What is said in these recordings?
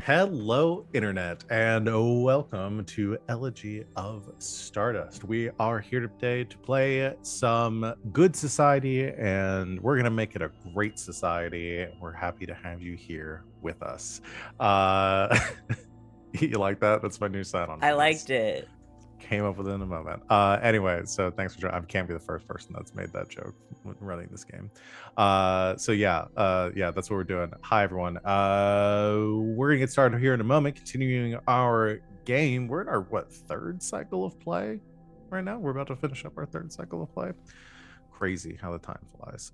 Hello, Internet, and welcome to Elegy of Stardust. We are here today to play some good society, and we're going to make it a great society. We're happy to have you here with us. Uh, you like that? That's my new sign on. I liked it. Came up with it in a moment. Anyway, so thanks for joining. I can't be the first person that's made that joke when running this game. Yeah, that's what we're doing. Hi everyone. We're gonna get started here in a moment, continuing our game. We're in our third cycle of play right now. We're about to finish up our third cycle of play. Crazy how the time flies.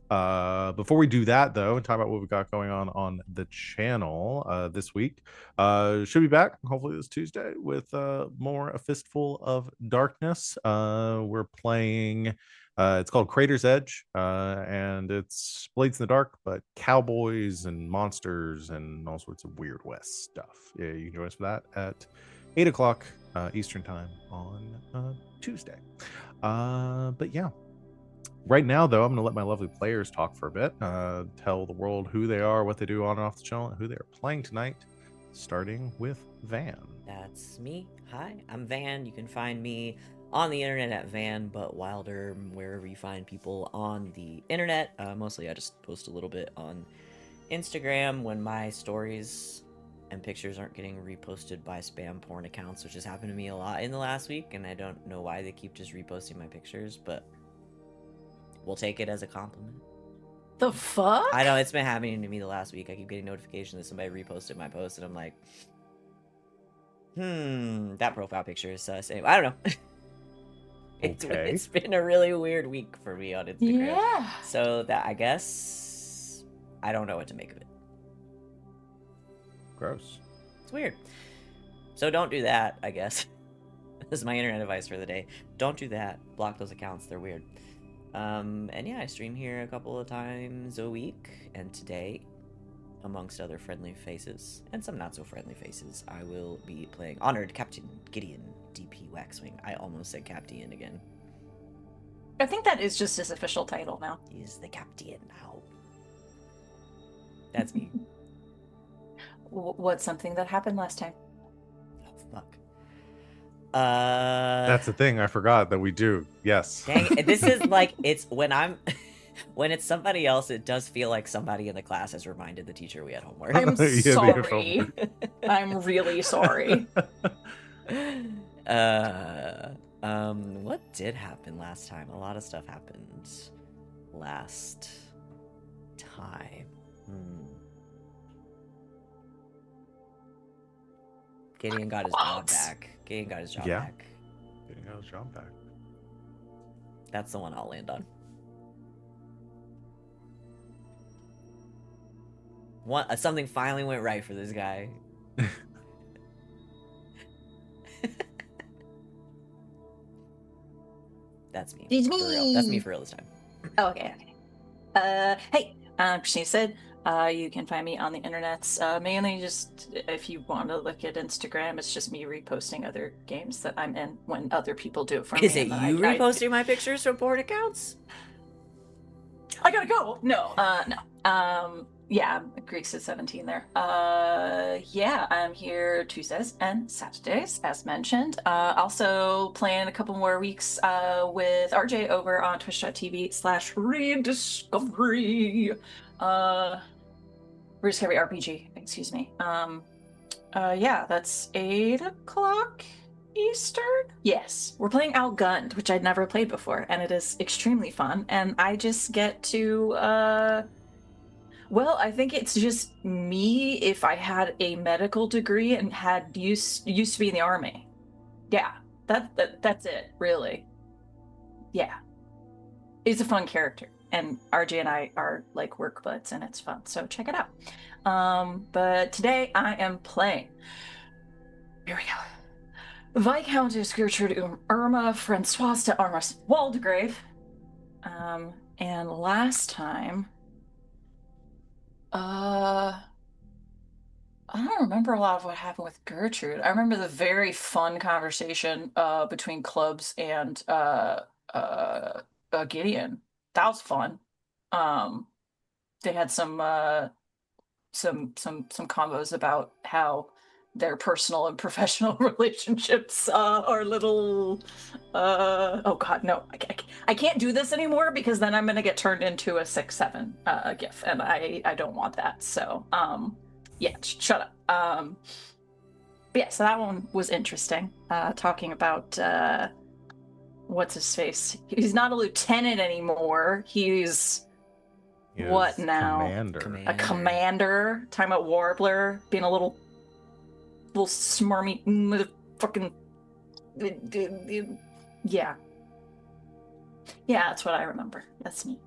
Before we do that, though, and talk about what we got going on the channel this week, should be back hopefully this Tuesday with more A Fistful of Darkness. We're playing. It's called Crater's Edge, and it's Blades in the Dark, but cowboys and monsters and all sorts of Weird West stuff. Yeah, you can join us for that at 8 o'clock Eastern Time on Tuesday. But yeah. Right now, though, I'm going to let my lovely players talk for a bit, tell the world who they are, what they do on and off the channel, and who they are playing tonight, starting with Van. That's me. Hi, I'm Van. You can find me on the internet at Van, but Wilder, wherever you find people on the internet. Mostly I just post a little bit on Instagram when my stories and pictures aren't getting reposted by spam porn accounts, which has happened to me a lot in the last week, and I don't know why they keep just reposting my pictures, but we'll take it as a compliment. The fuck? I know, it's been happening to me the last week. I keep getting notifications that somebody reposted my post, and I'm like, that profile picture is sus. Anyway, I don't know. It's been a really weird week for me on Instagram. Yeah. So that, I guess, I don't know what to make of it. Gross. It's weird. So don't do that, I guess. This is my internet advice for the day. Don't do that. Block those accounts. They're weird. And yeah, I stream here a couple of times a week, and today, amongst other friendly faces, and some not so friendly faces, I will be playing Honored Captain Gideon, DP Waxwing. I almost said Captain again. I think that is just his official title now. He's the Captain now. That's me. What's something that happened last time? Oh, fuck. That's the thing. I forgot that we do. Yes. Dang it. This is like, it's when I'm... When it's somebody else, it does feel like somebody in the class has reminded the teacher we had homework. I'm sorry. I'm really sorry. What did happen last time? A lot of stuff happened last time. Gideon got his job back. Gideon got his job back. Gideon got his job back. That's the one I'll land on. Something finally went right for this guy. That's me. It's me. For real. That's me for real this time. Okay. Hey, I'm Christine Sid. You can find me on the internets. Mainly just if you want to look at Instagram, it's just me reposting other games that I'm in when other people do it for me. Is it you reposting my pictures from board accounts? I gotta go. No. Yeah, Greeks at 17 there. Yeah, I'm here Tuesdays and Saturdays, as mentioned. Also playing a couple more weeks with RJ over on twitch.tv/rediscovery. Rediscovery RPG, excuse me. Yeah, that's 8 o'clock Eastern? Yes, we're playing Outgunned, which I'd never played before, and it is extremely fun, and I just get to, well, I think it's just me if I had a medical degree and had used to be in the army. Yeah, that's it, really. Yeah. He's a fun character, and RJ and I are like work buds, and it's fun, so check it out. But today I am playing. Here we go. Viscountess Gertrude Irma Francoise de Armas Waldegrave. And last time, I don't remember a lot of what happened with Gertrude. I remember the very fun conversation between Clubs and Gideon. That was fun. They had some combos about how their personal and professional relationships are little. Oh God, no! I can't do this anymore because then I'm gonna get turned into a 6-7 gif, and I don't want that. So yeah, shut up. But yeah, so that one was interesting. Talking about what's his face? He's not a lieutenant anymore. He's what now? Commander. A commander. Talking about Warbler being a little smarmy fucking. Yeah. Yeah, that's what I remember. That's me.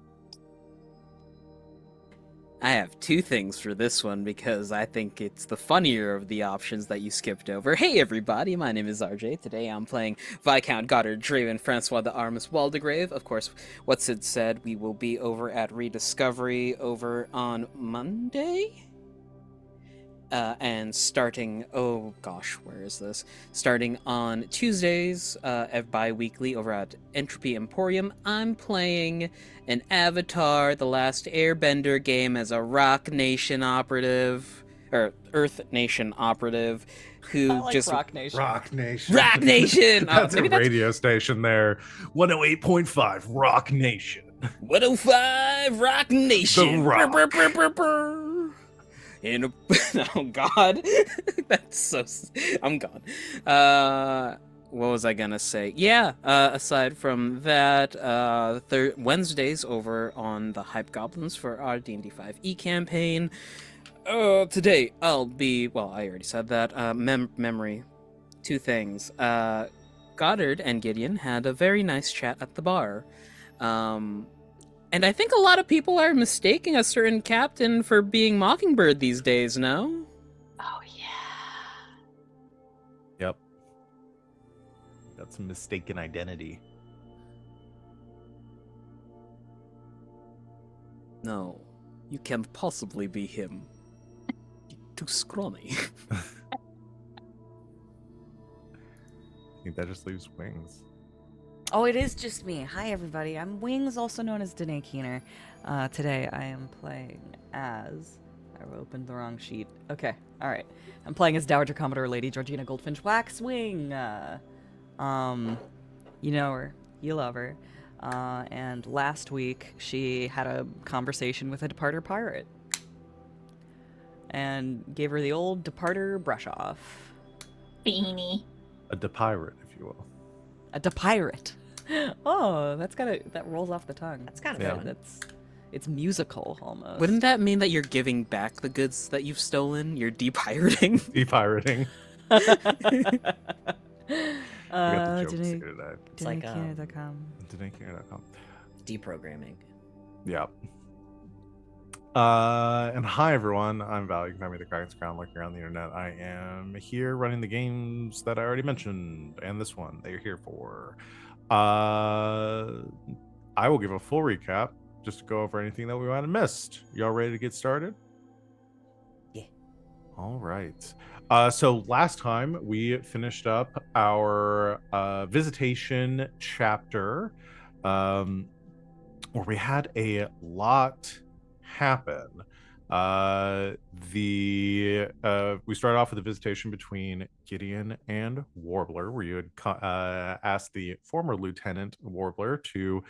I have two things for this one because I think it's the funnier of the options that you skipped over. Hey everybody, my name is RJ. Today I'm playing Viscount Goddard Draven Francois de Armas Waldegrave. Of course, what Sid said, we will be over at Rediscovery over on Monday? And starting, oh gosh, where is this? Starting on Tuesdays, bi-weekly over at Entropy Emporium, I'm playing an Avatar The Last Airbender game as a Rock Nation operative, or Earth Nation operative, who I like just... Rock Nation. Rock Nation. Rock Nation! That's a radio station there. 108.5 Rock Nation. 105 Rock Nation! The Rock. Brr, brr, brr, brr. In a, oh god, that's so. I'm gone. What was I gonna say? Yeah. Aside from that, Wednesdays over on the Hype Goblins for our D&D 5e campaign. Today I'll be. Well, I already said that. Memory. Two things. Goddard and Gideon had a very nice chat at the bar. And I think a lot of people are mistaking a certain captain for being Mockingbird these days, no? Oh yeah. Yep. Got some mistaken identity. No, you can't possibly be him. You're too scrawny. I think that just leaves Wings. Oh, it is just me. Hi, everybody. I'm Wings, also known as Danae Keener. Today, I am playing as... I opened the wrong sheet. Okay, alright. I'm playing as Dowager Commodore Lady Georgina Goldfinch Waxwing. You know her. You love her. And last week, she had a conversation with a departer pirate. And gave her the old departer brush off. Beanie. A depirate, if you will. A depirate. Oh, that rolls off the tongue. That's kind of Yeah. fun. It's musical almost. Wouldn't that mean that you're giving back the goods that you've stolen? You're depirating? Depirating. We got the jokes Danae- here today. It's like, DanaeKeener.com. DanaeKeener.com. Deprogramming. Yeah. And hi everyone, I'm Val. You can find me at the Kraken's Crown lurking around the internet. I am here running the games that I already mentioned, and this one that you're here for. I will give a full recap just to go over anything that we might have missed. Y'all ready to get started? Yeah. All right. So last time we finished up our visitation chapter, where we had a lot happen. We started off with a visitation between Gideon and Warbler, where you had asked the former Lieutenant Warbler to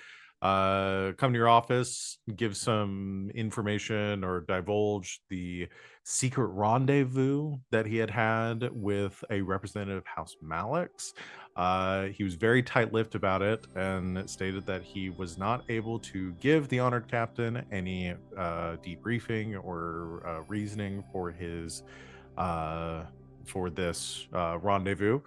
come to your office, give some information or divulge the secret rendezvous that he had with a representative of House Malix. He was very tight-lipped about it and stated that he was not able to give the honored captain any debriefing or reasoning for his for this rendezvous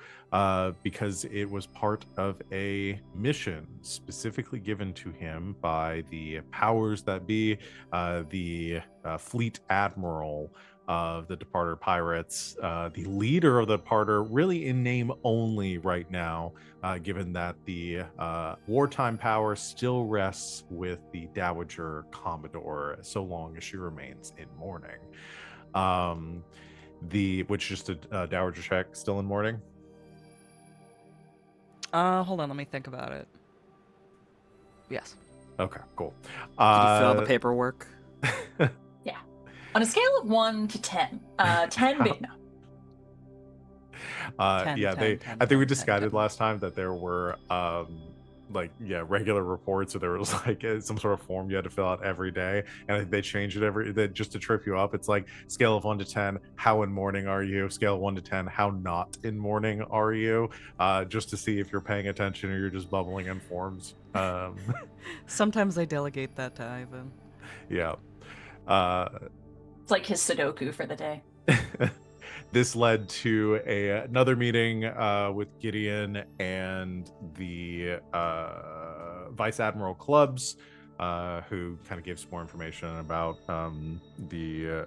because it was part of a mission specifically given to him by the powers that be, the fleet admiral of the departed pirates, the leader of the departer, really in name only right now, given that the wartime power still rests with the Dowager Commodore so long as she remains in mourning. Which just a Dowager check, still in mourning? Hold on, let me think about it. Yes. Okay, cool. Did you fill out the paperwork? On a scale of 1 to 10, 10 being no. 10, Yeah, 10, 10, I think we 10, 10, decided 10. last time that there were regular reports, or there was like some sort of form you had to fill out every day, and I think they changed it just to trip you up. It's like scale of 1 to 10, how in mourning are you? Scale of 1 to 10, how not in mourning are you? Just to see if you're paying attention or you're just bubbling in forms. Sometimes I delegate that to Ivan. Yeah. Uh, It's like his Sudoku for the day. this led to another meeting with Gideon and the Vice Admiral Clubs, who kind of gave some more information about the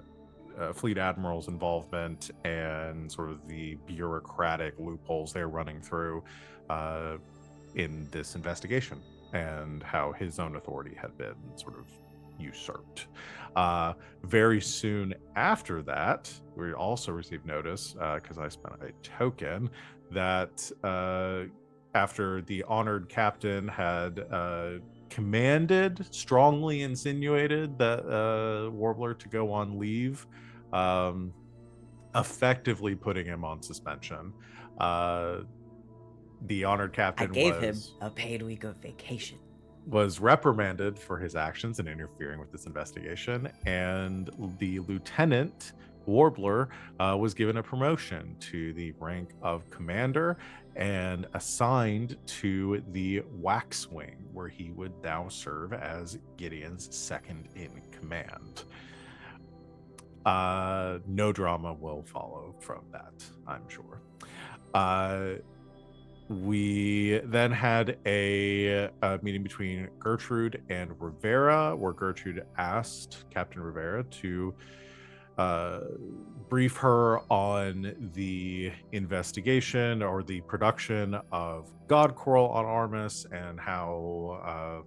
Fleet Admiral's involvement and sort of the bureaucratic loopholes they're running through in this investigation, and how his own authority had been sort of usurped. Very soon after that, we also received notice, because I spent a token, that after the honored captain had strongly insinuated that Warbler to go on leave, effectively putting him on suspension. The honored I captain gave him a paid week of vacation. was reprimanded for his actions in interfering with this investigation, and the lieutenant Warbler was given a promotion to the rank of commander and assigned to the Wax Wing, where he would now serve as Gideon's second in command. No drama will follow from that, I'm sure. We then had a meeting between Gertrude and Rivera, where Gertrude asked Captain Rivera to brief her on the investigation or the production of God Coral on Armus, and how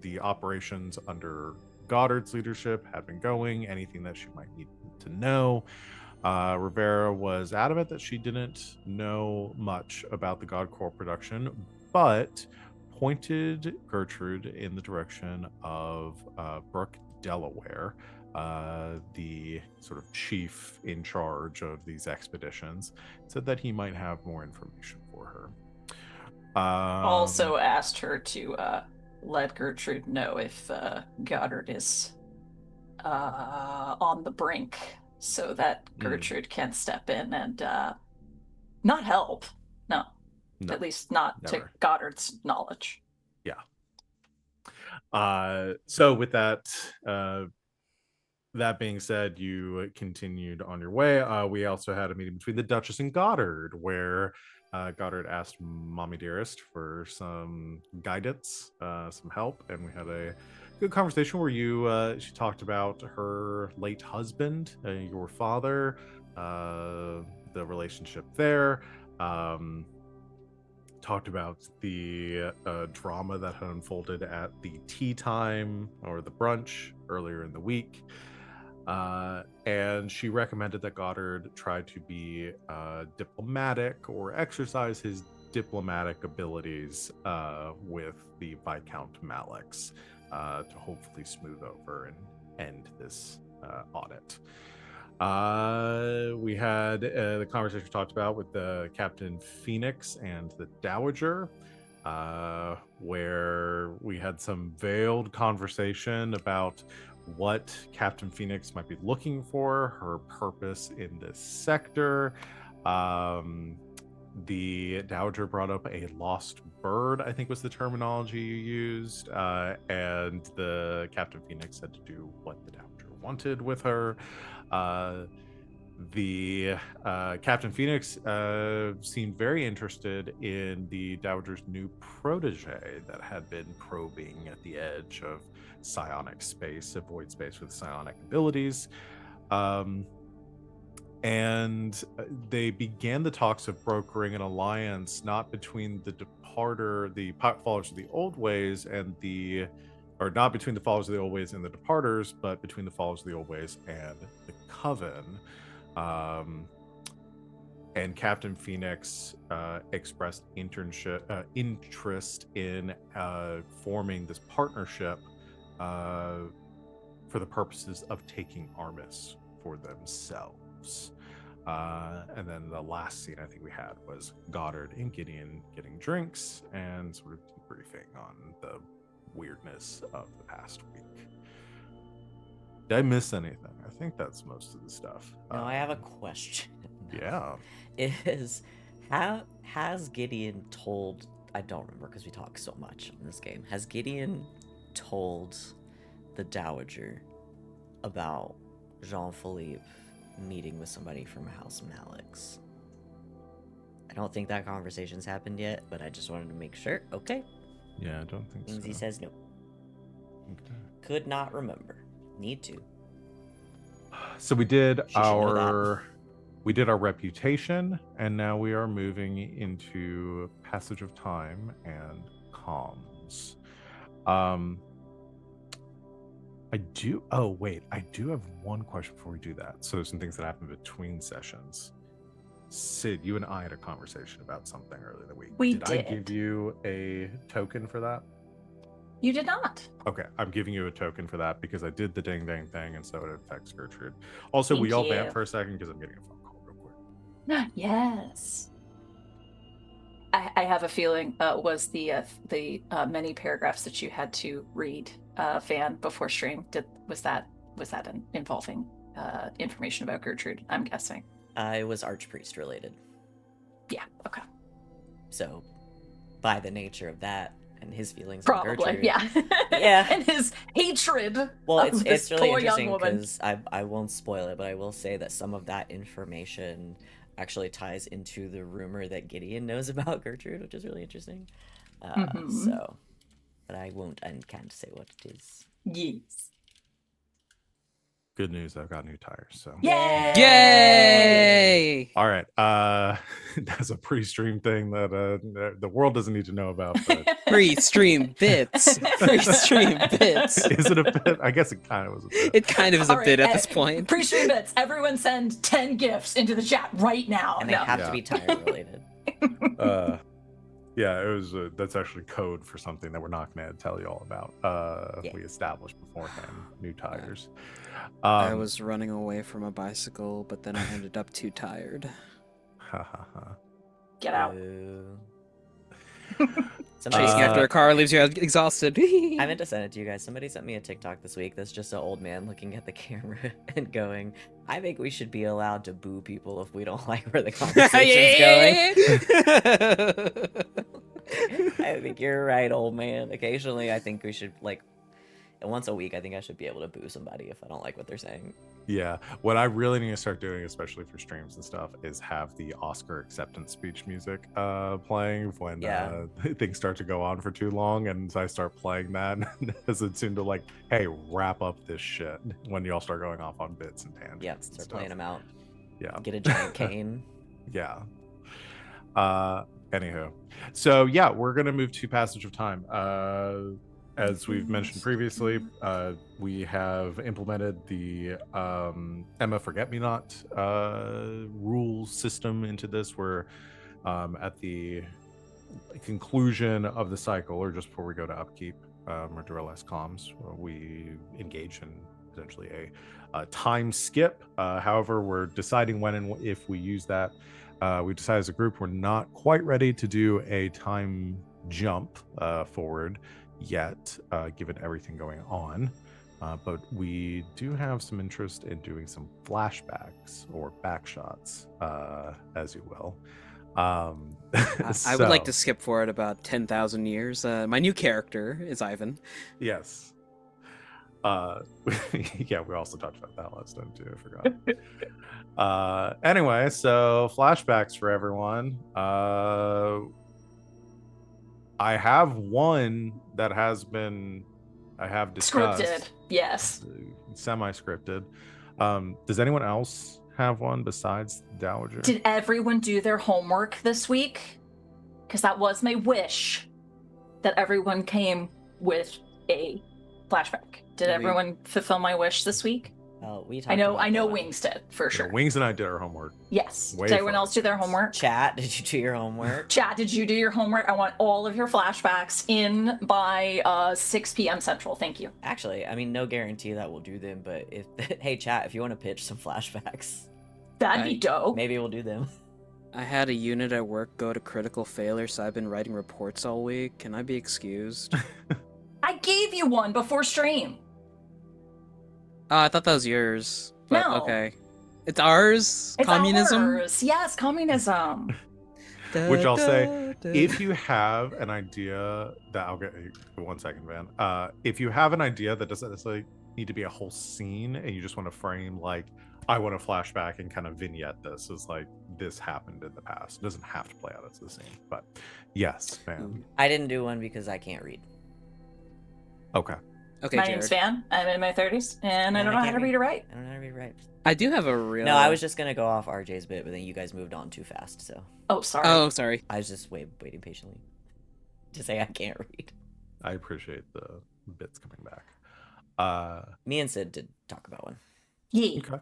the operations under Goddard's leadership had been going, anything that she might need to know. Rivera was adamant that she didn't know much about the God Coral production, but pointed Gertrude in the direction of Brooke Delaware, the sort of chief in charge of these expeditions, said that he might have more information for her. Also asked her to let Gertrude know if Goddard is on the brink, so that Gertrude can step in and not help. No, at least not never. to Goddard's knowledge. Yeah. So with that, that being said, you continued on your way. We also had a meeting between the Duchess and Goddard, where Goddard asked Mommy Dearest for some guidance, some help, and we had a good conversation where she talked about her late husband, your father, the relationship there. Talked about the drama that had unfolded at the tea time or the brunch earlier in the week. And she recommended that Goddard try to be diplomatic, or exercise his diplomatic abilities with the Viscount Malix to hopefully smooth over and end this audit. We had the conversation we talked about with the Captain Phoenix and the Dowager, where we had some veiled conversation about what Captain Phoenix might be looking for, her purpose in this sector. The Dowager brought up a lost bird, I think was the terminology you used, and the Captain Phoenix had to do what the Dowager wanted with her. The Captain Phoenix seemed very interested in the Dowager's new protege that had been probing at the edge of psionic space, a void space with psionic abilities. And they began the talks of brokering an alliance, not between the followers of the old ways and not between the followers of the old ways and the departers, but between the followers of the old ways and the Coven. And Captain Phoenix expressed interest in forming this partnership for the purposes of taking Armus for themselves. And then the last scene I think we had was Goddard and Gideon getting drinks and sort of debriefing on the weirdness of the past week. Did I miss anything? I think that's most of the stuff. No, I have a question. Yeah. Has Gideon told? I don't remember because we talk so much on this game. Has Gideon told the Dowager about Jean-Philippe meeting with somebody from House Malix? I don't think that conversation's happened yet, but I just wanted to make sure. Okay. Yeah, I don't think Means so. he says no. Okay. Could not remember. Need to. So we did She should know our reputation, and now we are moving into passage of time and comms. I do have one question before we do that. So there's some things that happen between sessions. Sid, you and I had a conversation about something earlier in the week. We Did I did. give you a token for that? You did not. Okay, I'm giving you a token for that because I did the ding dang thing, and so it affects Gertrude. Also, will Thank y'all you. vamp for a second because I'm getting a phone call real quick. Yes. I have a feeling was the many paragraphs that you had to read, Van, before stream. Was that involving information about Gertrude? I'm guessing. It was Archpriest related. Yeah. Okay. So, by the nature of that and his feelings on Probably. Gertrude, Yeah. Yeah. And his hatred. Well, of this it's really poor young interesting woman. because I won't spoil it, but I will say that some of that information actually ties into the rumor that Gideon knows about Gertrude, which is really interesting. So, but I won't and can't say what it is. Yes. Good news, I've got new tires. So Yay! Yay! all right, that's a pre-stream thing that the world doesn't need to know about. But Pre-stream bits. Pre-stream bits. is it a bit? I guess it kind of was a bit. It kind of is a All right, bit at this point. Pre-stream bits. Everyone send 10 gifts into the chat right now. And they No. have Yeah. to be tire related. Yeah, it was. That's actually code for something that we're not going to tell you all about. Yeah. We established beforehand new tires. I was running away from a bicycle, but then I ended up too tired. Ha ha ha. Get out. Somebody Chasing after a car leaves you exhausted. I meant to send it to you guys. Somebody sent me a TikTok this week that's just an old man looking at the camera and going, I think we should be allowed to boo people if we don't like where the conversation's going. I think you're right, old man. Occasionally, I think we should, like, once a week, I think I should be able to boo somebody if I don't like what they're saying. Yeah, what I really need to start doing, especially for streams and stuff, is have the Oscar acceptance speech music playing when Yeah. things start to go on for too long, and I start playing that as it seemed to like, hey, wrap up this shit when y'all start going off on bits and tangents. Yep, and start stuff. playing them out. Yeah. Get a giant cane. Yeah. Anywho, so yeah, we're gonna move to passage of time. As we've mentioned previously, we have implemented the Emma Forget Me Not rule system into this, where at the conclusion of the cycle, or just before we go to upkeep or to realize comms, we engage in potentially a time skip. However, we're deciding when and if we use that. We decided as a group we're not quite ready to do a time jump forward yet, given everything going on. But we do have some interest in doing some flashbacks or backshots, as you will. I would like to skip forward about 10,000 years. My new character is Ivan. Yes. Yeah, we also talked about that last time too. I forgot. Anyway, so flashbacks for everyone. I have one that I have discussed. Scripted. Yes. Semi-scripted. Does anyone else have one besides Dowager? Did everyone do their homework this week? Because that was my wish, that everyone came with a flashback. Did everyone fulfill my wish this week? We I know about Wings did, for Yeah, sure. Wings and I did our homework. Yes. Way Did everyone far. else do their homework? Chat, did you do your homework? Chat, did you do your homework? I want all of your flashbacks in by 6 p.m. Central. Thank you. Actually, I mean, no guarantee that we'll do them, but if hey, chat, if you want to pitch some flashbacks, That'd be dope. Maybe we'll do them. I had a unit at work go to critical failure, so I've been writing reports all week. Can I be excused? I gave you one before stream. Oh, I thought that was yours. But No. okay. It's ours? It's Communism? ours. Yes, communism. Which I'll say, if you have an idea that I'll get 1 second, Van. If you have an idea that doesn't necessarily need to be a whole scene, and you just want to frame like, I want to flashback and kind of vignette this as like this happened in the past. It doesn't have to play out as the scene, but yes, Van. I didn't do one because I can't read. Okay. Okay, My Jared. name's Van. I'm in my 30s, and I And don't I know how can't to read or write. I don't know how to read right. I do have a real... No, I was just gonna go off RJ's bit, but then you guys moved on too fast, so Oh, sorry. Oh, sorry. I was just waiting patiently to say I can't read. I appreciate the bits coming back. Me and Sid did talk about one. Yeah. Okay.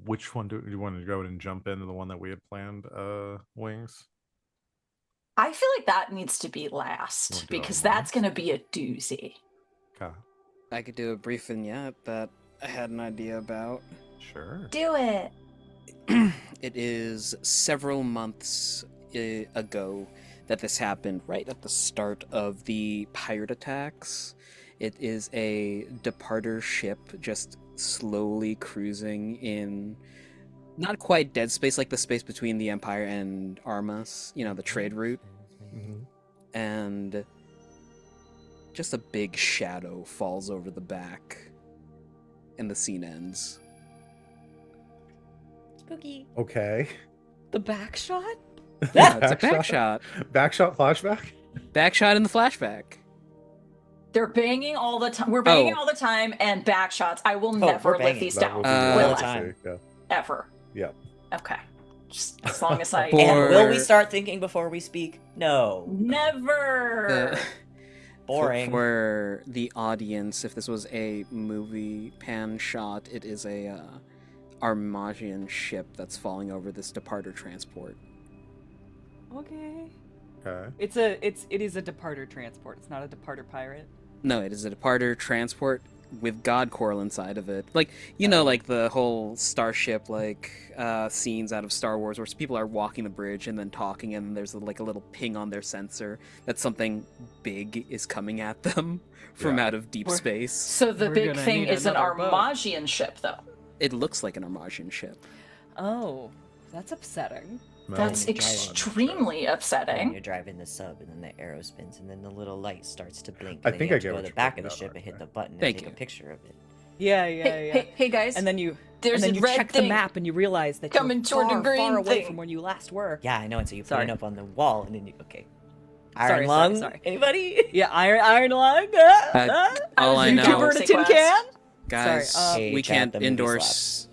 Which one do you want to go ahead and jump into the one that we had planned, Wings? I feel like that needs to be Wanna last do that because one that's going to be a doozy. Okay. I could do a brief vignette that I had an idea about. Sure. Do it. It is several months ago that this happened, right at the start of the pirate attacks. It is a departer ship just slowly cruising in not quite dead space, like the space between the Empire and Armas, you know, the trade route. Mhm. And just a big shadow falls over the back, and the scene ends. Spooky. Okay. The back shot? Yeah, it's a back shot. Backshot flashback? Back shot in the flashback. They're banging all the time. We're banging Oh. all the time and back shots. I will we're never live banging. these That down. will be all Will the I? time. Yeah. Ever. Yeah. Okay. Just as long as I. For- And will we start thinking before we speak? No. Never. Boring. For the audience, if this was a movie pan shot, it is a Armagian ship that's falling over this departer transport. Okay. Okay. It is a departer transport. It's not a departer pirate. No, it is a departer transport with God Coral inside of it. Like, you know, like the whole starship, like, scenes out of Star Wars where people are walking the bridge and then talking, and there's like a little ping on their sensor that something big is coming at them from Yeah. out of deep We're- space. So the We're big gonna thing need is an another boat. Armagian ship, though. It looks like an Armagian ship. Oh, that's upsetting. That's you're driving. extremely And upsetting. you're driving the sub, and then the arrow spins, and then the little light starts to blink. I And then think you I have to get go what to the you're back talking of the ship about, and hit RJ. the button and Thank take you. a picture of it. Yeah, Hey, guys. And then there's and then a you red check thing the map and you realize that coming you're toward a far, green far away thing. from where you last were. Yeah, I know. And so you put Sorry. it up on the wall, and then you okay. Sorry, Iron lung. sorry. Anybody? Yeah, iron lung. All I doing know- YouTuber in a tin Galaxy can. Guys, Sorry, Hey, we chat, can't the movie endorse.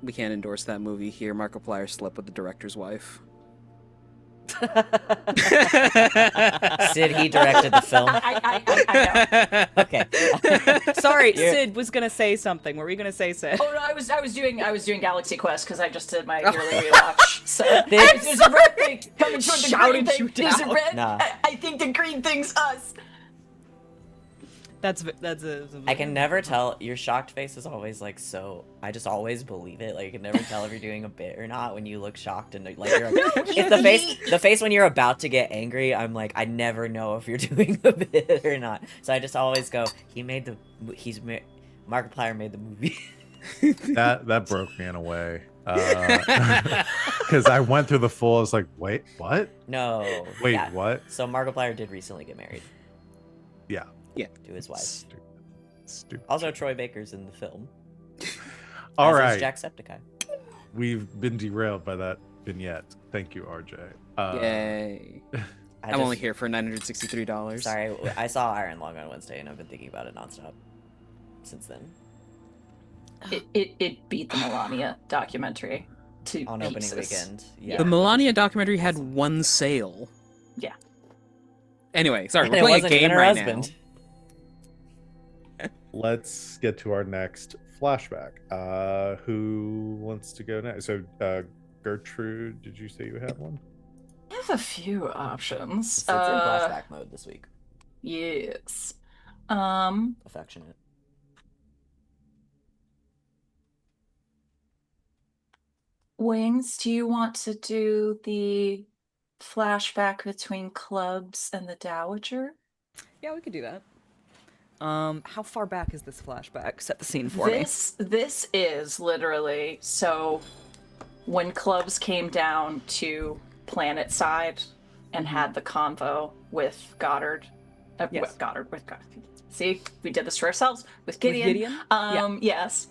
We can't endorse that movie here. Markiplier slept with the director's wife. Sid, he directed the film. I know. Okay. Sorry, You're- Sid was gonna say something. What were you gonna say, Sid? Oh no, I was doing Galaxy Quest because I just did my yearly rewatch. So This- there's a red thing coming toward the Shouted green you thing. There's a down. red. Nah. I think the green thing's us. That's I can never tell. Your shocked face is always like so. I just always believe it. Like you can never tell if you're doing a bit or not when you look shocked and like you're. It's the face when you're about to get angry. I'm like I never know if you're doing a bit or not. So I just always go. Markiplier made the movie. That broke me in a way. Because I went through the full. I was like, wait, what? No. Wait, yeah. what? So Markiplier did recently get married Yeah. to his wife. Stupid. Stupid. Also, Troy Baker's in the film. All as is right. Jacksepticeye. We've been derailed by that vignette. Thank you, RJ. Yay! I'm only here for $963. Sorry, I saw Iron Lung on Wednesday, and I've been thinking about it nonstop since then. It beat the Melania documentary to On opening pieces. weekend, yeah. The Melania documentary had one sale. Yeah. Anyway, sorry, And we're it playing a wasn't even game her right husband. Let's get to our next flashback. Who wants to go next? So, Gertrude, did you say you had one? I have a few options. Sid's in flashback mode this week. Yes. Affectionate. Wings, do you want to do the flashback between clubs and the Dowager? Yeah, we could do that. How far back is this flashback? Set the scene for me. This is literally so when clubs came down to planet side and had the convo with Goddard. Yes. With Goddard. See, we did this to ourselves with Gideon. Gideon? Yeah. Yes.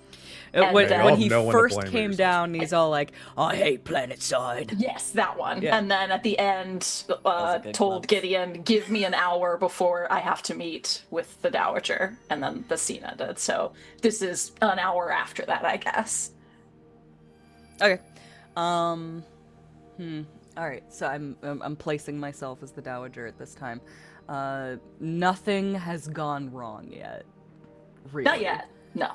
When, then- when Y'all he know when to first blame came yourselves. down, he's all like, I hate planet side. Yes, that one. Yeah. And then at the end, was a good told club. Gideon, give me an hour before I have to meet with the Dowager. And then the scene ended. So this is an hour after that, I guess. Okay. All right. So I'm placing myself as the Dowager at this time. Nothing has gone wrong yet. Really. Not yet. No.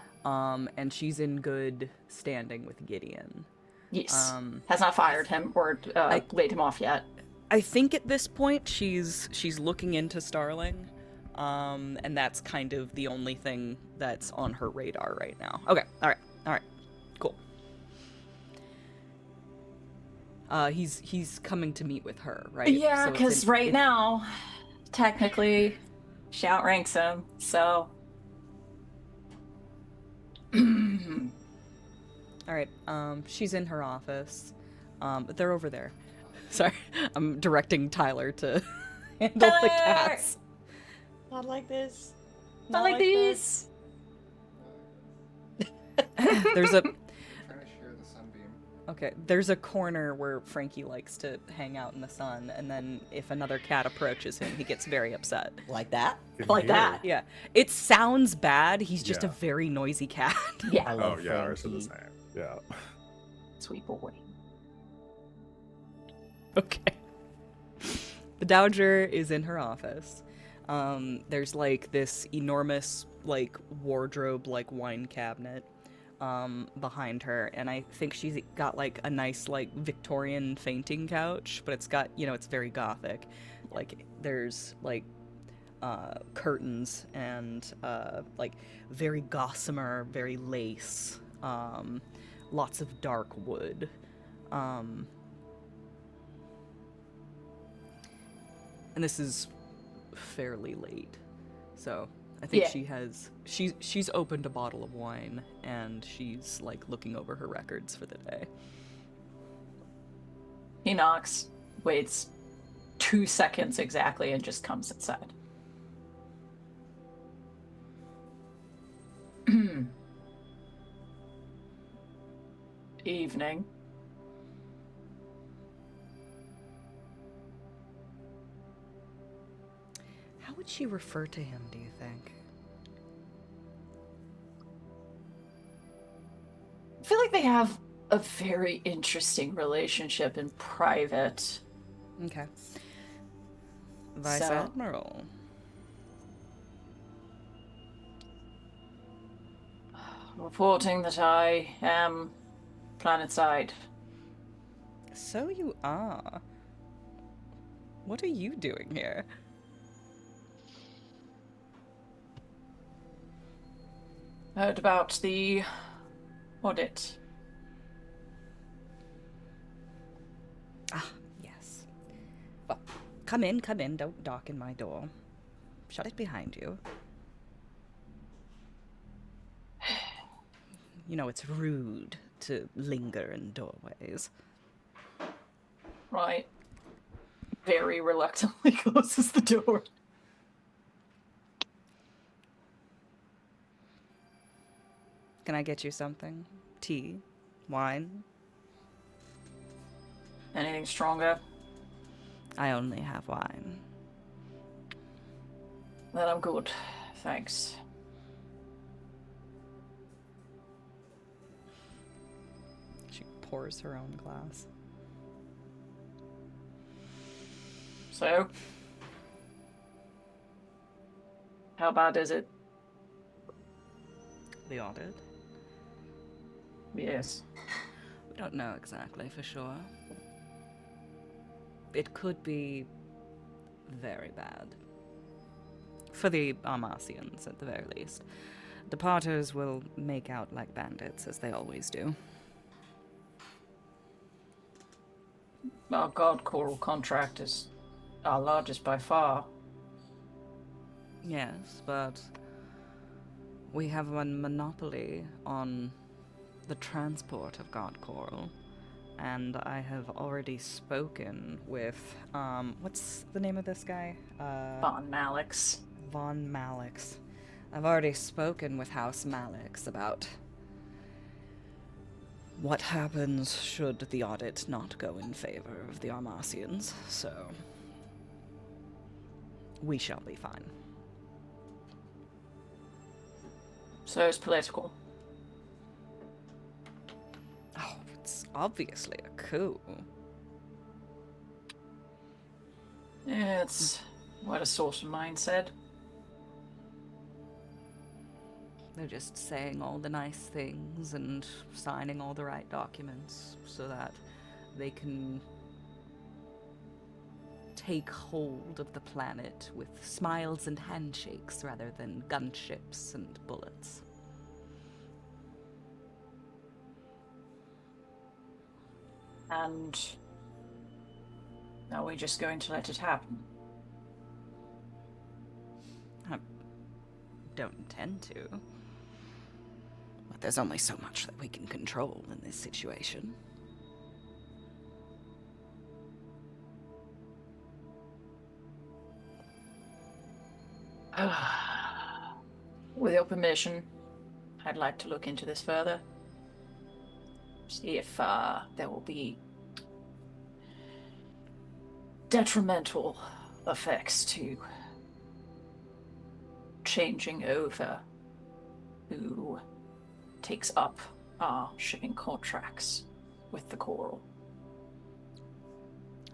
And she's in good standing with Gideon. Yes. Has not fired him or laid him off yet. I think at this point she's looking into Starling, and that's kind of the only thing that's on her radar right now. Okay, all right, cool. He's coming to meet with her, right? Yeah, So it's because in- right it- now, technically, she outranks him. So. All right. She's in her office. But they're over there. Sorry, I'm directing Tyler to handle the Tyler! cats. Not like this. Not like these. There's a Trying to share the sunbeam. Okay, there's a corner where Frankie likes to hang out in the sun, and then if another cat approaches him, he gets very upset. Like that? Like that. Yeah, it sounds bad. He's just a Yeah. very noisy cat. Yeah. I Oh love yeah, ours are the Frankie. same. Yeah. Sweet boy. Okay. The Dowager is in her office. There's like this enormous like wardrobe like wine cabinet behind her, and I think she's got like a nice like Victorian fainting couch, but it's got, you know, it's very gothic. Like there's like curtains and like very gossamer, very lace, lots of dark wood. And this is fairly late, so I think Yeah. she's opened a bottle of wine and she's like looking over her records for the day. He knocks, waits 2 seconds exactly, and just comes inside. Evening. How would she refer to him, do you think? I feel like they have a very interesting relationship in private. Okay. Vice So- Admiral. Reporting that I am planetside. So you are. What are you doing here? Heard about the audit. Ah, yes. Well, come in, don't darken my door. Shut it behind you. You know, it's rude to linger in doorways. Right. Very reluctantly closes the door. Can I get you something? Tea? Wine? Anything stronger? I only have wine. Then I'm good. Thanks. She pours her own glass. So? How bad is it? The audit? Yes. We don't know exactly for sure. It could be very bad. For the Armasians, at the very least. Departers will make out like bandits, as they always do. Our God Coral contract is our largest by far. Yes, but we have a monopoly on the transport of God Coral, and I have already spoken with, what's the name of this guy? Von Malix. Von Malix. I've already spoken with House Malix about what happens should the audit not go in favor of the Armasians, so we shall be fine. So it's political. Oh, it's obviously a coup. Yeah, it's what a source of mine said. They're just saying all the nice things and signing all the right documents so that they can take hold of the planet with smiles and handshakes rather than gunships and bullets. And are we just going to let it happen? I don't intend to. But there's only so much that we can control in this situation. With your permission, I'd like to look into this further. See if there will be detrimental effects to changing over who takes up our shipping contracts with the Coral.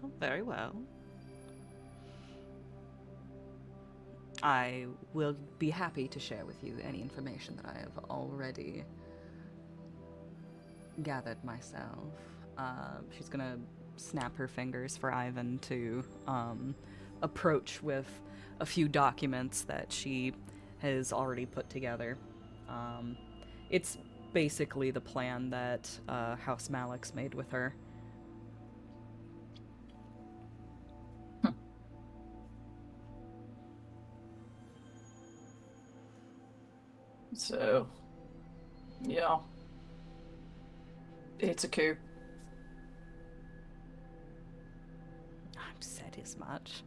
Oh, very well. I will be happy to share with you any information that I have already gathered myself. She's gonna snap her fingers for Ivan to approach with a few documents that she has already put together. It's basically the plan that House Malix made with her. So, yeah. It's a coup. I've said as much.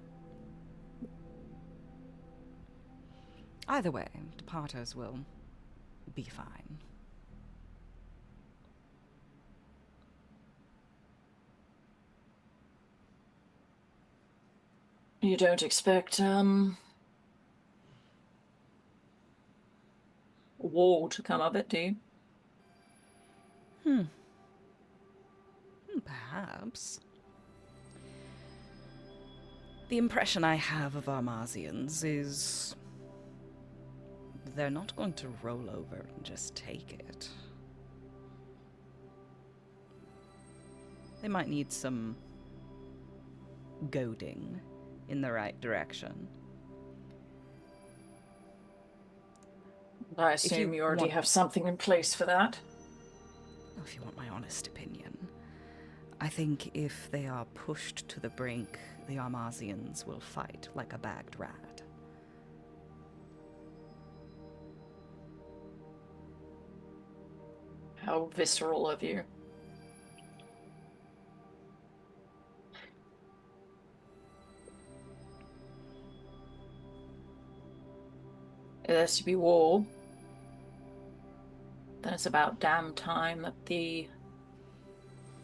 Either way, Departers will be fine. You don't expect, war to come of it, do you? Perhaps. The impression I have of Armasians is they're not going to roll over and just take it. They might need some goading in the right direction. I assume you already have something in place for that. If you want my honest opinion, I think if they are pushed to the brink, the Armasians will fight like a bagged rat. How visceral of you. If there's to be war, then it's about damn time that the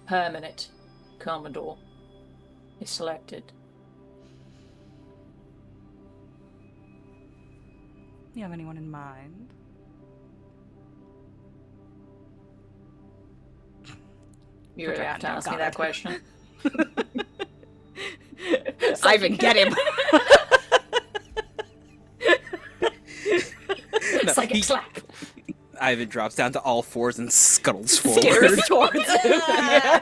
permanent Commodore is selected. You have anyone in mind? You really have to ask me that question. Ivan, get him! Psychic slap! Ivan drops down to all fours and scuttles forward. Scares towards him.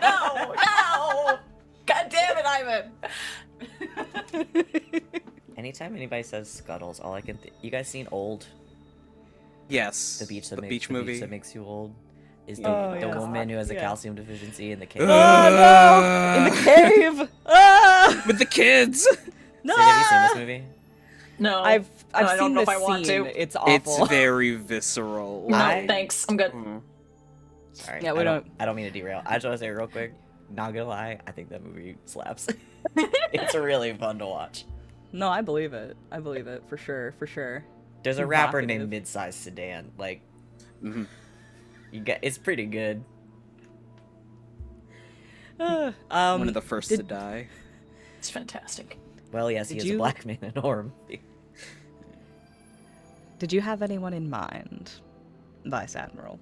No! No! God damn it, Ivan! Anytime anybody says scuttles, all I can you guys seen Old? Yes. The beach that beach movie. that makes you old. Is Oh, the yes. woman who has a Yeah. calcium deficiency in the cave. Oh no! In the cave! Ah! With the kids. No! Sid, have you seen this movie? No, I've I don't seen know if this I want scene. to. It's It's awful. very visceral. No, I- thanks. I'm good. Mhm. Sorry. Yeah, we don't- I don't mean to derail. I just want to say real quick. Not gonna lie, I think that movie slaps. It's really fun to watch. No, I believe it. I believe it for sure. For sure. There's a rapper named Evocative. Midsize Sedan. Like, Mhm. it's pretty good. One One of the first to did- die. It's fantastic. Well, yes, he Did is a you- black man in a horror movie. Did you have anyone in mind, Vice Admiral?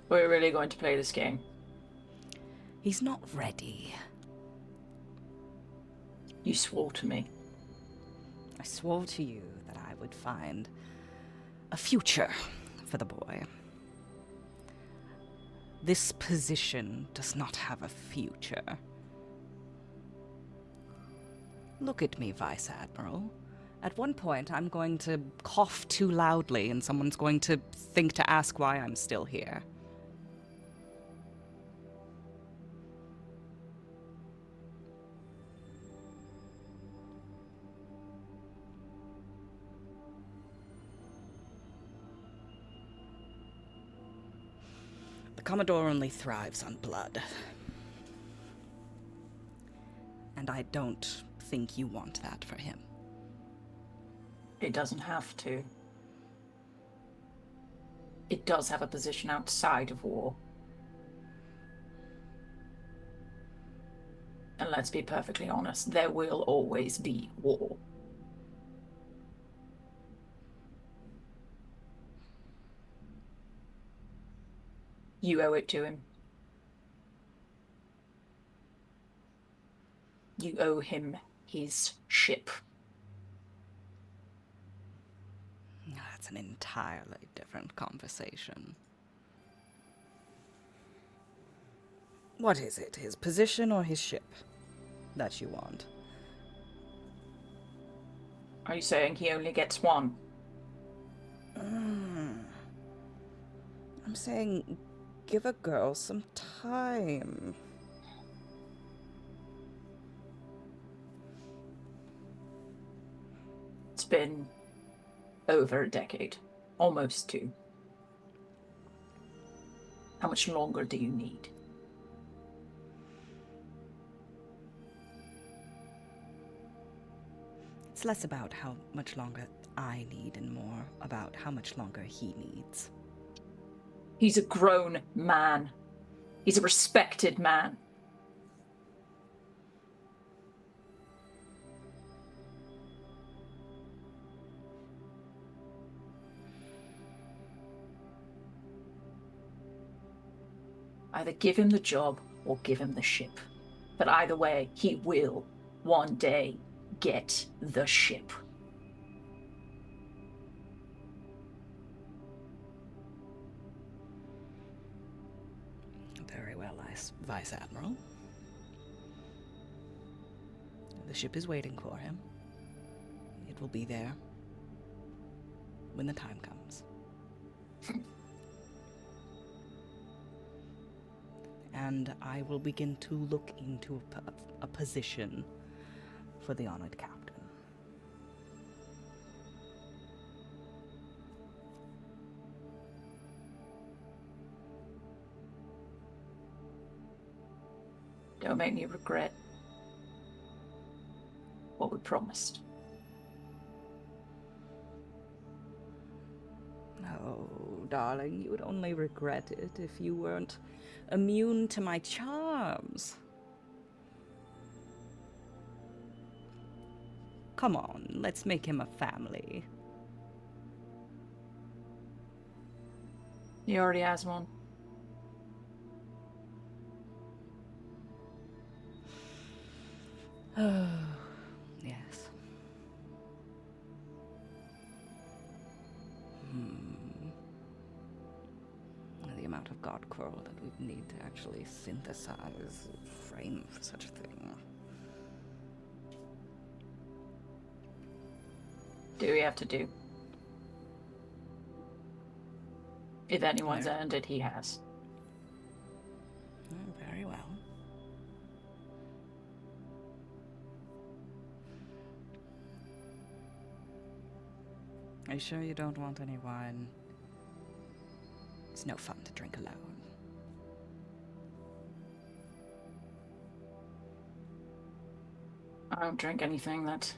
We're really going to play this game. He's not ready. You swore to me. I swore to you that I would find a future for the boy. This position does not have a future. Look at me, Vice Admiral. At one point, I'm going to cough too loudly, and someone's going to think to ask why I'm still here. The Commodore only thrives on blood. And I don't think you want that for him. It doesn't have to. It does have a position outside of war. And let's be perfectly honest, there will always be war. You owe it to him. You owe him his ship. That's an entirely different conversation. What is it, his position or his ship that you want? Are you saying he only gets one? I'm saying give a girl some time. It's been over a decade. Almost two. How much longer do you need? It's less about how much longer I need and more about how much longer he needs. He's a grown man. He's a respected man. Either give him the job or give him the ship. But either way, he will one day get the ship. Very well, Vice Admiral. The ship is waiting for him. It will be there when the time comes. And I will begin to look into a position for the honored captain. Don't make me regret what we promised. Oh, darling, you would only regret it if you weren't immune to my charms. Come on, let's make him a family. He already has one. Oh, yes. The amount of god coral that we'd need to actually synthesize a frame for such a thing. Do we have to do? If anyone's Yeah. earned it, he has. Very well. Are you sure you don't want any wine? It's no fun to drink alone. I don't drink anything that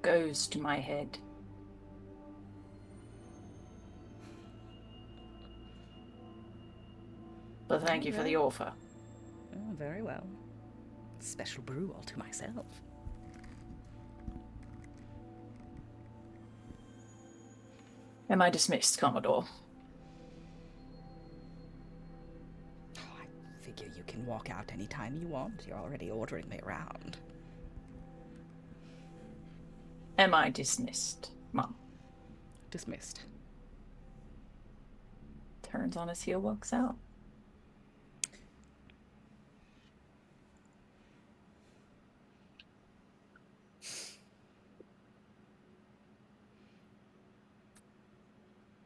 goes to my head. But thank you for the offer. Oh, very well. Special brew all to myself. Am I dismissed, Commodore? Oh, I figure you can walk out anytime you want. You're already ordering me around. Am I dismissed, Mum? Dismissed. Turns on his heel, walks out.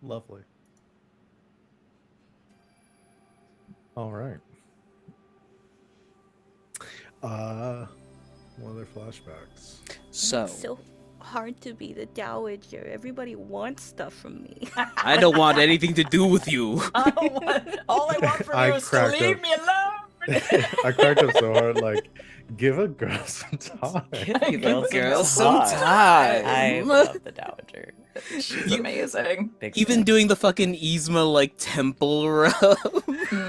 Lovely. All right. What other flashbacks? So, It's so hard to be the dowager. Everybody wants stuff from me. I don't want anything to do with you. All I want from I you is to cracked leave up. me alone. I cracked up so hard, like, give a girl some time. Give the Girl, some some time. time. I love the Dowager. She's amazing. Big Even fan. doing the fucking Yzma, like, temple rub.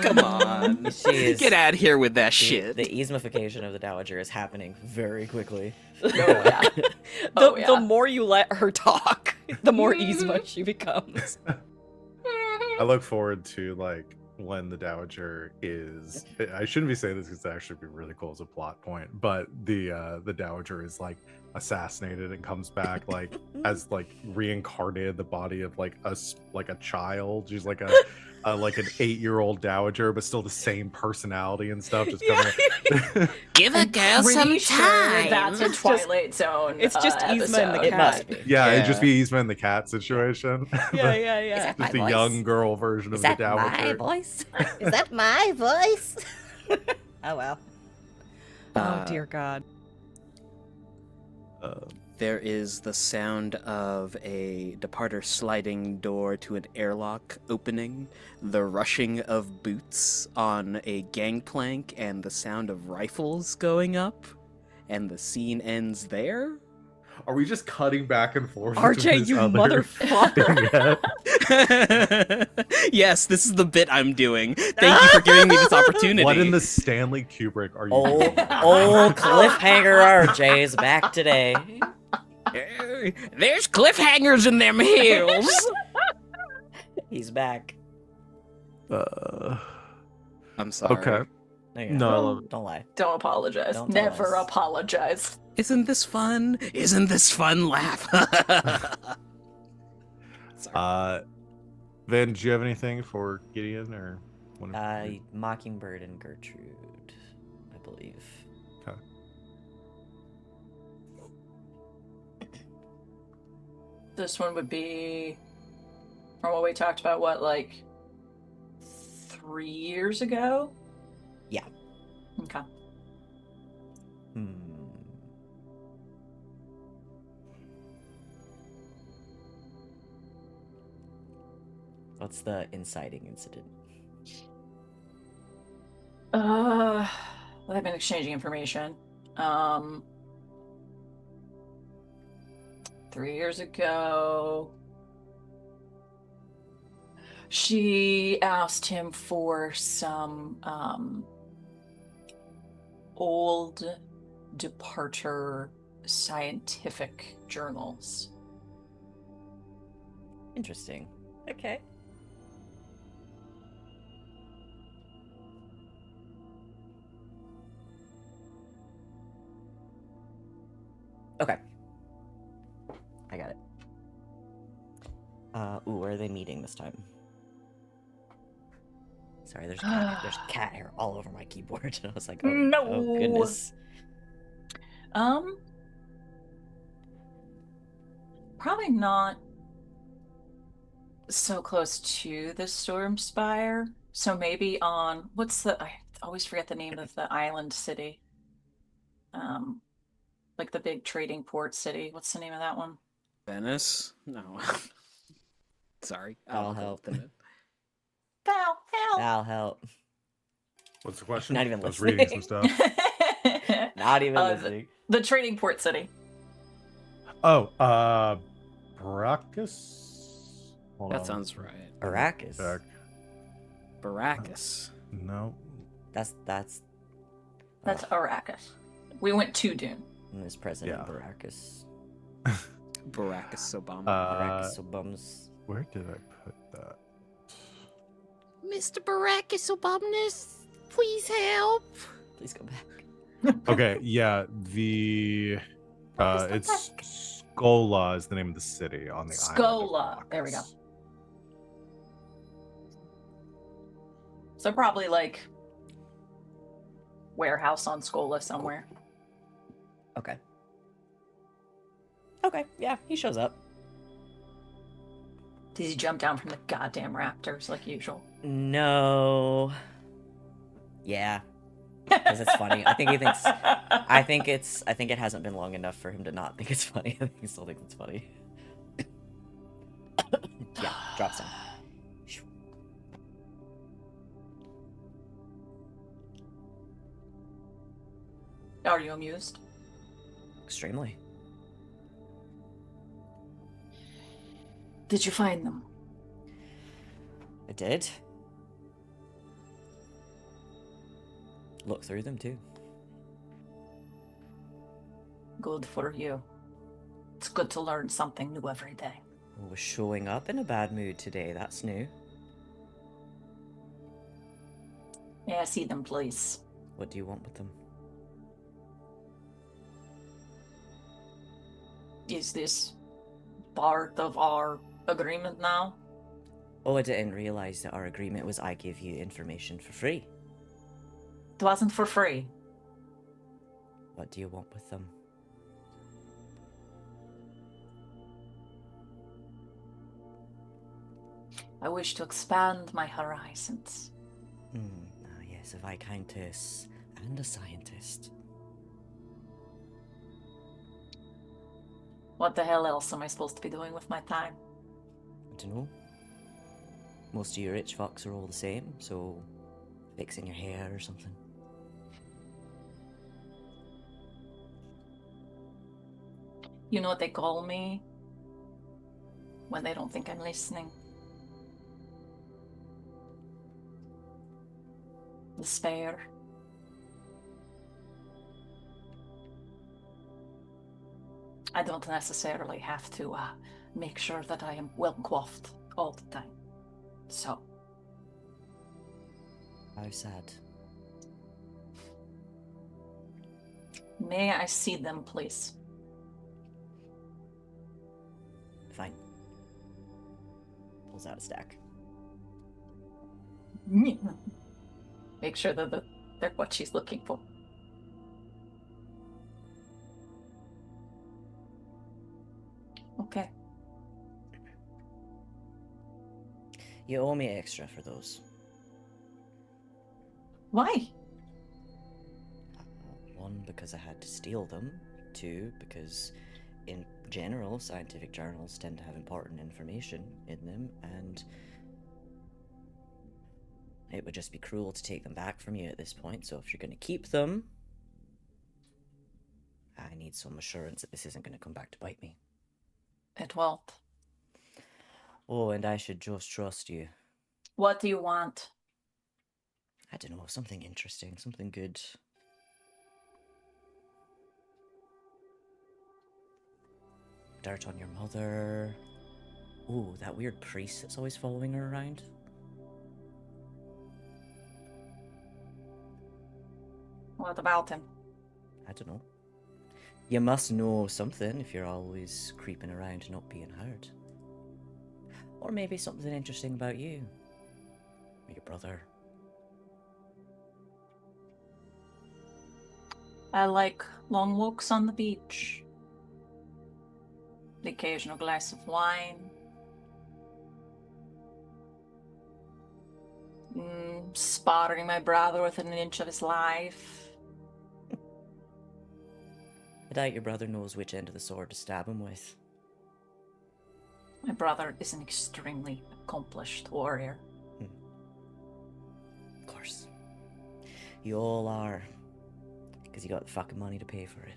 Come on. She is- Get out of here with that The, shit. the Yzmification of the Dowager is happening very quickly. Oh, yeah. The, Oh, yeah. the more you let her talk, the more Yzma she becomes. I look forward to, like, when the Dowager is, I shouldn't be saying this because it actually be really cool as a plot point, but the Dowager is like assassinated and comes back like as like reincarnated the body of like a child. She's like a like an 8-year-old Dowager, but still the same personality and stuff. Just coming. Give a girl some Pretty sure time. that's a It's just- Twilight Zone. it's just Yzma and the episode. It cat. must be. Yeah, it'd just Yeah. be Yzma and the cat situation. Yeah, yeah, yeah. My Just a voice? young girl version Is of that the my Dowager. voice? Is that my voice? Oh well. Oh dear God. There is the sound of a departure sliding door to an airlock opening, the rushing of boots on a gangplank, and the sound of rifles going up, and the scene ends there. Are we just cutting back and forth? RJ, between this you other motherfucker. thing? Yeah. Yes, this is the bit I'm doing. Thank you for giving me this opportunity. What in the Stanley Kubrick are you Old, doing? old cliffhanger RJ's back today. There's cliffhangers in them hills. He's back. I'm sorry. Okay. No, you're No, not. I love it. Don't lie. Don't apologize. Don't tell Never us. apologize. Isn't this fun? Isn't this fun? Laugh. Sorry. Van, do you have anything for Gideon or one? Mockingbird and Gertrude, I believe. Okay. This one would be from what we talked about, what, like 3 years ago? Yeah. Okay. Hmm. What's the inciting incident? They've been exchanging information. 3 years ago, she asked him for some old departure scientific journals. Interesting. Okay. Okay. I got it. Ooh, where are they meeting this time? Sorry, there's cat hair all over my keyboard. I was like, oh, No. oh goodness. Probably not so close to the storm spire. So maybe on I always forget the name of the island city. Um, like the big trading port city. What's the name of that one? Venice? No. Sorry. I'll I'll help. help. Val, help! I'll help. What's the question? Not even I was reading some listening. stuff. Not even The, listening. the trading port city. Oh, Brackus? Hold That on. sounds right. Arrakis. Check. Baracus. No. That's That's oh, Arrakis. We went to Dune. Miss President Yeah. Baracus. Baracus Obama. Baracus so bums. Where did I put that? Mr. Baracus Obamnus, please help. Please go back. Okay, yeah, the it's Skola is the name of the city on the island. Skola. There we go. So probably like warehouse on Skola somewhere. Okay. Okay, yeah, he shows up. Did he jump down from the goddamn raptors like usual? No. Yeah. Because it's funny. I think he thinks I think it hasn't been long enough for him to not think it's funny. I think he still thinks it's funny. Yeah, drops down. Are you amused? Extremely. Did you find them? I did. Look through them too. Good for you. It's good to learn something new every day. We're showing up in a bad mood today. That's new. May I see them, please? What do you want with them? Is this part of our agreement now? Oh, I didn't realize that our agreement was I give you information for free. It wasn't for free. What do you want with them? I wish to expand my horizons. Yes, a Viscountess and a scientist. What the hell else am I supposed to be doing with my time? I don't know. Most of you rich fucks are all the same, so fixing your hair or something. You know what they call me? When they don't think I'm listening. Despair. I don't necessarily have to make sure that I am well coiffed all the time. So. How sad. May I see them, please? Fine. Pulls out a stack. Make sure that they're what she's looking for. Okay. You owe me extra for those. Why? One, because I had to steal them. Two, because in general, scientific journals tend to have important information in them, and it would just be cruel to take them back from you at this point, so if you're going to keep them, I need some assurance that this isn't going to come back to bite me. It won't. Oh, and I should just trust you. What do you want? I don't know, something interesting, something good. Dirt on your mother. Ooh, that weird priest that's always following her around. What about him? I don't know. You must know something if you're always creeping around not being heard. Or maybe something interesting about you. Or your brother. I like long walks on the beach. The occasional glass of wine. sparing my brother within an inch of his life. I doubt your brother knows which end of the sword to stab him with. My brother is an extremely accomplished warrior. Of course. You all are. Because you got the fucking money to pay for it.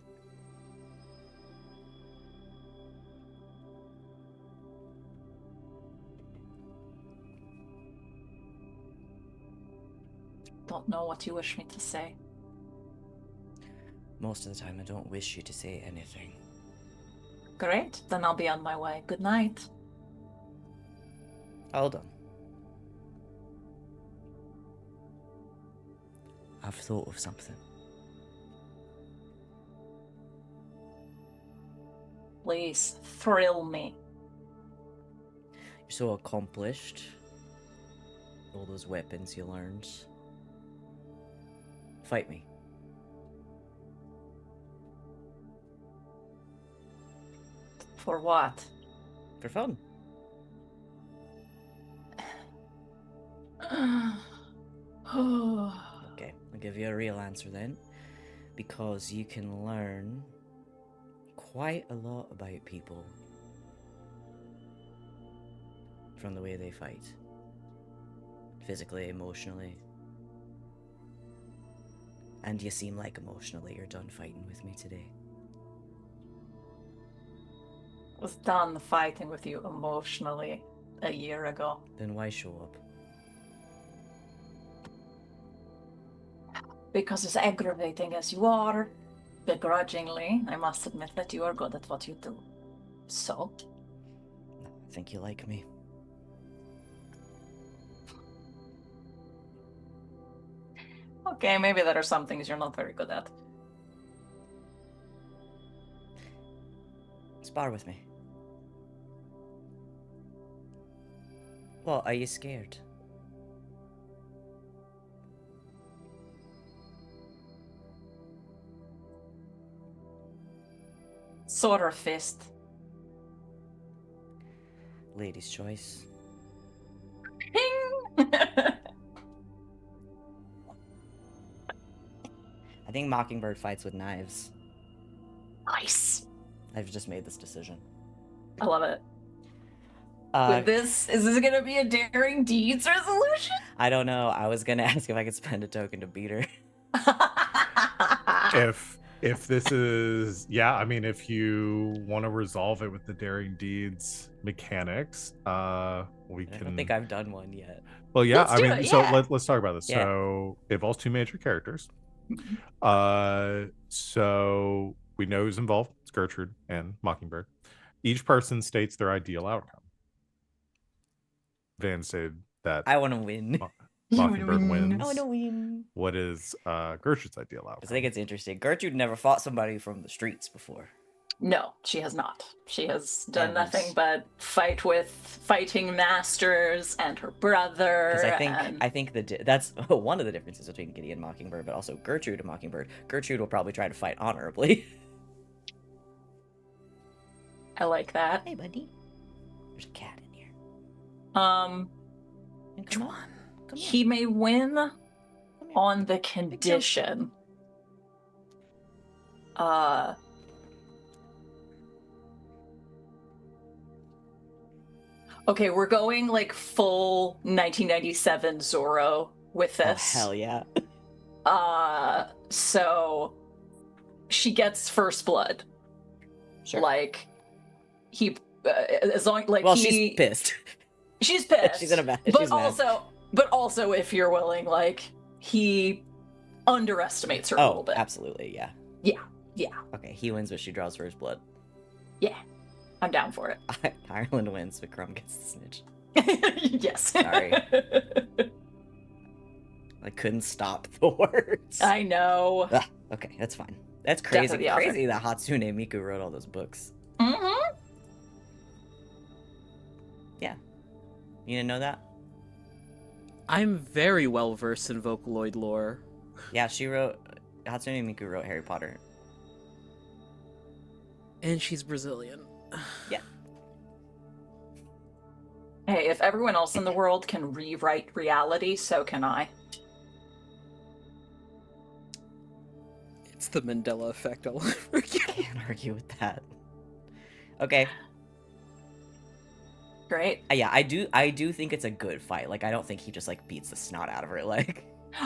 Don't know what you wish me to say. Most of the time, I don't wish you to say anything. Great, then I'll be on my way. Good night. Hold on. I've thought of something. Please, thrill me. You're so accomplished. All those weapons you learned. Fight me. For what? For fun. Okay, I'll give you a real answer then. Because you can learn quite a lot about people from the way they fight. Physically, emotionally. And you seem like emotionally you're done fighting with me today. I was done fighting with you emotionally a year ago. Then why show up? Because as aggravating as you are, begrudgingly, I must admit that you are good at what you do. So? I think you like me. Okay, maybe there are some things you're not very good at. Spar with me. What, are you scared? Sword or fist? Lady's choice. Ping! I think Mockingbird fights with knives. Nice. I've just made this decision. I love it. With this, is this gonna be a daring deeds resolution? I don't know. I was gonna ask if I could spend a token to beat her. If this is, yeah, I mean, if you want to resolve it with the daring deeds mechanics, we I can. don't think I've done one yet. Well, yeah, Let's I do mean, it, so yeah. let's talk about this. Yeah. So it involves two major characters. So we know who's involved. It's Gertrude and Mockingbird. Each person states their ideal outcome. Van said that I want to win. Mockingbird wins. I want to win. What is Gertrude's ideal outcome? I think it's interesting. Gertrude never fought somebody from the streets before. No, she has not. She has done And- nothing but fight with fighting masters and her brother. Because I think that's one of the differences between Gideon and Mockingbird, but also Gertrude and Mockingbird. Gertrude will probably try to fight honorably. I like that. Hey, buddy. There's a cat in here. Um, And come on. Come here. he may win Come here. on the condition. Okay, we're going like full 1997 Zorro with Oh, this. hell yeah. So she gets first blood. Sure. Like he, as long like well, he, she's pissed. She's pissed. She's in a bad. But she's mad. also, if you're willing, like he underestimates her a little bit. Absolutely, yeah. Yeah. Okay, he wins, but she draws first blood. Yeah, I'm down for it. Ireland wins, but Crumb gets the snitch. Yes. Sorry. I couldn't stop the words. I know. Okay, that's fine. That's Death of crazy. the author. Crazy that Hatsune Miku wrote all those books. Mm-hmm. Yeah. You didn't know that? I'm very well versed in Vocaloid lore. Yeah, Hatsune Miku wrote Harry Potter. And she's Brazilian. Yeah. Hey, if everyone else in the world can rewrite reality, so can I. the Mandela effect all over again. Can't argue with that. Okay. Great. Yeah, I do think it's a good fight. Like, I don't think he just like beats the snot out of her. Like,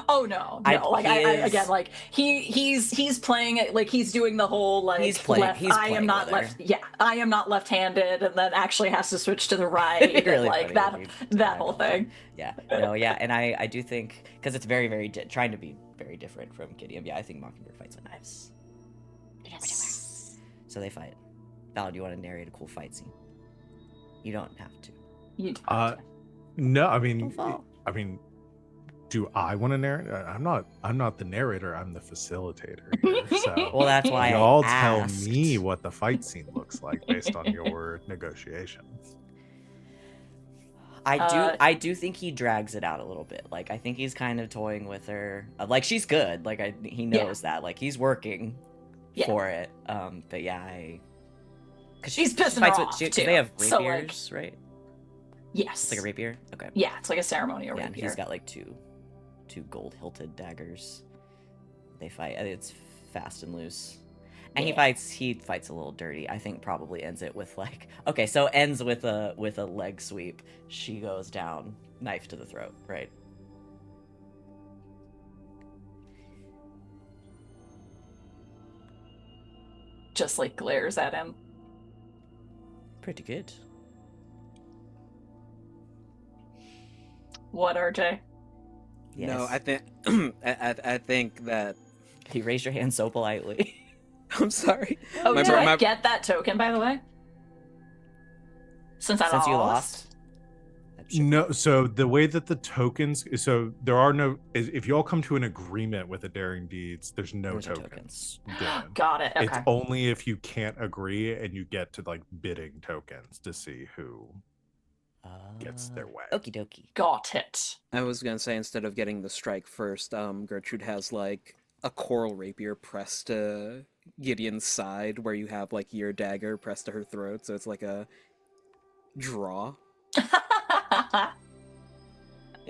Oh no, I- no! Like he I is- again, like he's playing it, like he's doing the whole like He's playing- left. he's I am playing not with her. left. Yeah, I am not left-handed, and then actually has to switch to the right. It'd be really and, like funny if that he that tried whole all that. thing. Yeah, no, yeah, and I do think because it's very trying to be very different from Gideon. Yeah, I think Mockingbird fights with knives. Yes. So they fight. Val, do you want to narrate a cool fight scene? You don't have to. You do Uh, have to. No, Don't fall. do I want to narrate? I'm not the narrator. I'm the facilitator here. So Well, that's why y'all I tell asked. me what the fight scene looks like based on your negotiations. I do think he drags it out a little bit. Like, I think he's kind of toying with her. Like, she's good. Like, he knows that. Like, he's working Yeah. for it. But yeah, because He's pissing her off, 'cause too. they have So, like- rapiers, right? Yes. It's like a rapier. Okay. Yeah, it's like a ceremonial Yeah, and rapier. he's got like two gold hilted daggers. They fight. It's fast and loose. And he fights a little dirty. I think probably ends it with like, okay, so ends with a leg sweep. She goes down, knife to the throat, right? Just like glares at him. Pretty good. What, RJ? Yes. No, I think I think that You raised your hand so politely. I'm sorry. Oh, My did bro- I my- get that token, by the way? Since I Since lost. you lost. That should- No, so the way that the tokens, so there are no. If you all come to an agreement with the daring deeds, there's no There's no tokens. given. Got it. Okay. It's only if you can't agree and you get to like bidding tokens to see who gets their way. Okie dokie. Got it. I was gonna say instead of getting the strike first, Gertrude has like a coral rapier pressed to Gideon's side, where you have like your dagger pressed to her throat, so it's like a draw.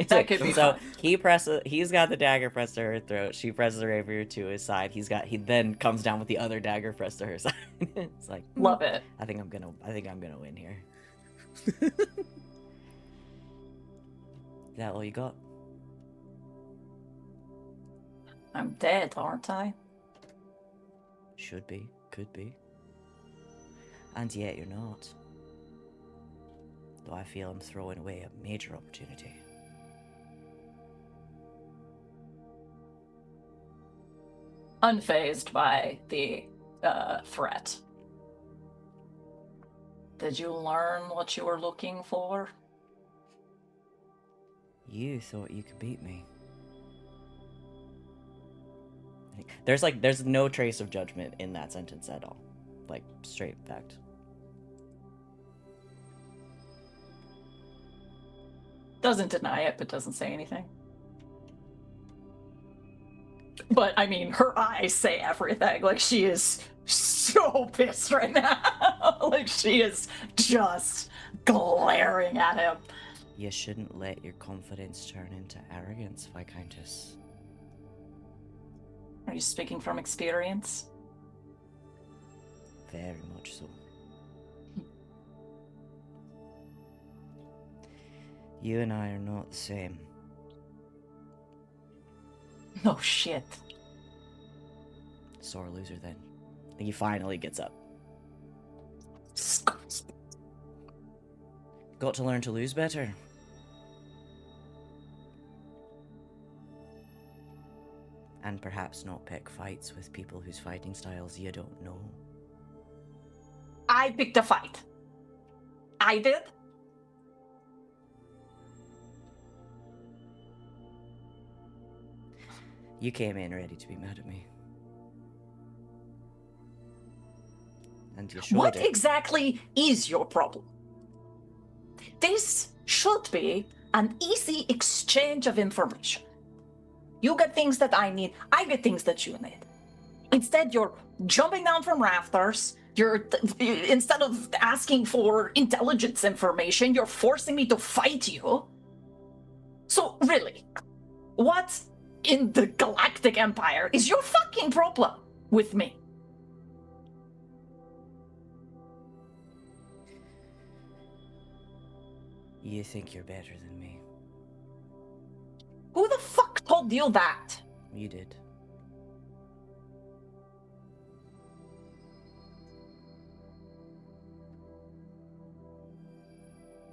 That could be so fun. he's got the dagger pressed to her throat. She presses the rapier to his side. He then comes down with the other dagger pressed to her side. It's like, Love it. I think I'm gonna win here. Is that all you got? I'm dead, aren't I? Should be, could be. And yet you're not. Though I feel I'm throwing away a major opportunity. Unfazed by the threat. Did you learn what you were looking for? You thought you could beat me. There's no trace of judgment in that sentence at all. Like, straight fact. Doesn't deny it, but doesn't say anything. But I mean, her eyes say everything. Like, she is so pissed right now. Like, she is just glaring at him. You shouldn't let your confidence turn into arrogance, Viscountess. Are you speaking from experience? Very much so. You and I are not the same. No shit. Sore loser then. He finally gets up. Got to learn to lose better. And perhaps not pick fights with people whose fighting styles you don't know. I picked a fight. I did. You came in ready to be mad at me. And you showed What it. exactly is your problem? This should be an easy exchange of information. You get things that I need, I get things that you need. Instead, you're jumping down from rafters. Instead of asking for intelligence information, you're forcing me to fight you. So, really, what in the Galactic Empire is your fucking problem? with me. You think you're better than me. Who the fuck told you that? You did.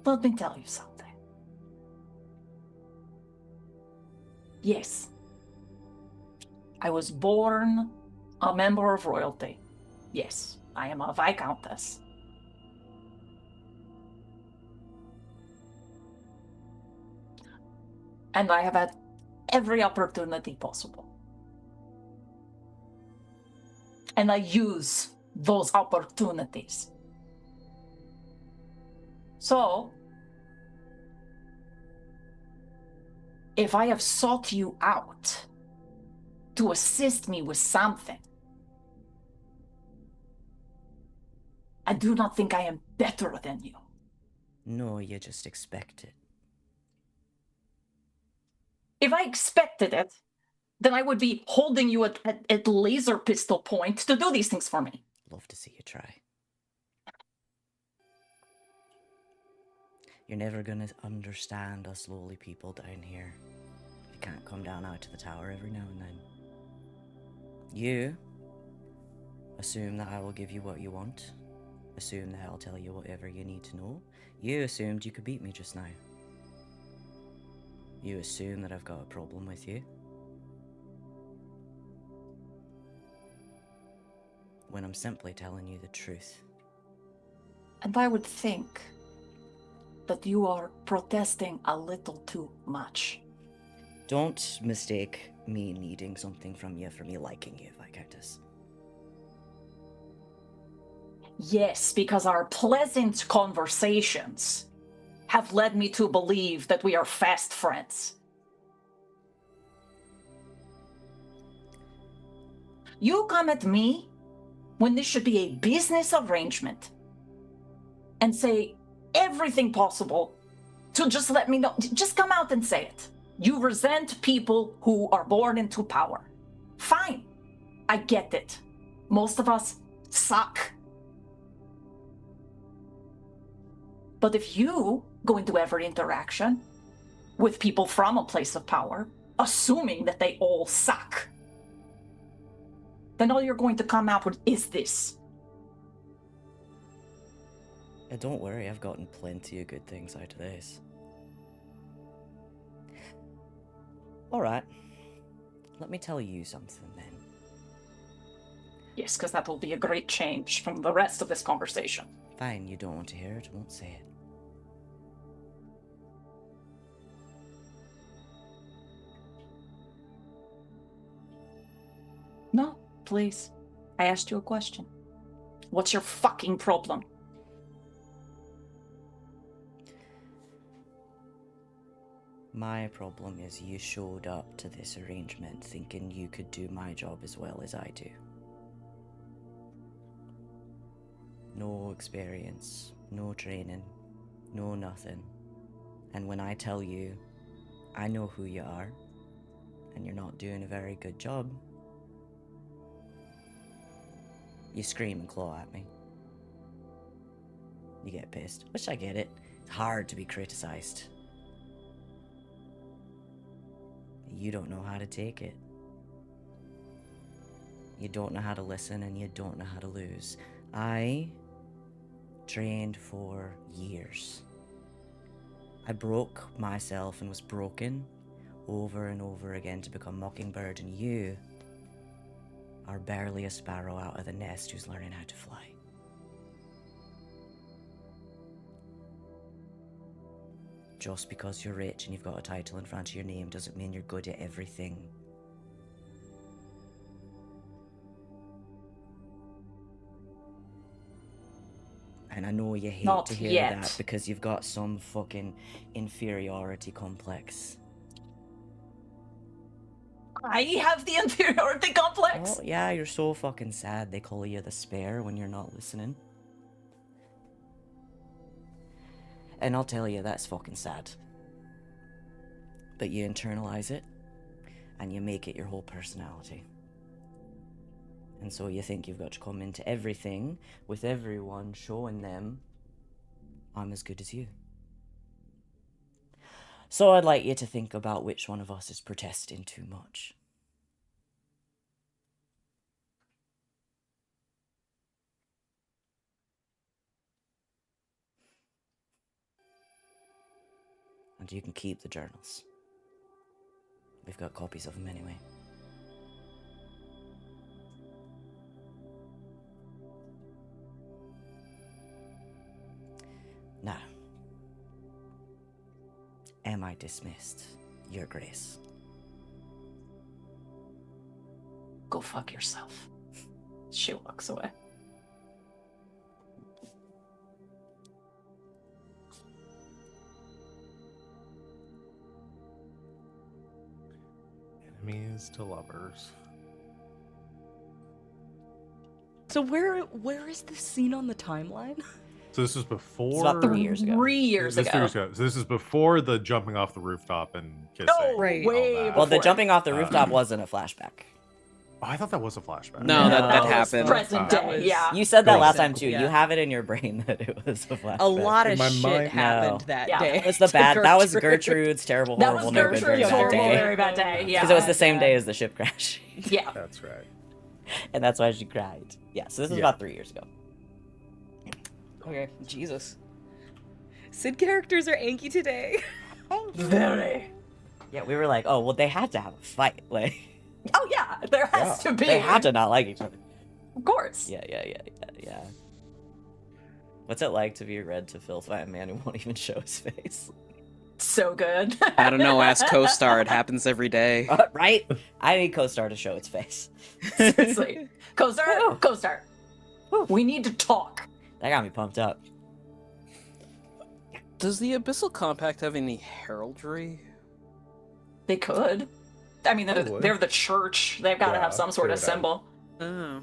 Let me tell you something. Yes, I was born a member of royalty. Yes, I am a Viscountess. And I have had every opportunity possible. And I use those opportunities. So, if I have sought you out to assist me with something, I do not think I am better than you. No, you just expect it. If I expected it, then I would be holding you at laser pistol point to do these things for me. Love to see you try. You're never gonna understand us lowly people down here. You can't come down out to the tower every now and then. You assume that I will give you what you want. Assume that I'll tell you whatever you need to know. You assumed you could beat me just now. You assume that I've got a problem with you. When I'm simply telling you the truth. And I would think that you are protesting a little too much. Don't mistake me needing something from you for me liking you, Viscountess. Yes, because our pleasant conversations have led me to believe that we are fast friends. You come at me when this should be a business arrangement and say everything possible to just let me know. Just come out and say it. You resent people who are born into power. Fine. I get it. Most of us suck. But if you go into every interaction with people from a place of power, assuming that they all suck, then all you're going to come out with is this. Don't worry, I've gotten plenty of good things out of this. Alright, let me tell you something then. Yes, because that will be a great change from the rest of this conversation. Fine, you don't want to hear it, won't say it. No, please. I asked you a question. What's your fucking problem? My problem is you showed up to this arrangement thinking you could do my job as well as I do. No experience, no training, no nothing. And when I tell you, I know who you are, and you're not doing a very good job, you scream and claw at me. You get pissed, which I get it. It's hard to be criticized. You don't know how to take it. You don't know how to listen, and you don't know how to lose. I trained for years. I broke myself and was broken over and over again to become Mockingbird, and you are barely a sparrow out of the nest who's learning how to fly. Just because you're rich and you've got a title in front of your name doesn't mean you're good at everything. And I know you hate Not to hear yet. that because you've got some fucking inferiority complex. I have the inferiority complex. Oh, yeah, you're so fucking sad they call you the spare when you're not listening. And I'll tell you, that's fucking sad. But you internalize it, and you make it your whole personality. And so you think you've got to come into everything with everyone showing them I'm as good as you. So I'd like you to think about which one of us is protesting too much. And you can keep the journals. We've got copies of them anyway. Now, am I dismissed, Your Grace? Go fuck yourself. She walks away. Enemies to lovers. So where is this scene on the timeline? So this is before. It's about 3 years ago. 3 years This is 3 ago. years ago. So this is before the jumping off the rooftop and kissing. Oh, Right. way all that. Well, the before. jumping off the rooftop wasn't a flashback. Oh, I thought that was a flashback. No, that No. happened. Present That day, was- yeah. You said that Cool. last time too. Yeah. You have it in your brain that it was a flashback. A lot In of my shit mind- happened No. that Yeah. day. That was the to bad. That was Gertrude. Gertrude's terrible, That horrible, was no good, very Gertrude's bad horrible, day. very bad day. Yeah. Because it was the same day as the ship crash, Yeah. That's right. and that's why she cried. Yeah. So this was Yeah. about 3 years ago. Okay, Jesus. Sid characters are anky today. Very. Yeah, we were like, oh well, they had to have a fight. Like Oh yeah, there has to be. they had to not like each other. Of course. Yeah. What's it like to be read to filth by a man who won't even show his face? So good. I don't know. Ask co-star. It happens every day. Right? I need co-star to show its face. Seriously. Co-star. Co-star. We need to talk. That got me pumped up. Does the Abyssal Compact have any heraldry? They could. I mean, Probably. they're the church. They've got to Yeah, have some sort they of would have. symbol. Oh.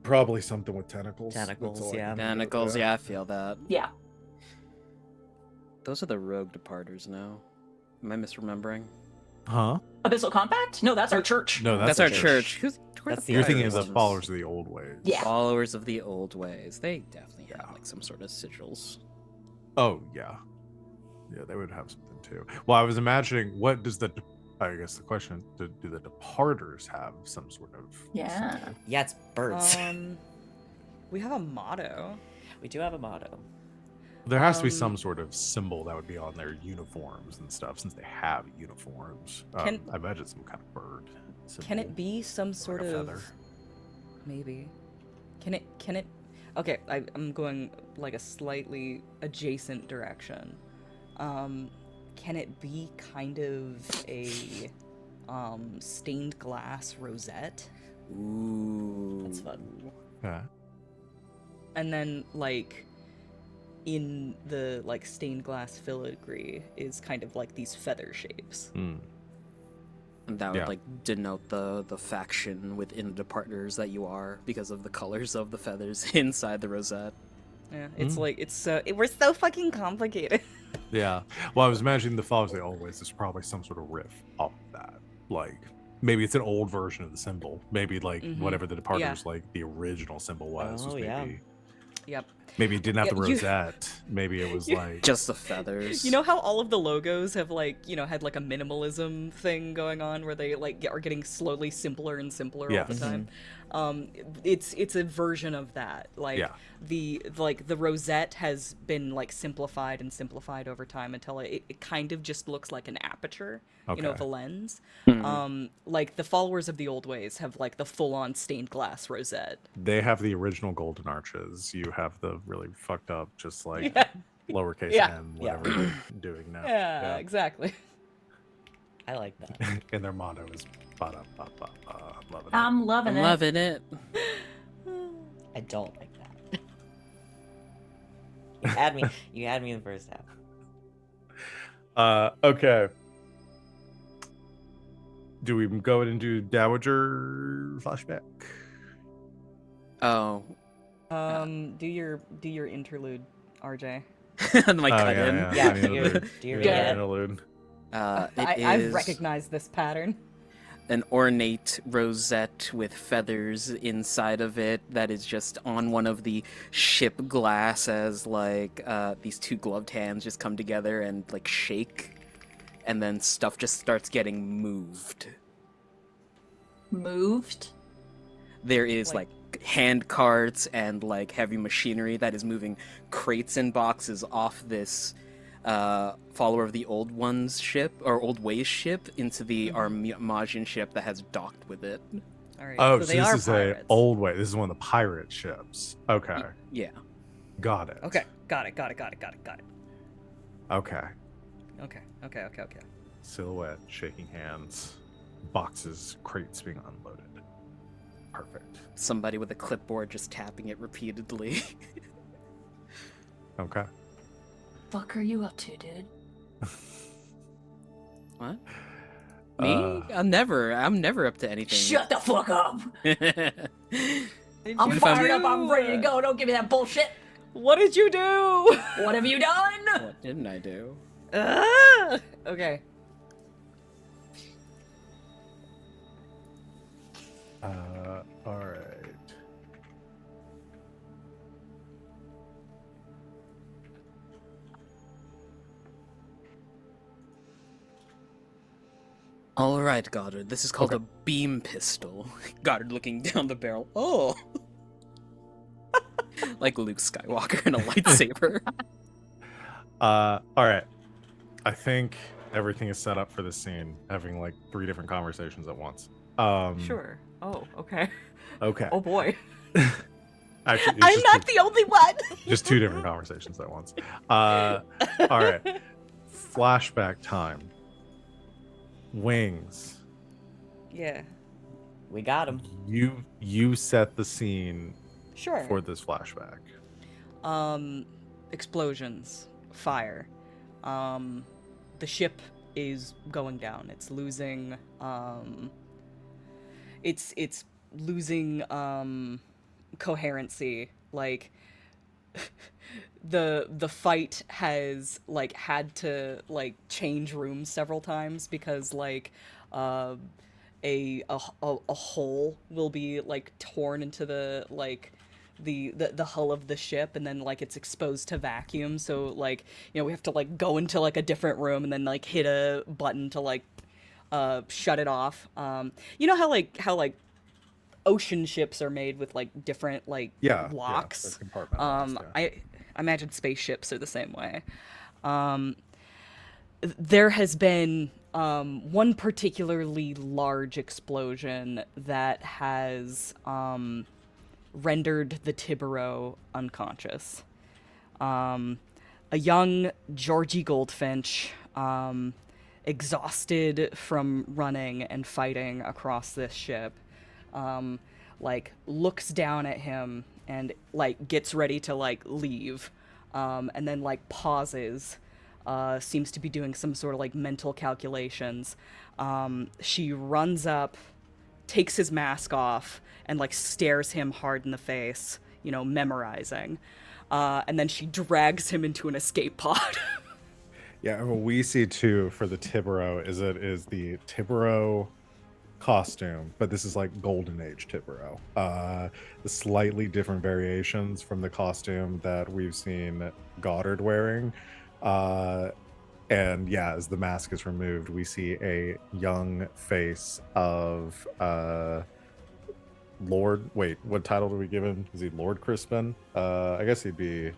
Probably something with tentacles. Tentacles, That's all I yeah. can think of, Tentacles, yeah, I feel that. Yeah. Those are the rogue departers now. Am I misremembering? Huh? Abyssal Compact? No, that's our church. No, That's our church. Who's, who are That's the the You're thinking of pirates? the followers of the old ways. Yeah. Followers of the old ways. They definitely have Yeah. like some sort of sigils. Oh yeah. Yeah, they would have something too. Well, I was imagining, what does the? I guess the question: do the departers have some sort of? Yeah. symbol? Yeah, it's birds. We have a motto. We do have a motto. There has to be Um, some sort of symbol that would be on their uniforms and stuff, since they have uniforms. Can- I imagine some kind of bird. Can it symbol, be some like sort a of feather. maybe? Can it? Okay, I'm going like a slightly adjacent direction. Can it be kind of a stained glass rosette? Ooh. That's fun. Yeah. And then like in the like stained glass filigree is kind of like these feather shapes. Hmm. And that would Yeah. like denote the faction within the departers that you are because of the colors of the feathers inside the rosette. Yeah, it's Mm. like we're so fucking complicated. Yeah. Well, I was imagining the followers of the old ways is probably some sort of riff off of that. Like maybe it's an old version of the symbol. Maybe like Mhm. whatever the departers Yeah. like the original symbol was. Oh, maybe yeah. Yep. maybe it didn't have the Yeah, you- rosette. Maybe it was like Just the feathers. You know how all of the logos have like, had like a minimalism thing going on where they like are getting slowly simpler and simpler all the Yes. time. It's a version of that. Like Yeah. the rosette has been like simplified and simplified over time until it kind of just looks like an aperture, Okay. of a lens. Hmm. Like the followers of the old ways have like the full-on stained glass rosette. they have the original golden arches. You have the really fucked up, just like Yeah. lowercase Yeah. n, Yeah. whatever they're doing now. Yeah, exactly. I like that. And their motto is ba-da-ba-ba-ba. I'm loving it. I'm loving I'm it. loving it. I don't like that. You had me. You had me in the first half. Okay. Do we go and do Dowager flashback? Oh. Do your interlude, RJ. My cut in. Yeah, I need do your- another- do your another Yeah. interlude. It I've is- recognized this pattern. an ornate rosette with feathers inside of it that is just on one of the ship glass as like these two gloved hands just come together and like shake, and then stuff just starts getting moved. Moved? There is like hand carts and like heavy machinery that is moving crates and boxes off this follower of the Old One's ship, or Old Ways ship, into the Armagian ship that has docked with it. All right. Oh, so so they this are is pirates. a old way. This is one of the pirate ships. Okay, Yeah. got it. Okay. Got it. Okay. Okay. Silhouette, shaking hands, boxes, crates being unloaded. Perfect. Somebody with a clipboard just tapping it repeatedly. Okay. Fuck are you up to, dude? What? Me? I'm never up to anything. Shut the fuck up! Did I'm you fired do? up, I'm ready to go, don't give me that bullshit! What did you do? What have you done? What didn't I do? Ah! Okay. All right. All right, Goddard. This is called Okay. a beam pistol. Goddard looking down the barrel. Oh. Like Luke Skywalker in a lightsaber. All right. I think everything is set up for this scene, having like 3 different conversations at once. Sure. Oh, okay. Okay. Oh boy. Actually, it's I'm just not the only one. just 2 different conversations at once. All right. Flashback time. Wings. Yeah. We got him. You set the scene Sure. for this flashback. Explosions, fire. The ship is going down. It's losing. It's losing coherency. Like the fight has like had to like change rooms several times because like a hole will be like torn into the like the hull of the ship, and then like it's exposed to vacuum, so like, you know, we have to like go into like a different room and then like hit a button to like shut it off. You know how like ocean ships are made with like different like locks. I imagine spaceships are the same way. There has been one particularly large explosion that has rendered the Tibero unconscious. A young Georgie Goldfinch, exhausted from running and fighting across this ship, like looks down at him and like gets ready to like leave, and then like pauses, seems to be doing some sort of like mental calculations. She runs up, takes his mask off, and like stares him hard in the face, you know, memorizing. And then she drags him into an escape pod. Yeah, what we see too for the Tibero is the Tibero costume, but this is like Golden Age Tibero. The slightly different variations from the costume that we've seen Goddard wearing. And yeah, as the mask is removed, we see a young face of Lord. Wait, what title do we give him? Is he Lord Crispin? I guess he'd be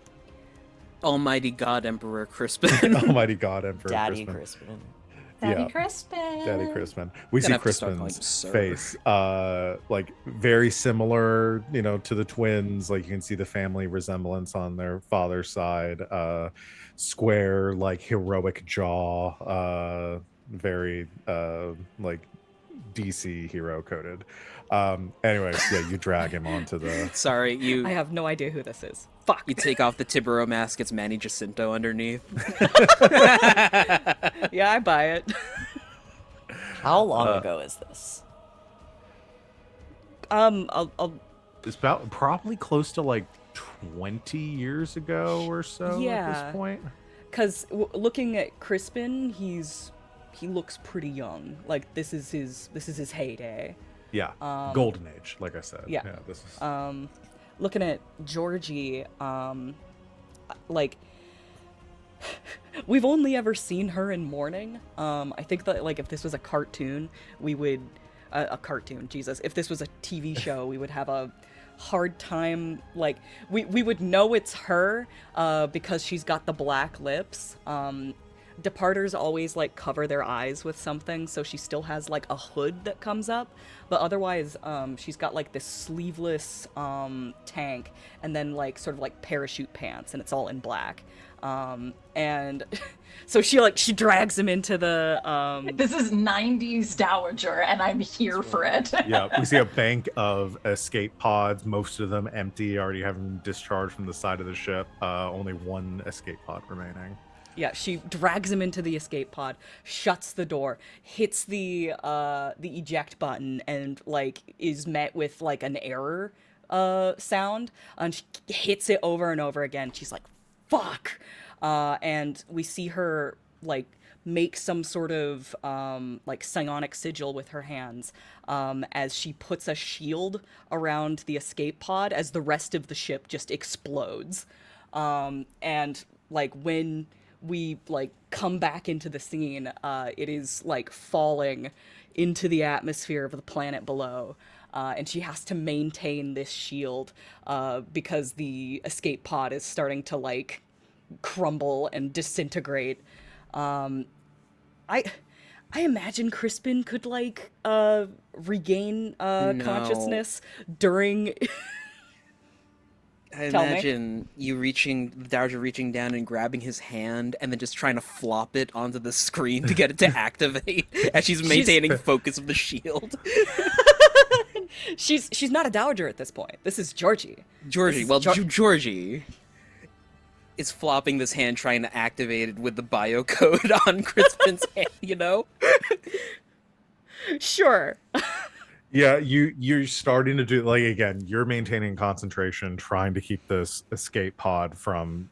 Almighty God Emperor Crispin. Almighty God Emperor Daddy Crispin. Crispin. Daddy Yeah. Crispin. Daddy Crispin. We Gonna see have to start calling him Crispin's Sir. face, like very similar, you know, to the twins. Like you can see the family resemblance on their father's side. Square, like heroic jaw. Very like DC hero coded. Anyways, yeah, you drag him onto the. Sorry, I have no idea who this is. Fuck. you take off the Tibero mask, it's Manny Jacinto underneath. Yeah, I buy it. How long ago is this? I'll It's about probably close to like 20 years ago or so at Yeah. this point. because looking at Crispin, he's he looks pretty young. Like this is his heyday. Yeah, golden age, like I said. Yeah. This is. Looking at Georgie, like we've only ever seen her in mourning. I think that like if this was a cartoon, we would a cartoon, Jesus. If this was a TV show, we would have a hard time, like we would know it's her because she's got the black lips. Departers always like cover their eyes with something, so she still has like a hood that comes up, but otherwise she's got like this sleeveless tank and then like sort of like parachute pants, and it's all in black. And so she drags him into the This is 90s Dowager, and I'm here for it. Yeah, we see a bank of escape pods, most of them empty, already having been discharged from the side of the ship. Only one escape pod remaining. Yeah, she drags him into the escape pod, shuts the door, hits the eject button, and like is met with like an error sound, and she hits it over and over again. She's like, "Fuck!" And we see her like make some sort of like psionic sigil with her hands as she puts a shield around the escape pod as the rest of the ship just explodes. And like when we like come back into the scene, it is like falling into the atmosphere of the planet below, and she has to maintain this shield because the escape pod is starting to like crumble and disintegrate. I imagine Crispin could like regain consciousness during I Tell me. imagine you the Dowager reaching down and grabbing his hand and then just trying to flop it onto the screen to get it to activate as she's maintaining focus of the shield. She's not a dowager at this point. This is Georgie. Georgie, well, Georgie is flopping this hand trying to activate it with the biocode on Crispin's hand, you know? Sure. Yeah, you're starting to do, like, again, you're maintaining concentration, trying to keep this escape pod from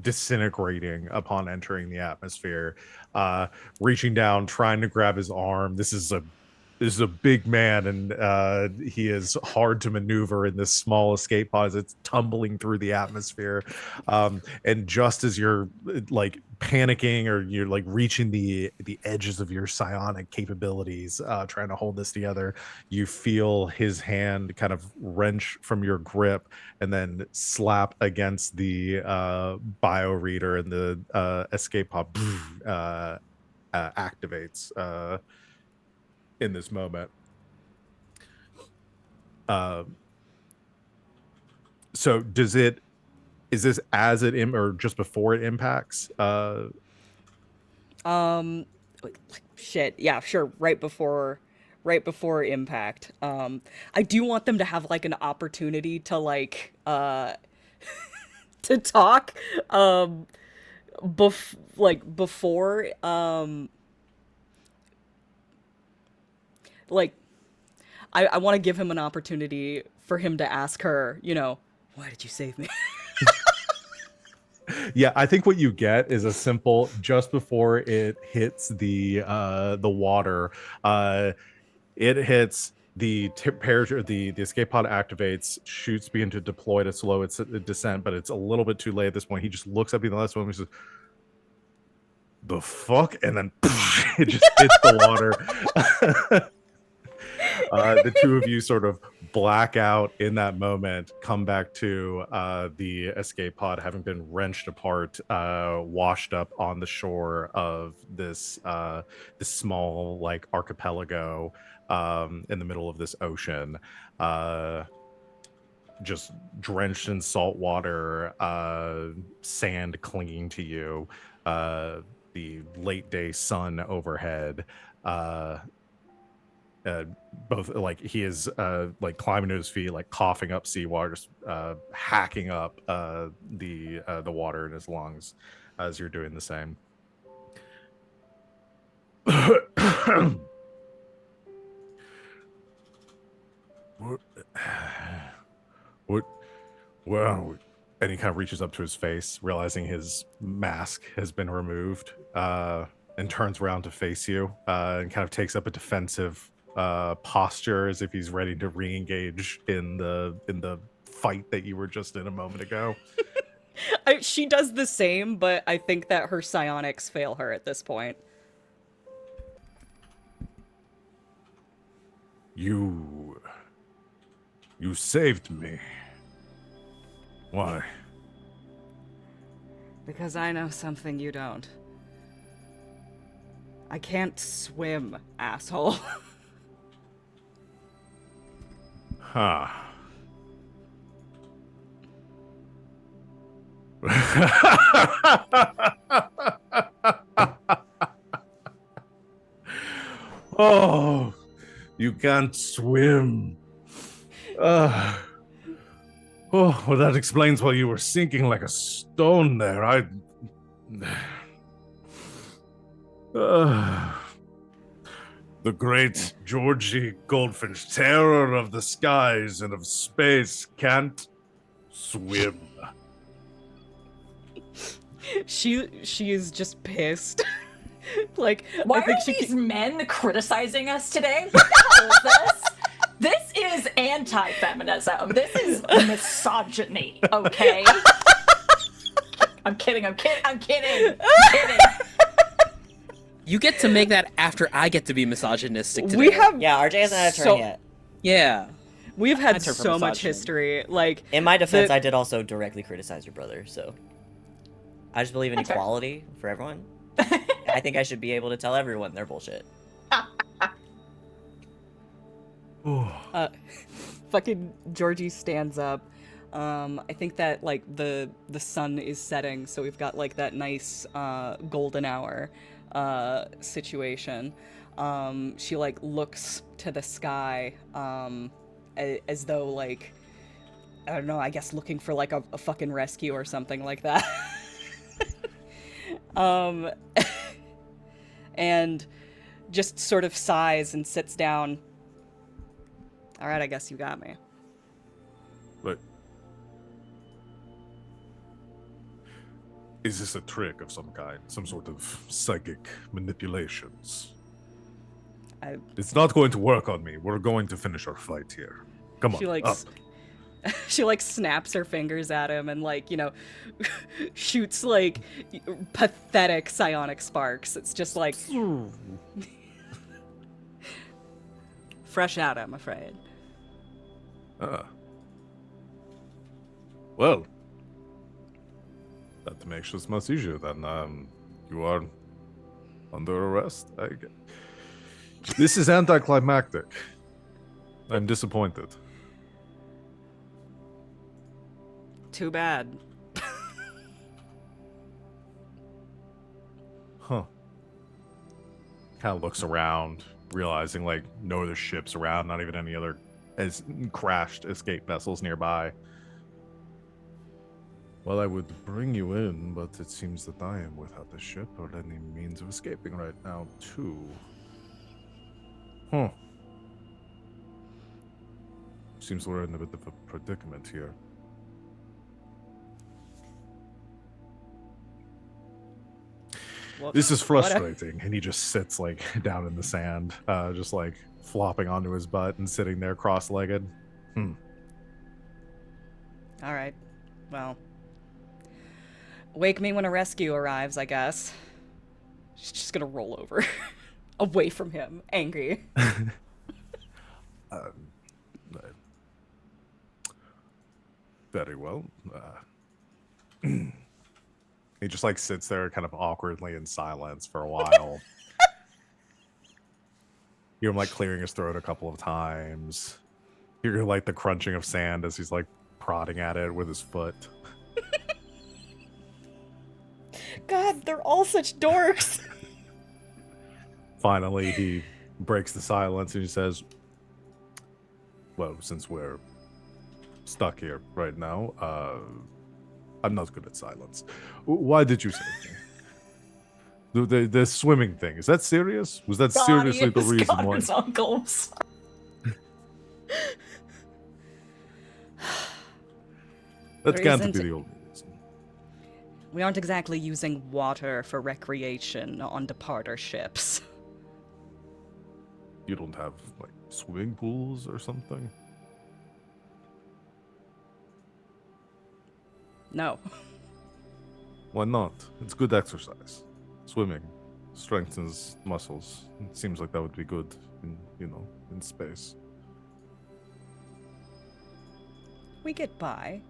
disintegrating upon entering the atmosphere. Reaching down, trying to grab his arm. This is a big man, and he is hard to maneuver in this small escape pod as it's tumbling through the atmosphere. And just as you're like panicking, or you're like reaching the edges of your psionic capabilities, trying to hold this together, you feel his hand kind of wrench from your grip and then slap against the bio reader, and the escape pod activates in this moment. So is this as it or just before it impacts? Shit. Yeah, sure. Right before impact. I do want them to have like an opportunity to like to talk before like I want to give him an opportunity for him to ask her, you know, why did you save me? Yeah, I think what you get is a simple, just before it hits the water, it hits the parachute, the escape pod activates, shoots begin to deploy to slow its descent, but it's a little bit too late at this point. He just looks up in the last one and says, "The fuck?" And then it just hits the water. The two of you sort of black out in that moment, come back to the escape pod having been wrenched apart, washed up on the shore of this small like archipelago in the middle of this ocean, just drenched in salt water, sand clinging to you, the late day sun overhead. Both like he is like climbing to his feet, like coughing up seawater, just hacking up the water in his lungs as you're doing the same. What? Well, and he kind of reaches up to his face, realizing his mask has been removed. and turns around to face you, and kind of takes up a defensive posture as if he's ready to re-engage in the fight that you were just in a moment ago. She does the same, but I think that her psionics fail her at this point. You saved me. Why? Because I know something you don't. I can't swim, asshole. Huh. Oh, you can't swim. Oh, well, that explains why you were sinking like a stone there. The great Georgie Goldfinch, terror of the skies and of space, can't swim. She is just pissed. Like, Why I think are she these men criticizing us today? What the hell is this? This is anti-feminism. This is misogyny, okay? I'm kidding. You get to make that after I get to be misogynistic today. we have Yeah, RJ hasn't had a turn So- yet. Yeah. we've had That's her so much misogyny. history. Like, In my defense, The- I did also directly criticize your brother, so I just believe in Okay. equality for everyone. I think I should be able to tell everyone their bullshit. fucking Georgie stands up. I think that like the sun is setting, so we've got like that nice golden hour situation. She like looks to the sky as though like, I don't know, I guess looking for like a fucking rescue or something like that. And just sort of sighs and sits down. All right, I guess you got me. But is this a trick of some kind? Some sort of psychic manipulations? It's not going to work on me. We're going to finish our fight here. Come on, She like up. she like snaps her fingers at him and like, you know, shoots like pathetic psionic sparks. It's just like fresh out, I'm afraid. Well, that makes this much easier then. You are under arrest. This is anticlimactic. I'm disappointed. Too bad. Huh. Kind of looks around, realizing like no other ships around, not even any other crashed escape vessels nearby. Well, I would bring you in, but it seems that I am without the ship or any means of escaping right now, too. Huh. Seems we're in a bit of a predicament here. Well, This is whatever. frustrating. And he just sits like down in the sand, just like flopping onto his butt and sitting there cross-legged. All right. Well, wake me when a rescue arrives, I guess. She's just gonna roll over away from him, angry. Very well. He just like sits there kind of awkwardly in silence for a while. Hear him like clearing his throat a couple of times. Hear like the crunching of sand as he's like prodding at it with his foot. God, they're all such dorks. Finally, he breaks the silence and he says, well, since we're stuck here right now, I'm not good at silence. Why did you save me? The swimming thing, is that serious? Was that seriously the reason why? His uncles. That There can't isn't- be the only reason. We aren't exactly using water for recreation on departer ships. You don't have, like, swimming pools or something? No. Why not? It's good exercise. Swimming strengthens muscles. It seems like that would be good in space. We get by.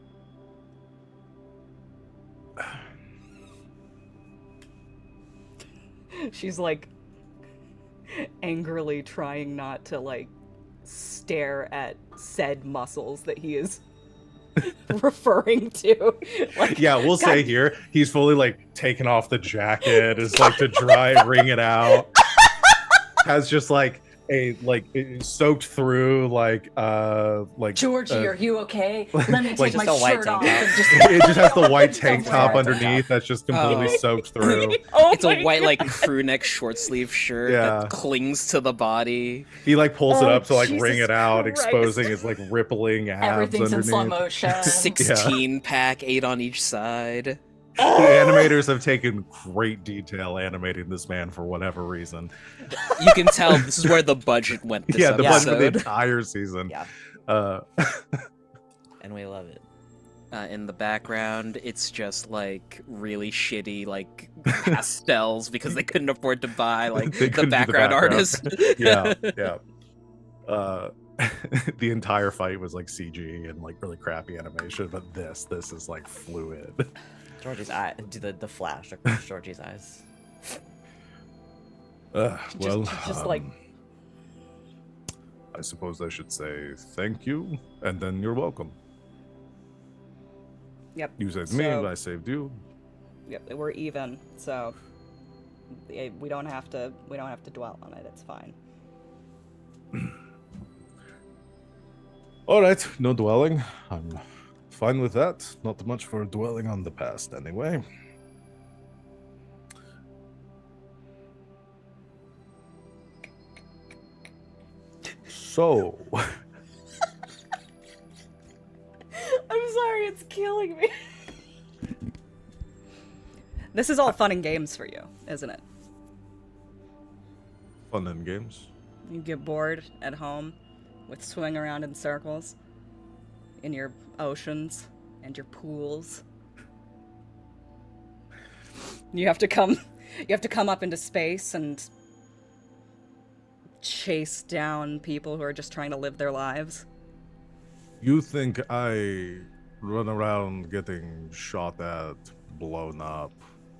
She's like angrily trying not to like stare at said muscles that he is referring to. Like, Yeah, we'll say here he's fully like taken off the jacket, is like to dry, wring it out. Has just like soaked through like Georgie, are you okay? Let me like take my just a white shirt tank off top. and just. it just has the white tank top Somewhere. underneath that's just completely Oh. soaked through. oh It's a my white, God. like, crew neck short sleeve shirt Yeah. that clings to the body. He like pulls it Oh, up to like wring Jesus it out, Christ. exposing his like rippling abs Everything's in slow underneath. motion. 16 pack, 8 on each side. The animators have taken great detail animating this man for whatever reason. You can tell this is where the budget went this Yeah, the budget episode. of the entire season. Yeah, Uh, and we love it. In the background, it's just like really shitty like pastels because they couldn't afford to buy like They the couldn't do the background background. artist. yeah, yeah. The entire fight was like CG and like really crappy animation, but this is like fluid. Georgie's eye, do the flash across Georgie's eyes. Well, just like- I suppose I should say thank you, and then you're welcome. Yep. You saved me, So- and I saved you. Yep, we're even, so we don't have to dwell on it. It's fine. All right, no dwelling. I'm fine with that. Not much for dwelling on the past, anyway. So, I'm sorry, it's killing me. This is all fun and games for you, isn't it? fun and games. You get bored at home with swimming around in circles in your oceans and your pools. You have to come up into space and chase down people who are just trying to live their lives. You think I run around getting shot at, blown up,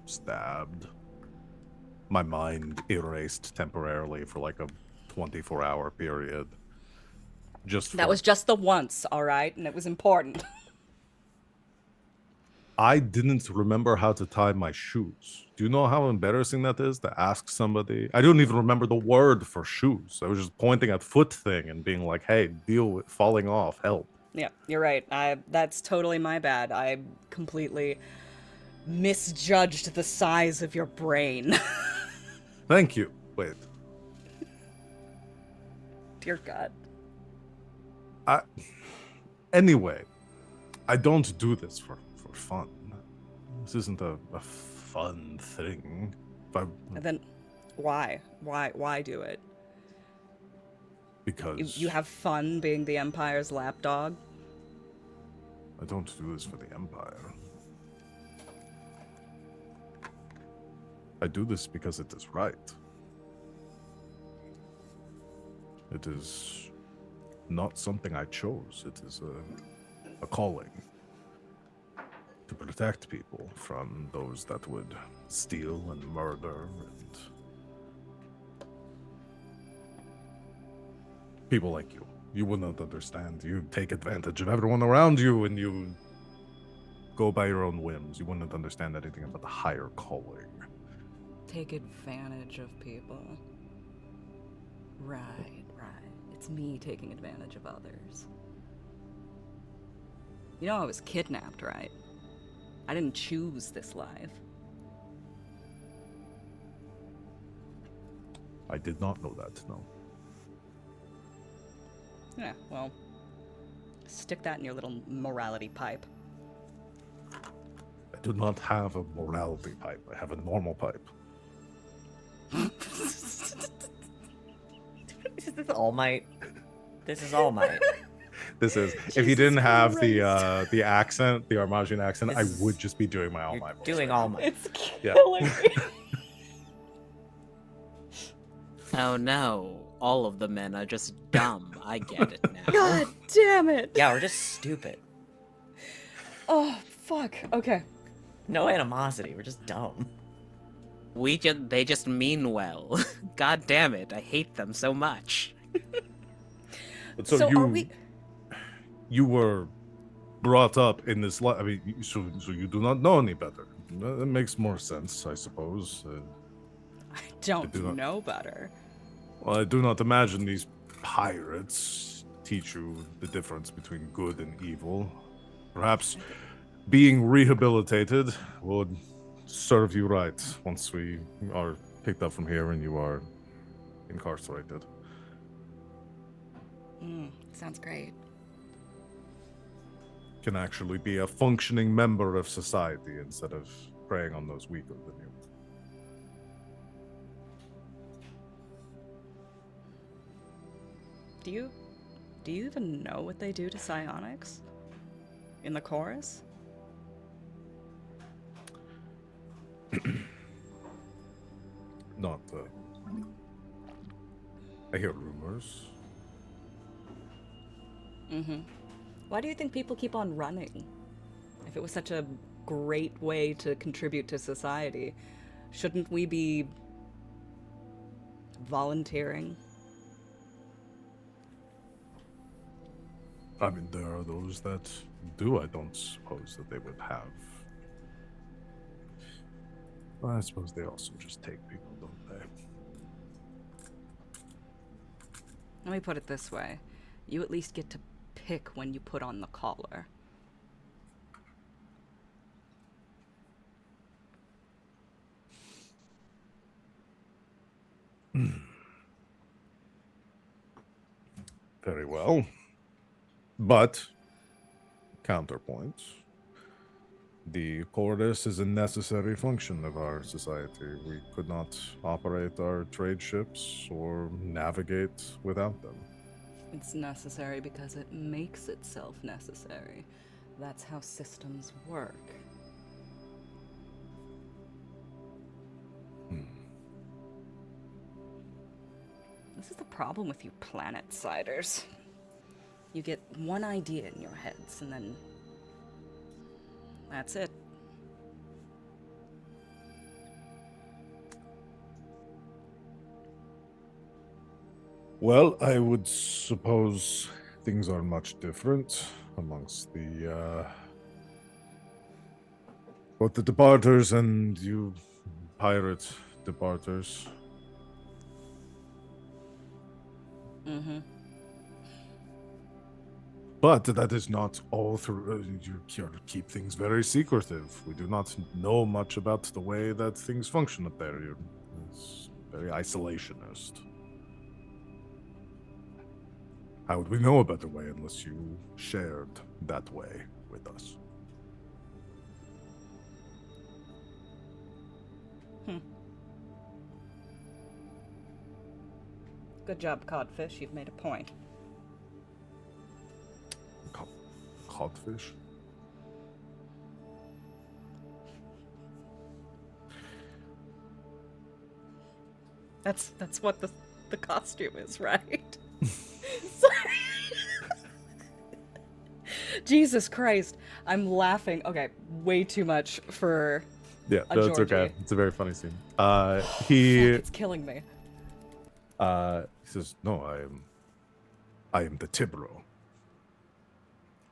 stabbed? My mind erased temporarily for like a 24-hour period. That was just the once, all right? And it was important. I didn't remember how to tie my shoes. Do you know how embarrassing that is to ask somebody? I don't even remember the word for shoes. I was just pointing at foot thing and being like, hey, deal with falling off, help. Yeah, you're right. That's totally my bad. I completely misjudged the size of your brain. Thank you. Wait. Dear God. Anyway, I don't do this for fun. This isn't a fun thing. And then, why? Why do it? Because You have fun being the Empire's lapdog? I don't do this for the Empire. I do this because it is right. It is not something I chose. It is a calling to protect people from those that would steal and murder and people like you. You wouldn't understand. You take advantage of everyone around you and you go by your own whims. You wouldn't understand anything about the higher calling. Take advantage of people. Right. It's me taking advantage of others. You know I was kidnapped, right? I didn't choose this life. I did not know that, no. Yeah, well, stick that in your little morality pipe. I do not have a morality pipe. I have a normal pipe. This is All Might. This is All Might. This is if you Jesus didn't have Christ. the accent, the Armaggian accent, I This would is- just be doing my All You're Might voice. doing right All now. Might. It's Yeah. killing me. Oh no, all of the men are just dumb. I get it now. God damn it. Yeah, we're just stupid. Oh, fuck. Okay. No animosity. We're just dumb. They just mean well. God damn it, I hate them so much. But So you are we- you were brought up in this I mean, so you do not know any better. That makes more sense, I suppose. I don't do not- know better. Well, I do not imagine these pirates teach you the difference between good and evil. Perhaps being rehabilitated would serve you right once we are picked up from here and you are incarcerated. Sounds great. Can actually be a functioning member of society instead of preying on those weaker than you. Do you even know what they do to psionics? In the chorus? Not, I hear rumors. Mm-hmm. Why do you think people keep on running? If it was such a great way to contribute to society, shouldn't we be volunteering? I mean, there are those that do. I don't suppose that they would have. Well, I suppose they also just take people, don't they? Let me put it this way. You at least get to pick when you put on the collar. Very well. But, counterpoint, the chorus is a necessary function of our society. We could not operate our trade ships or navigate without them. It's necessary because it makes itself necessary. That's how systems work. This is the problem with you planet-siders. You get one idea in your heads, and then that's it. Well, I would suppose things are much different amongst both the departers and you pirate departers. Mm-hmm. But that is not all through. You keep things very secretive. We do not know much about the way that things function up there. It's very isolationist. How would we know a better way unless you shared that way with us? Good job, Codfish. You've made a point. Codfish? That's what the costume is, right? Sorry. Jesus Christ. I'm laughing. Okay, way too much for Yeah, a that's okay. Georgie. It's a very funny scene. Fuck, He it's killing me. says, "No, I am the Tibro."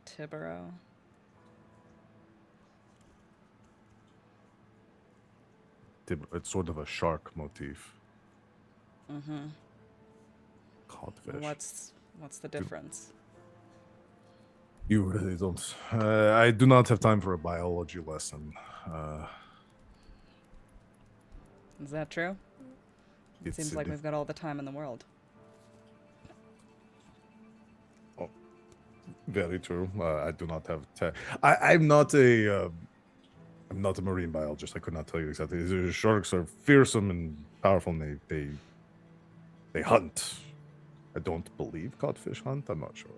Tibero. It's sort of a shark motif. Mm-hmm. Codfish. What's the difference? You really don't. I do not have time for a biology lesson. Is that true? It It's seems a like we've got all the time in the world. Very true. I do not have. I'm not a I'm not a marine biologist. I could not tell you exactly. The sharks are fearsome and powerful, and they hunt. I don't believe codfish hunt. I'm not sure.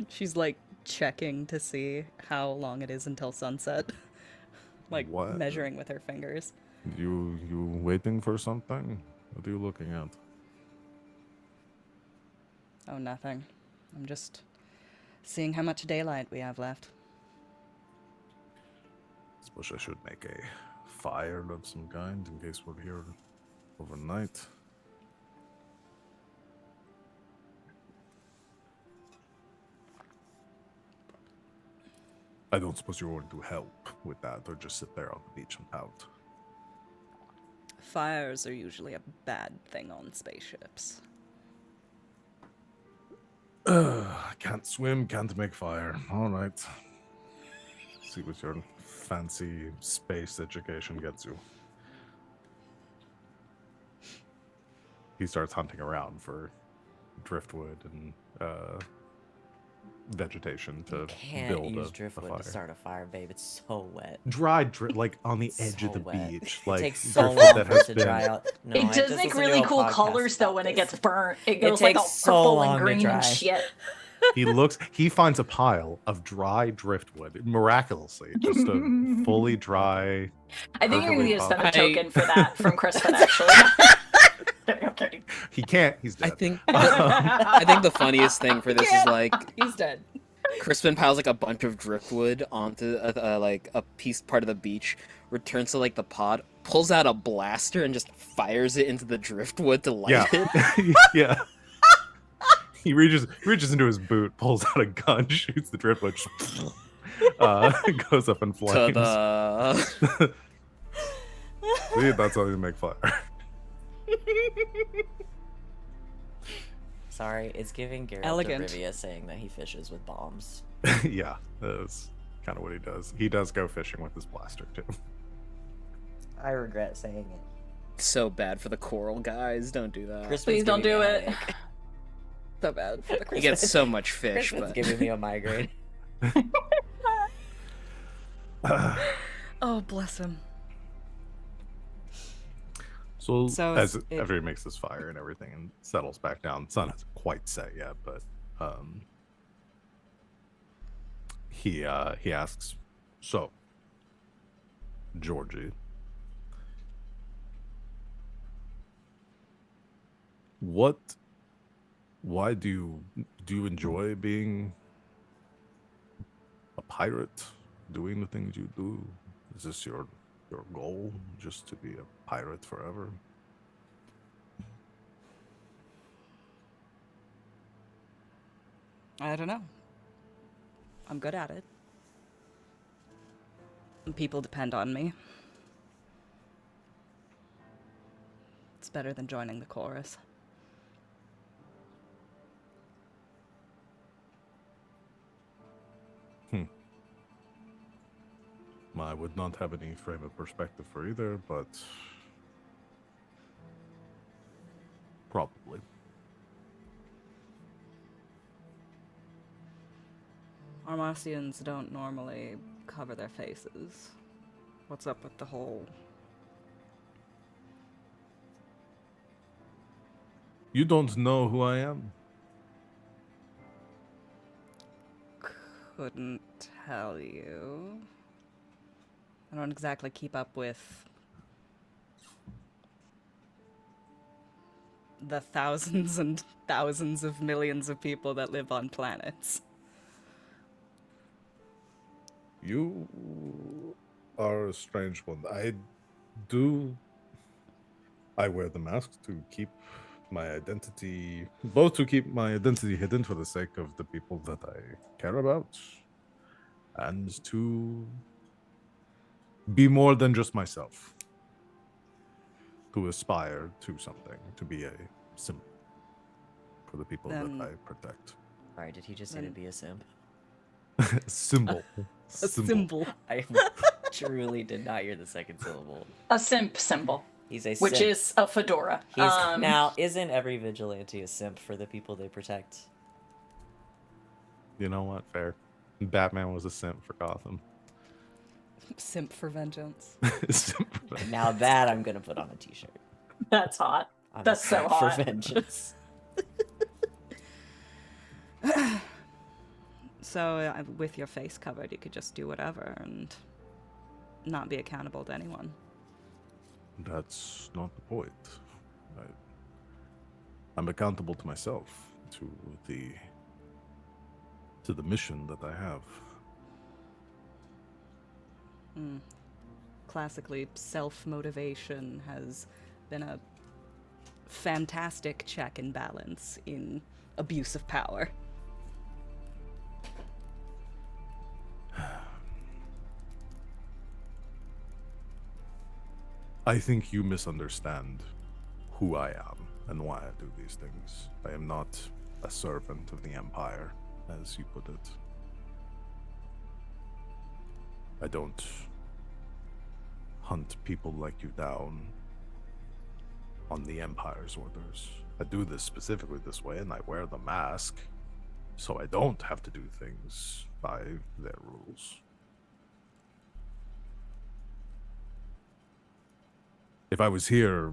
She's like checking to see how long it is until sunset. Like What? measuring with her fingers. You waiting for something? What are you looking at? Oh, nothing. I'm just seeing how much daylight we have left. Suppose I should make a fire of some kind in case we're here overnight. I don't suppose you're going to help with that, or just sit there on the beach and pout. Fires are usually a bad thing on spaceships. Can't swim, can't make fire. All right. See what your fancy space education gets you. He starts hunting around for driftwood and vegetation to Can't build use a driftwood fire. to start a fire, babe. It's so wet. Dry, like on the edge So of the wet. beach. It Like takes so driftwood long that for it has to been. dry out. No, I It does just make listened to really a cool podcast colors though about when it this. gets burnt. It goes like takes all so purple long and to green dry. and shit. He finds a pile of dry driftwood, miraculously, just a fully dry. I think you're gonna perfectly need to spend a puffed- token for that from Crispin, actually. Okay. He can't. He's I dead. think I think the funniest thing for this is like He's dead. Crispin piles like a bunch of driftwood onto like a part of the beach, returns to like the pod, pulls out a blaster and just fires it into the driftwood to light it. Yeah. He reaches into his boot, pulls out a gun, shoots the driftwood, goes up in flames. Ta-da. See, that's how you make fire. Sorry, it's giving Geralt Elegant. of Rivia saying that he fishes with bombs. Yeah, that's kind of what he does. He does go fishing with his blaster too. I regret saying it. So bad for the coral guys. Don't do that. Crispin's Please don't giving do me a it. headache. So bad for the You get so much fish, Crispin's but giving me a migraine. Oh, bless him. So So as it- everybody makes this fire and everything and settles back down, the sun hasn't quite set yet, but he asks, "So, Georgie, why do you enjoy being a pirate, doing the things you do? Is this your goal, just to be a pirate forever?" I don't know. I'm good at it. And people depend on me. It's better than joining the chorus. I would not have any frame of perspective for either, but probably. Armasians don't normally cover their faces. What's up with the whole... You don't know who I am? Couldn't tell you. I don't exactly keep up with the thousands and thousands of millions of people that live on planets. You are a strange one. I wear the mask to keep my identity, both to keep my identity hidden for the sake of the people that I care about, and to be more than just myself. To aspire to something, to be a symbol for the people Then- that I protect. Sorry, did he just say to Then- be a simp? Symbol. A symbol. I truly did not hear the second syllable. A simp symbol, He's a which simp. is a fedora. He's, now, isn't every vigilante a simp for the people they protect? You know what? Fair. Batman was a simp for Gotham. Simp for vengeance. Simp for Batman. Now that I'm gonna put on a t-shirt. That's hot. I'm That's a so simp hot. for vengeance. So, with your face covered, you could just do whatever and not be accountable to anyone. That's not the point. I'm accountable to myself, to the mission that I have. Classically, self-motivation has been a fantastic check and balance in abuse of power. I think you misunderstand who I am and why I do these things. I am not a servant of the Empire, as you put it. I don't hunt people like you down on the Empire's orders. I do this specifically this way, and I wear the mask, so I don't have to do things by their rules. If I was here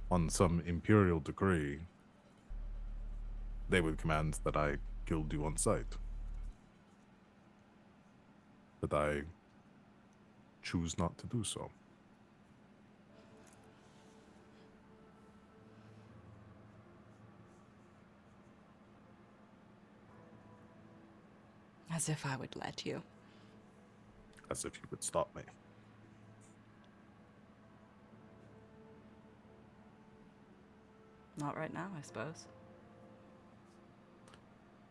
on some Imperial decree, they would command that I killed you on sight. But I choose not to do so. As if I would let you. As if you could stop me. Not right now, I suppose.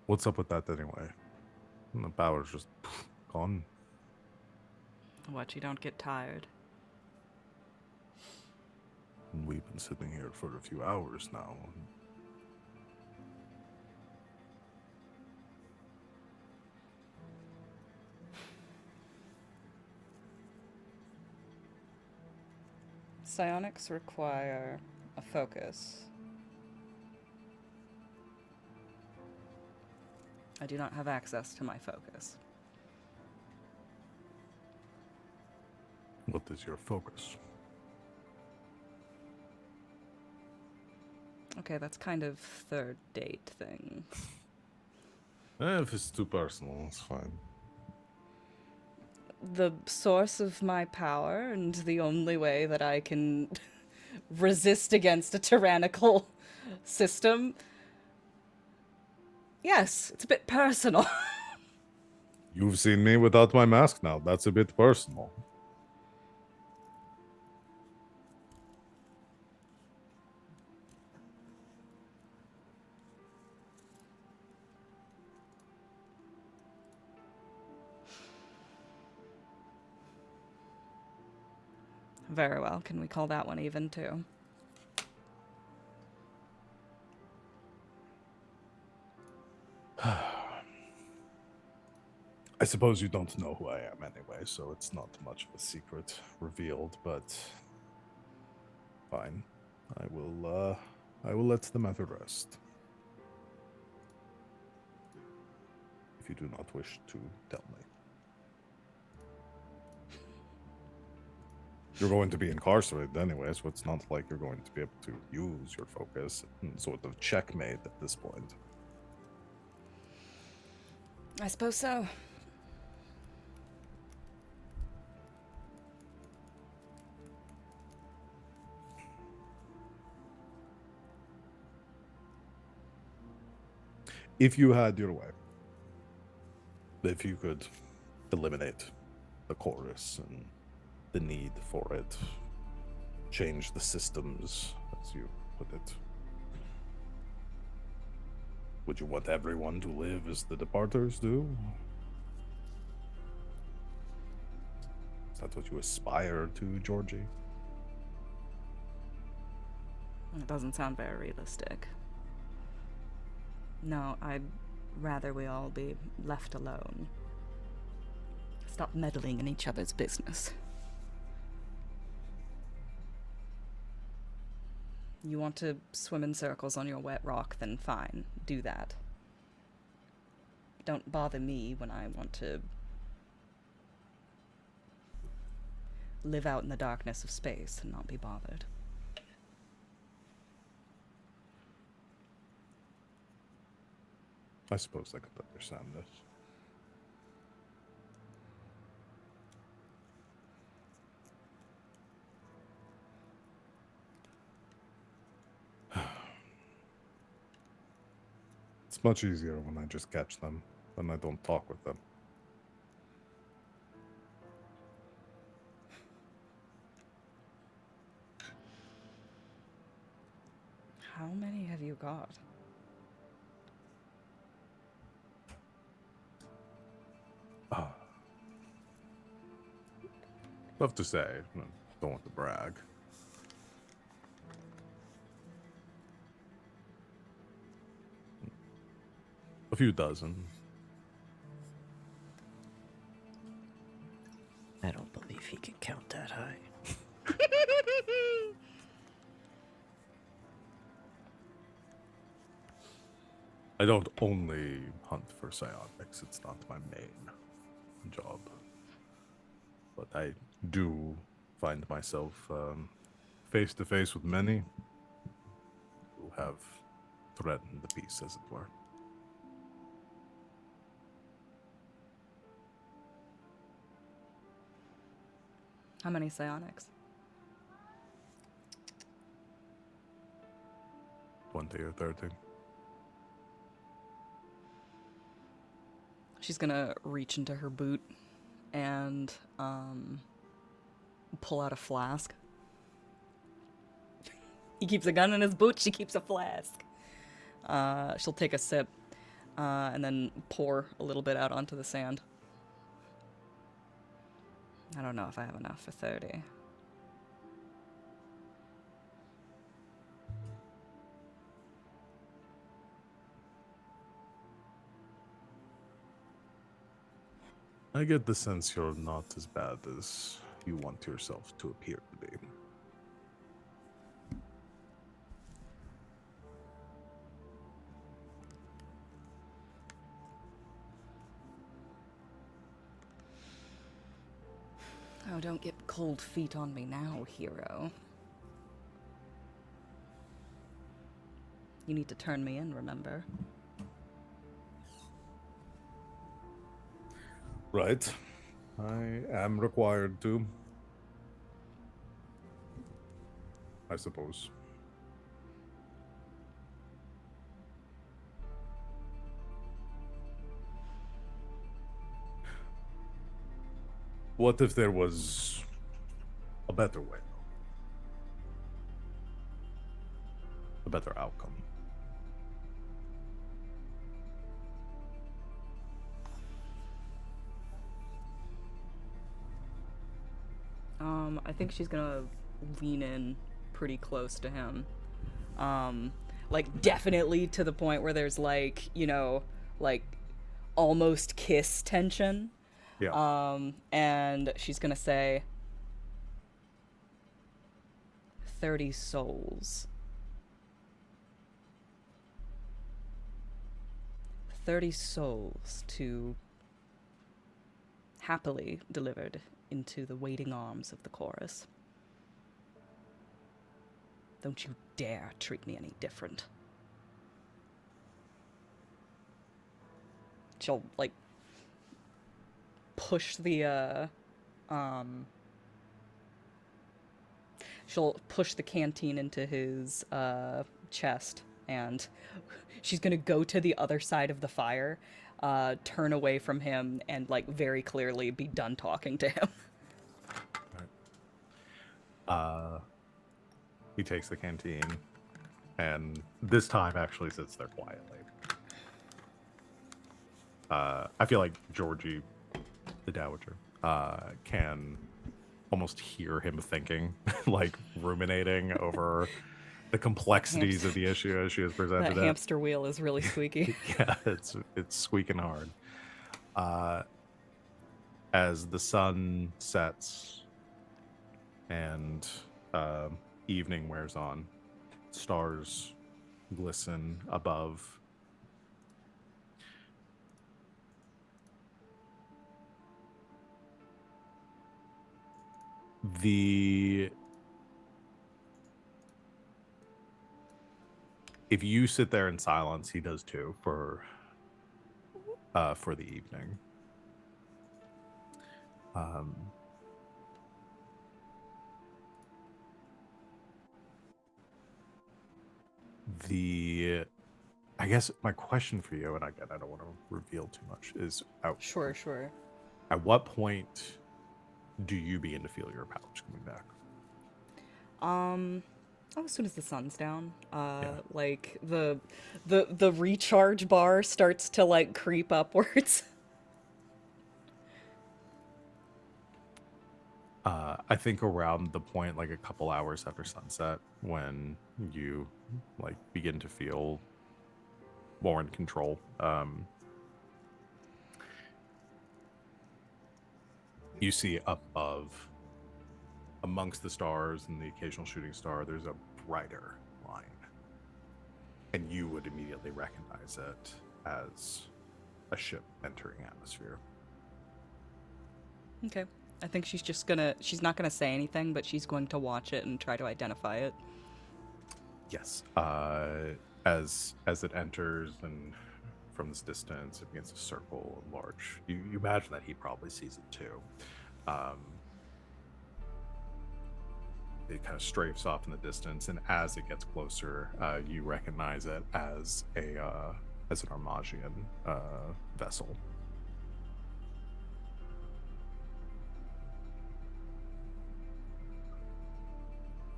What's up with that anyway? And the power's just gone. What, you don't get tired? And we've been sitting here for a few hours now. Psionics require a focus. I do not have access to my focus. What is your focus? Okay, that's kind of third date thing. If it's too personal, it's fine. The source of my power and the only way that I can resist against a tyrannical system. Yes, it's a bit personal. You've seen me without my mask now. That's a bit personal. Very well. Can we call that one even too? I suppose you don't know who I am anyway, so it's not much of a secret revealed, but fine. I will let the matter rest. If you do not wish to tell me. You're going to be incarcerated anyway, so it's not like you're going to be able to use your focus and sort of checkmate at this point. I suppose so. If you had your way, if you could eliminate the chorus and the need for it, change the systems, as you put it, would you want everyone to live as the departers do? Is that what you aspire to, Georgie? It doesn't sound very realistic. No, I'd rather we all be left alone. Stop meddling in each other's business. You want to swim in circles on your wet rock, then fine, do that. don't bother me when I want to live out in the darkness of space and not be bothered. I suppose I could understand this. It's much easier when I just catch them than I don't talk with them. How many have you got? Tough to say. Don't want to brag. A few dozen. I don't believe he can count that high. I don't only hunt for psionics. It's not my main job. But I do find myself face to face with many who have threatened the peace, as it were. How many psionics? 20 or 30. She's gonna reach into her boot and pull out a flask. He keeps a gun in his boot, she keeps a flask. She'll take a sip and then pour a little bit out onto the sand. I don't know if I have enough for 30. I get the sense you're not as bad as you want yourself to appear to be. Oh, don't get cold feet on me now, hero. You need to turn me in, remember? Right. I am required to. I suppose. What if there was a better way? A better outcome? I think she's gonna lean in pretty close to him. Like, definitely to the point where there's, like, you know, like, almost kiss tension. Yeah. And she's gonna say, 30 souls. 30 souls to happily delivered into the waiting arms of the chorus. Don't you dare treat me any different. She'll, like, push the, she'll push the canteen into his, chest, and she's gonna go to the other side of the fire, turn away from him, and, like, very clearly be done talking to him. He takes the canteen and this time actually sits there quietly. I feel like Georgie, the Dowager, can almost hear him thinking, like ruminating over the complexities of the issue as she is presented. That hamster wheel is really squeaky. Yeah, it's squeaking hard. As the sun sets and evening wears on, stars glisten above. the if you sit there in silence, he does too for the evening. I guess my question for you, and again, I don't want to reveal too much, is Sure. at what point do you begin to feel your powers coming back? As soon as the sun's down, Yeah. like the recharge bar starts to like creep upwards. I think around the point, like a couple hours after sunset, when you like begin to feel more in control. You see above, amongst the stars and the occasional shooting star, there's a brighter line. And you would immediately recognize it as a ship entering atmosphere. Okay. I think she's not gonna say anything, but she's going to watch it and try to identify it. Yes. As it enters and from this distance, it begins to circle large. You imagine that he probably sees it too. It kind of strafes off in the distance, and as it gets closer, you recognize it as an Armagian vessel.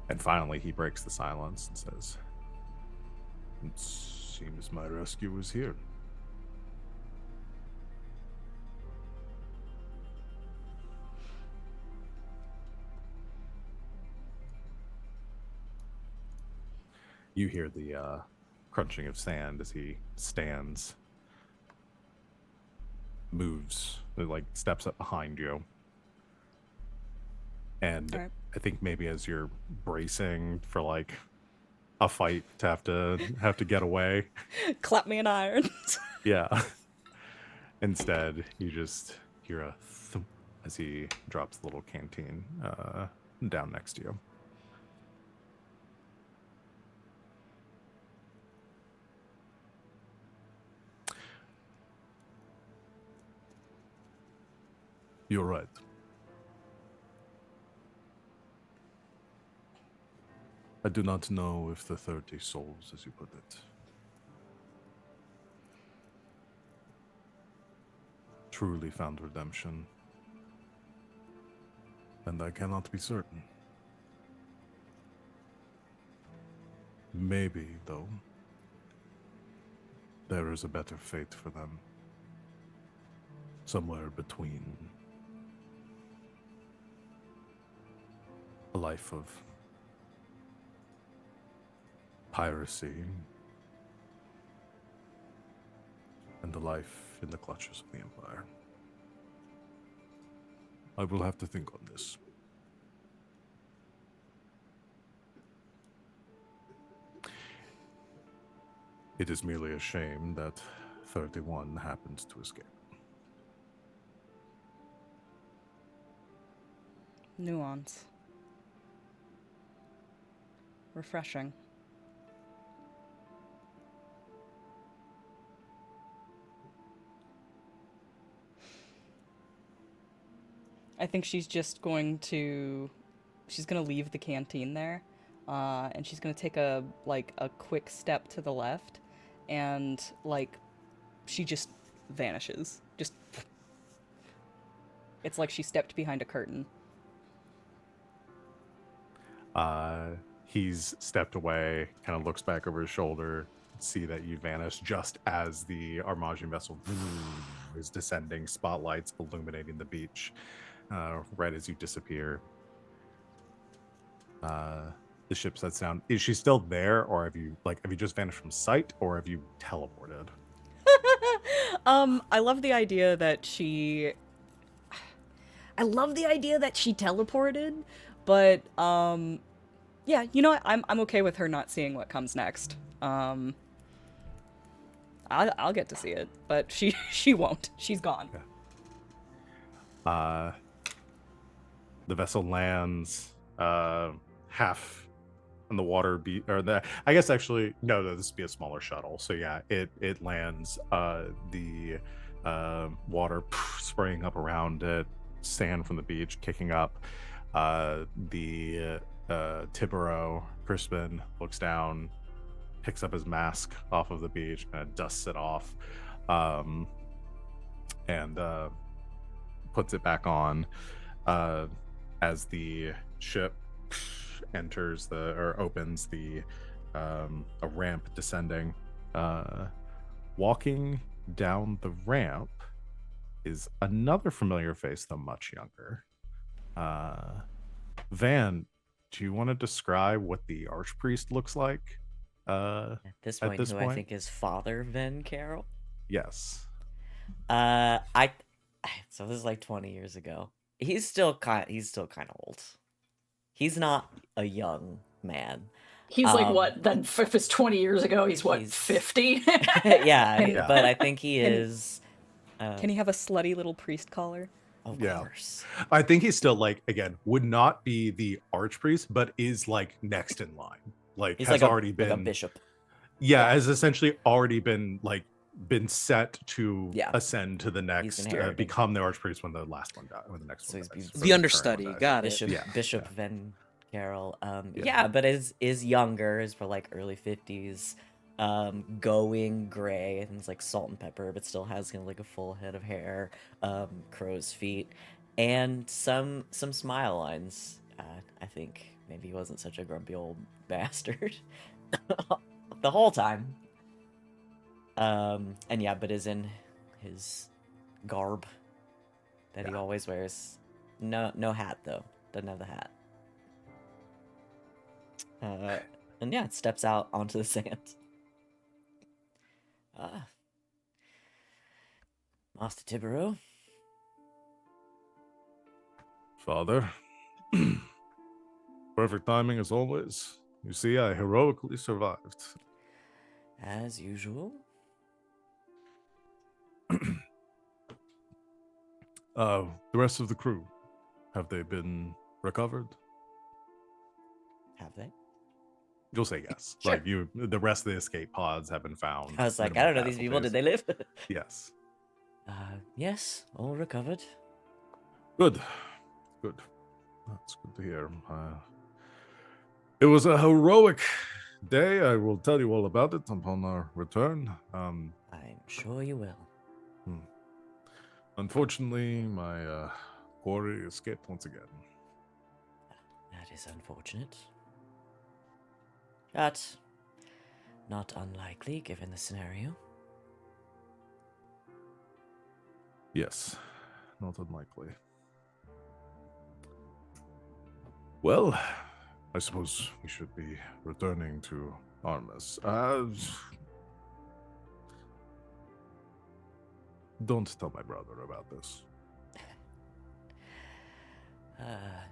And finally, he breaks the silence and says, "It seems my rescue is here." You hear the crunching of sand as he stands, moves, like steps up behind you. And Alright. I think maybe as you're bracing for like a fight to have to get away, Clap me in irons. yeah. Instead, you just hear a thump as he drops the little canteen down next to you. You're right. I do not know if the 30 souls, as you put it, truly found redemption. And I cannot be certain. Maybe, though, there is a better fate for them. Somewhere between a life of piracy and a life in the clutches of the Empire. I will have to think on this. It is merely a shame that 31 happens to escape. Nuance. Refreshing. I think she's just going to leave the canteen there, and she's gonna take a quick step to the left, and like she just vanishes. Just it's like she stepped behind a curtain. He's stepped away, kind of looks back over his shoulder, see that you vanished just as the Armagian vessel is descending, spotlights illuminating the beach, right as you disappear. The ship sets down. Is she still there, or have you just vanished from sight, or have you teleported? I love the idea that she teleported, but yeah, you know what? I'm okay with her not seeing what comes next. I'll get to see it, but she won't. She's gone. Yeah. the vessel lands half on the water I guess actually no, this would be a smaller shuttle. So yeah, it lands the water spraying up around it, sand from the beach kicking up. The Tibero Crispin looks down, picks up his mask off of the beach, and dusts it off, and puts it back on as the ship enters or opens the a ramp descending. Walking down the ramp is another familiar face, though much younger. Van, do you want to describe what the archpriest looks like? At this point, this who I point? think is Father Ben Carroll. Yes. I so this is like 20 years ago. He's still kind of old. He's not a young man. He's like what? Then if it's 20 years ago, he's what? He's- 50. yeah, Yeah. but I think he Can- is. Can he have a slutty little priest collar? Of Yeah. course. I think he's still like, again, would not be the archpriest, but is like next in line. Like He's has like already been like a bishop. Yeah, Yeah. has essentially already been set to Yeah. ascend to the next inheriting. become the archpriest when the last one died, when the next So one he's dies, the or understudy, current one dies. got it. Bishop Yeah, Bishop yeah. Van Carroll. Yeah. Yeah, but is younger, is for like early 50s, going gray, and it's like salt and pepper, but still has kind of like a full head of hair, crow's feet, and some smile lines. I think maybe he wasn't such a grumpy old bastard the whole time. And yeah, but is in his garb that he always wears. No hat though. Doesn't have the hat. And yeah, it steps out onto the sand. Master Tibero. Father, perfect timing as always. You see, I heroically survived. As usual. The rest of the crew, have they been recovered? Have they? You'll say yes. Sure. Like the rest of the escape pods have been found. I was like, I minimal don't know these people. Did casualties. they live? Yes. Yes, all recovered. Good. Good. That's good to hear. It was a heroic day. I will tell you all about it upon our return. I'm sure you will. Unfortunately, my quarry escaped once again. That is unfortunate. But not unlikely given the scenario. Yes, not unlikely. Well, I suppose we should be returning to Armus. Don't tell my brother about this.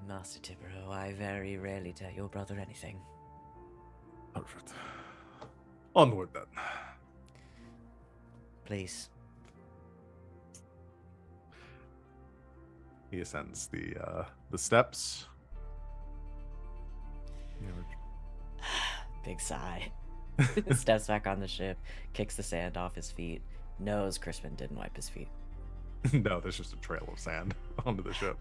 Master Tibero, I very rarely tell your brother anything. Perfect. Onward then. Please. He ascends the steps. Big sigh. Steps back on the ship, kicks the sand off his feet, knows Crispin didn't wipe his feet. No, there's just a trail of sand onto the ship.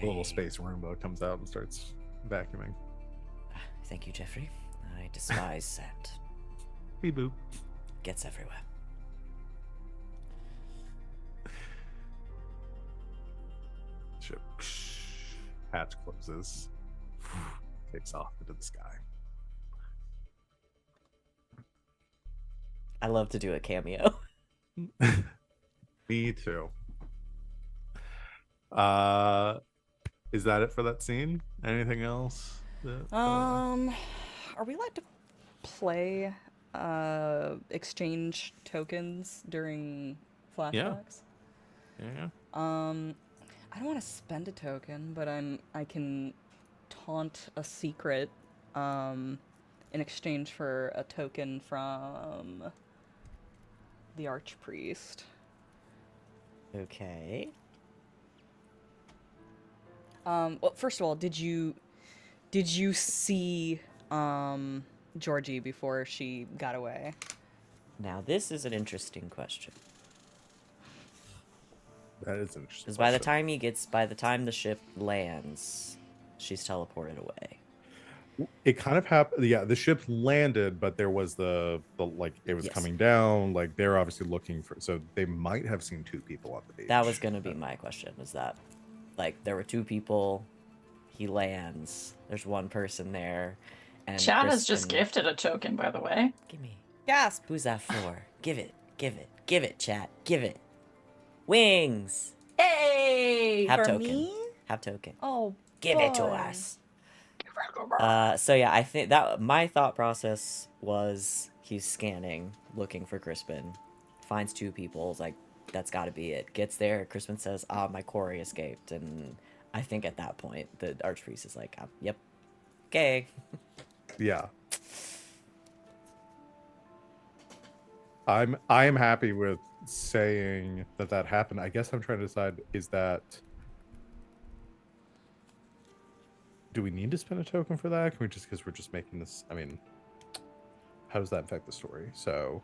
A little space Roomba comes out and starts vacuuming. Thank you, Jeffrey. I despise sand. Beep boop. Gets everywhere. Ship hatch closes. Takes off into the sky. I love to do a cameo. Me too. Is that it for that scene? Anything else? Are we allowed to play exchange tokens during flashbacks? Yeah. I don't want to spend a token, but I can taunt a secret in exchange for a token from the archpriest. Okay. Well, first of all, did you see Georgie before she got away? Now, this is an interesting question. That is interesting. Because by the time the ship lands, she's teleported away. It kind of happened. Yeah, the ship landed, but there was the like it was Yes. coming down. Like they're obviously looking for. So they might have seen two people on the beach. That was going to be my question, is that, like, there were two people, he lands, there's one person there, and Chad has just Kristen- gifted a token, by the way. Give me. Gasp! Who's that for? Give it, chat, give it. Wings! Hey! Have For token. me? Have token. Oh, Give it to boy. us. So yeah, I think that my thought process was he's scanning, looking for Crispin, finds two people, is like, that's gotta be it. Gets there, Crispin says, my quarry escaped, and I think at that point, the Archpriest is like, yep, okay. Yeah. I am happy with saying that happened. I guess I'm trying to decide, is that, do we need to spend a token for that? Can we just, because we're just making this, I mean, how does that affect the story? So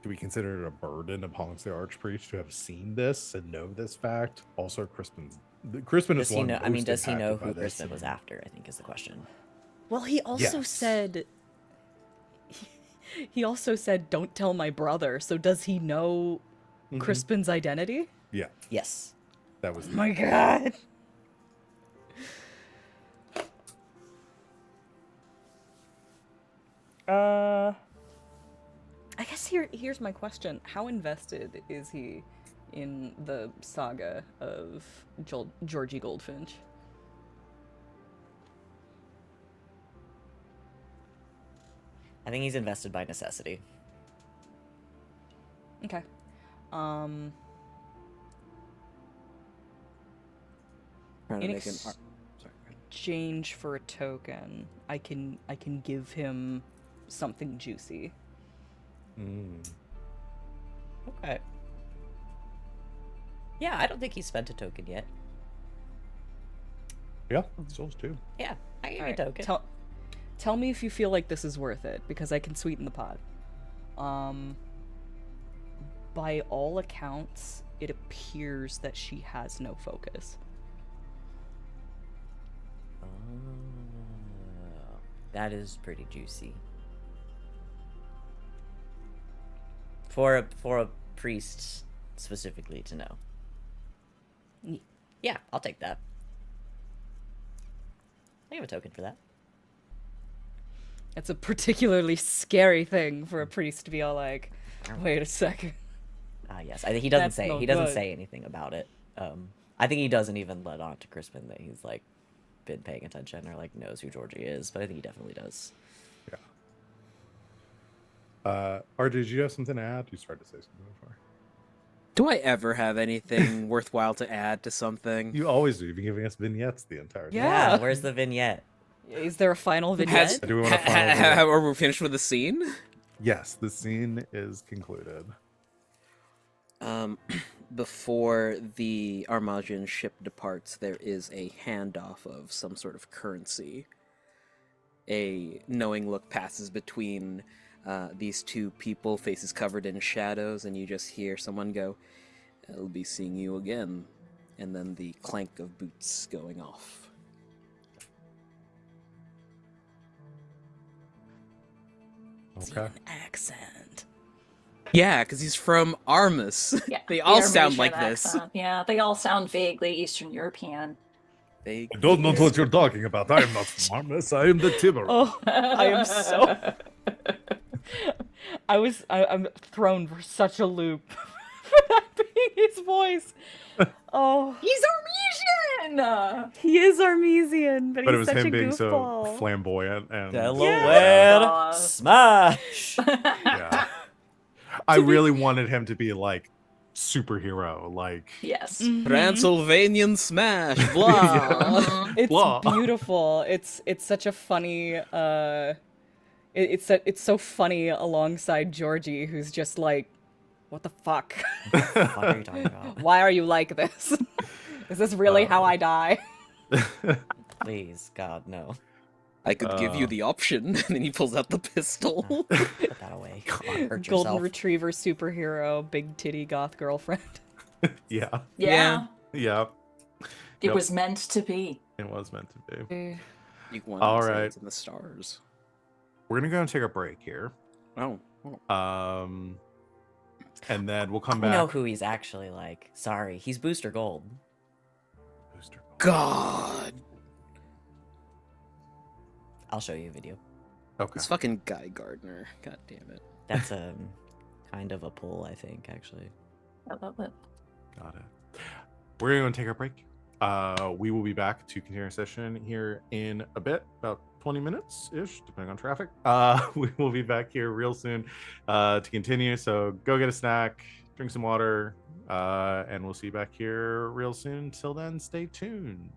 do we consider it a burden upon the Archpriest to have seen this and know this fact? Also, Crispin Does is he one know? I mean, most does he know impacted by who this, Crispin and- was after? I think is the question. Well, he also Yes. said. He also said, "Don't tell my brother." So does he know Mhm. Crispin's identity? Yeah, Yes. that was Oh my god. I guess here's my question. How invested is he in the saga of Georgie Goldfinch? I think he's invested by necessity. Okay. Trying to In make an ex- sorry. go ahead. Exchange for a token, I can give him something juicy. Okay. Yeah, I don't think he's spent a token yet. Yeah, souls too. Yeah, I give you a Alright, token. Tell me if you feel like this is worth it, because I can sweeten the pot. By all accounts, it appears that she has no focus. Oh, that is pretty juicy. For a priest specifically to know. Yeah, I'll take that. I have a token for that. It's a particularly scary thing for a priest to be all like, wait a second. Yes. I think he doesn't That's say no he doesn't good. say anything about it. I think he doesn't even let on to Crispin that he's like been paying attention or like knows who Georgie is, but I think he definitely does. Or did you have something to add? You started to say something before. Do I ever have anything worthwhile to add to something? You always do. You've been giving us vignettes the entire time. Yeah. Where's the vignette? Is there a final Has- vignette? Do we want to final Are we finished with the scene? Yes, the scene is concluded. Before the Armagian ship departs, there is a handoff of some sort of currency. A knowing look passes between these two people, faces covered in shadows, and you just hear someone go, "I'll be seeing you again," and then the clank of boots going off. Okay. An accent. Yeah, because he's from Armus. Yeah, They the all sound Armenian like this. accent. Yeah, they all sound vaguely Eastern European. They I don't know what you're talking about. I am not from Armus. I am the Tiber. Oh, I am so. I'm thrown for such a loop for that being his voice. Oh, He's Armenian! he is Armesian, but But it he's was such him a being goofball. so flamboyant and Delaware smash. yeah. I really wanted him to be like superhero, like Yes. Mhm. Transylvanian smash, blah. It's Blah. beautiful. It's such a funny. It's so funny alongside Georgie, who's just like, what the fuck? What the fuck are you talking about? Why are you like this? Is this really how Uh, I die? Please, God, no. I could give you Uh. the option, and then he pulls out the pistol. Put that away. God. Hurt Golden yourself. retriever superhero, big titty goth girlfriend. Yeah. Yeah. Yeah. It Yep. was meant to be. It was meant to be. You won. All All right. right. It's in the stars. We're gonna go and take a break here. Oh. And then we'll come I know back. who he's actually like. Sorry, he's Booster Gold. Booster. God. I'll show you a video. Okay. It's fucking Guy Gardner. God damn it. That's kind of a pull, I think, actually. Got it. We're going to take a break. We will be back to continue our session here in a bit, about 20 minutes ish, depending on traffic. We will be back here real soon to continue. So go get a snack, drink some water, and we'll see you back here real soon. Till then, stay tuned.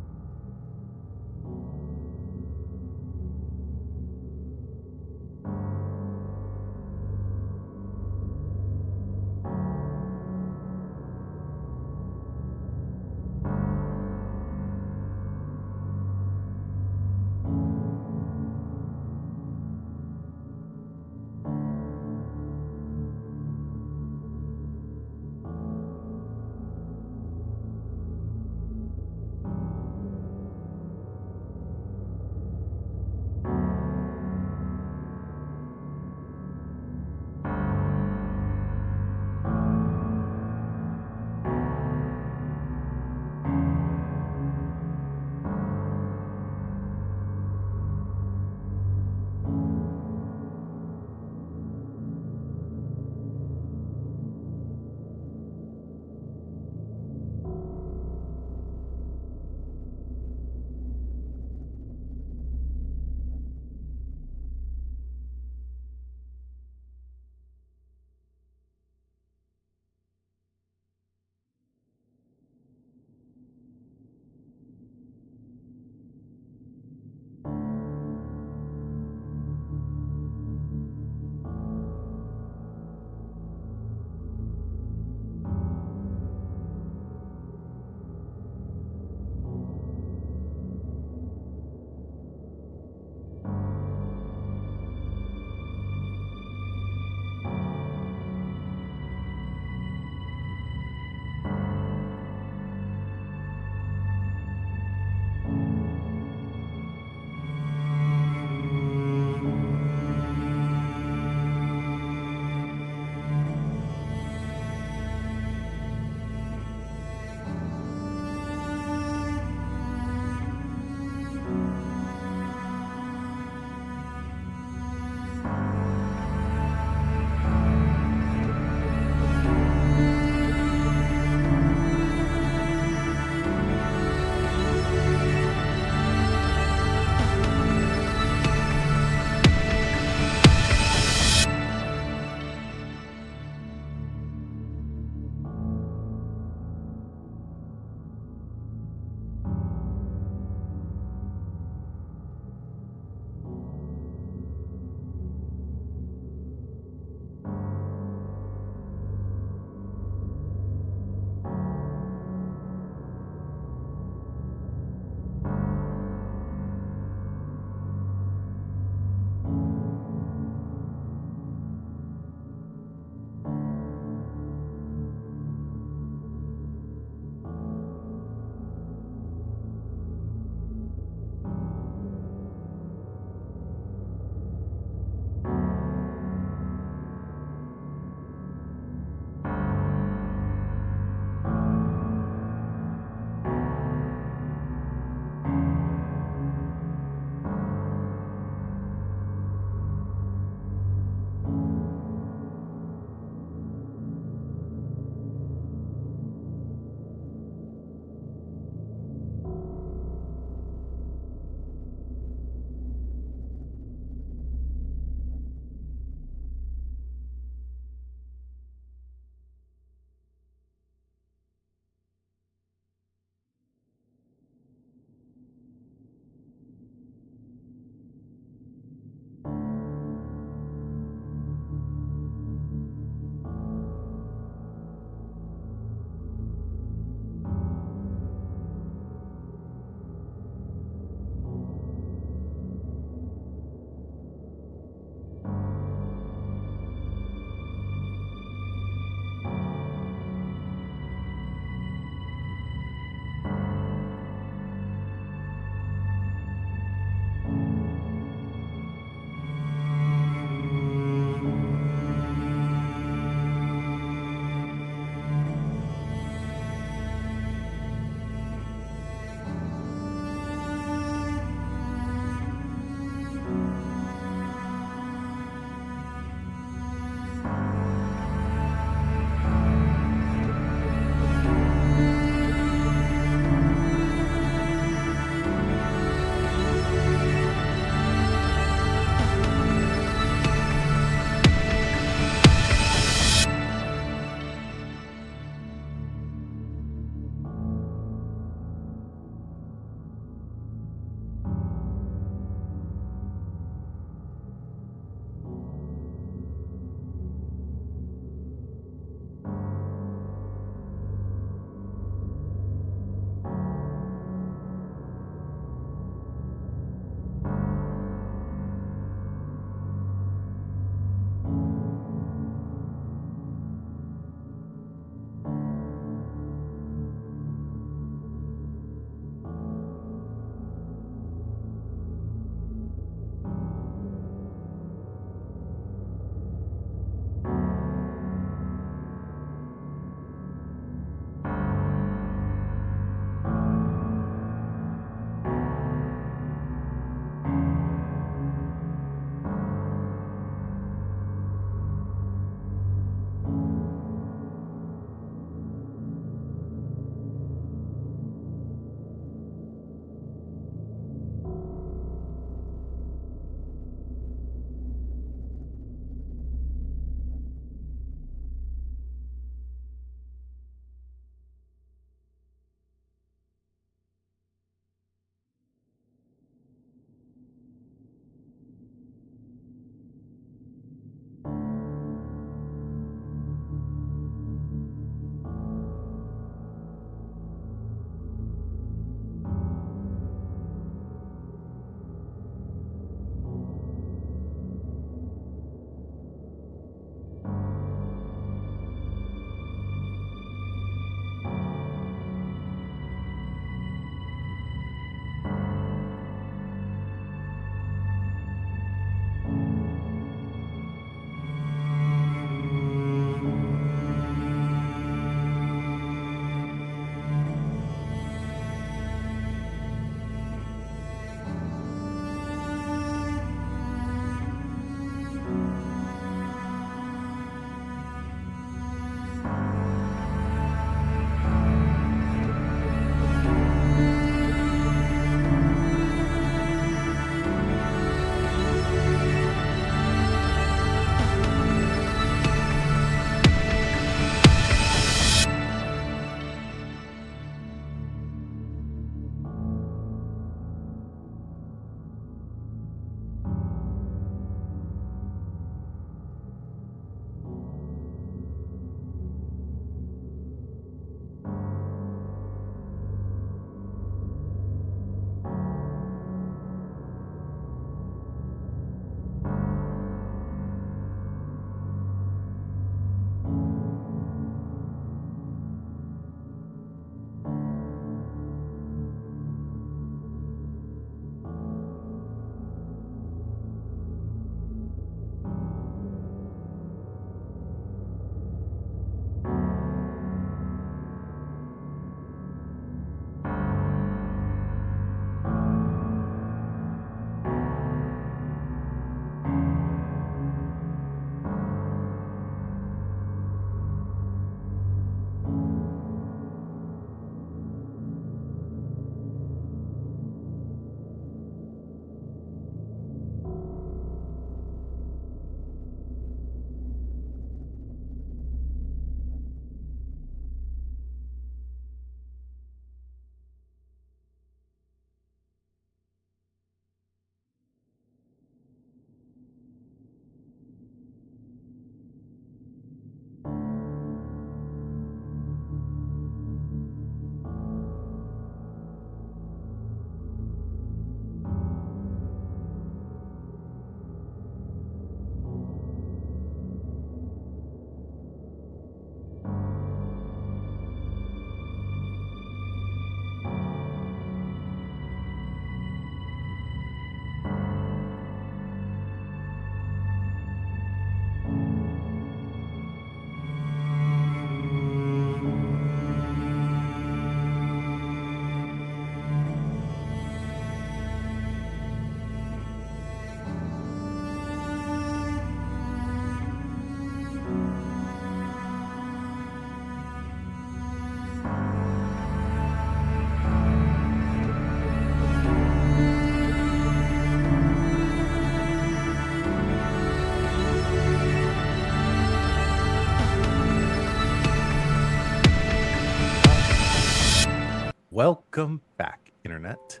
Welcome back, Internet.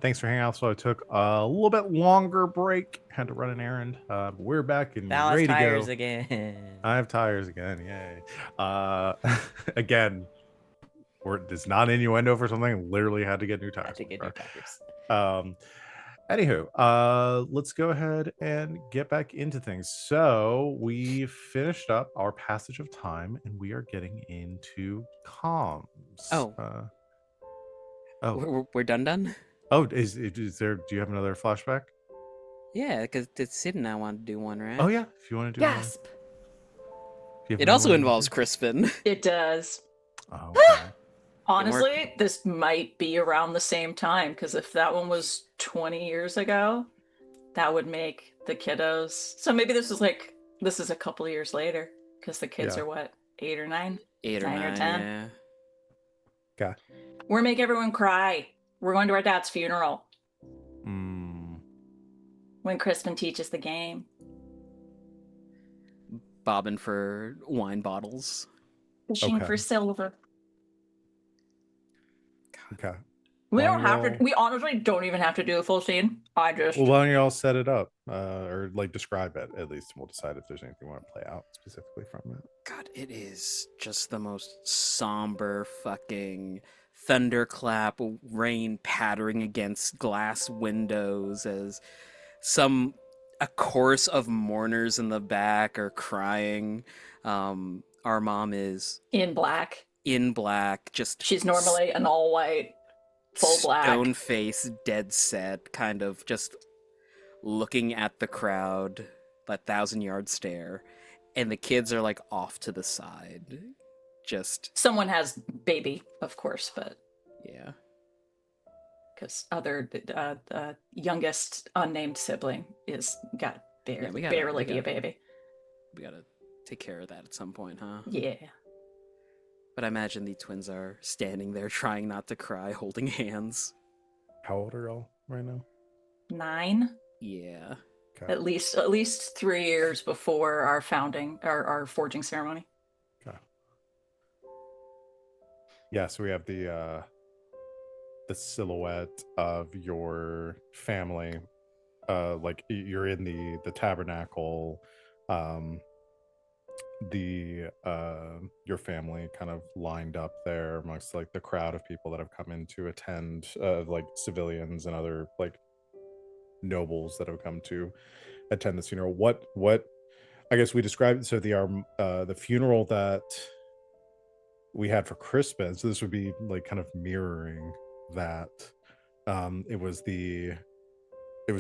Thanks for hanging out. So I took a little bit longer break. Had to run an errand. But we're back and Ballast ready to tires go. again. I have tires again. Yay. Again, it's not innuendo for something. Literally had to get new tires. Had to get new tires. Anywho, let's go ahead and get back into things. So we finished up our passage of time, and we are getting into comms. Oh. Oh, We're done? oh, is there? Do you have another flashback? Yeah, because Sid and I want to do one, right? Oh yeah, if you want to do. Gasp! It also involves Crispin. It does. Oh, okay. Honestly, this might be around the same time, because if that one was 20 years ago, that would make the kiddos. So maybe this is a couple of years later, because the kids Yeah. are what, 8 or 9? 8 or 9 or 10? yeah. Okay. We're make everyone cry. We're going to our dad's funeral when Crispin teaches the game. Bobbing for wine bottles. Fishing Okay. for silver. Okay. We Why don't don't have y'all- to. We honestly don't even have to do a full scene. I just. Well, why don't you all set it up, or like describe it at least, and we'll decide if there's anything we want to play out specifically from it. God, it is just the most somber fucking thunderclap, rain pattering against glass windows as a chorus of mourners in the back are crying. Our mom is in black. in black, just She's normally an all white, full black. stone face, dead set, kind of just looking at the crowd, that 1,000-yard stare, and the kids are like off to the side, just Someone has baby, of course, but yeah. because other youngest unnamed sibling is got barely be a baby. We gotta take care of that at some point, huh? Yeah. But I imagine the twins are standing there trying not to cry, holding hands. How old are y'all right now? 9. Yeah. Okay. At least 3 years before our our forging ceremony. Okay. Yeah, so we have the silhouette of your family. Like you're in the tabernacle. Your family kind of lined up there amongst like the crowd of people that have come in to attend, like civilians and other like nobles that have come to attend this funeral. What I guess we described, so the funeral that we had for Crispin, so this would be like kind of mirroring that. It was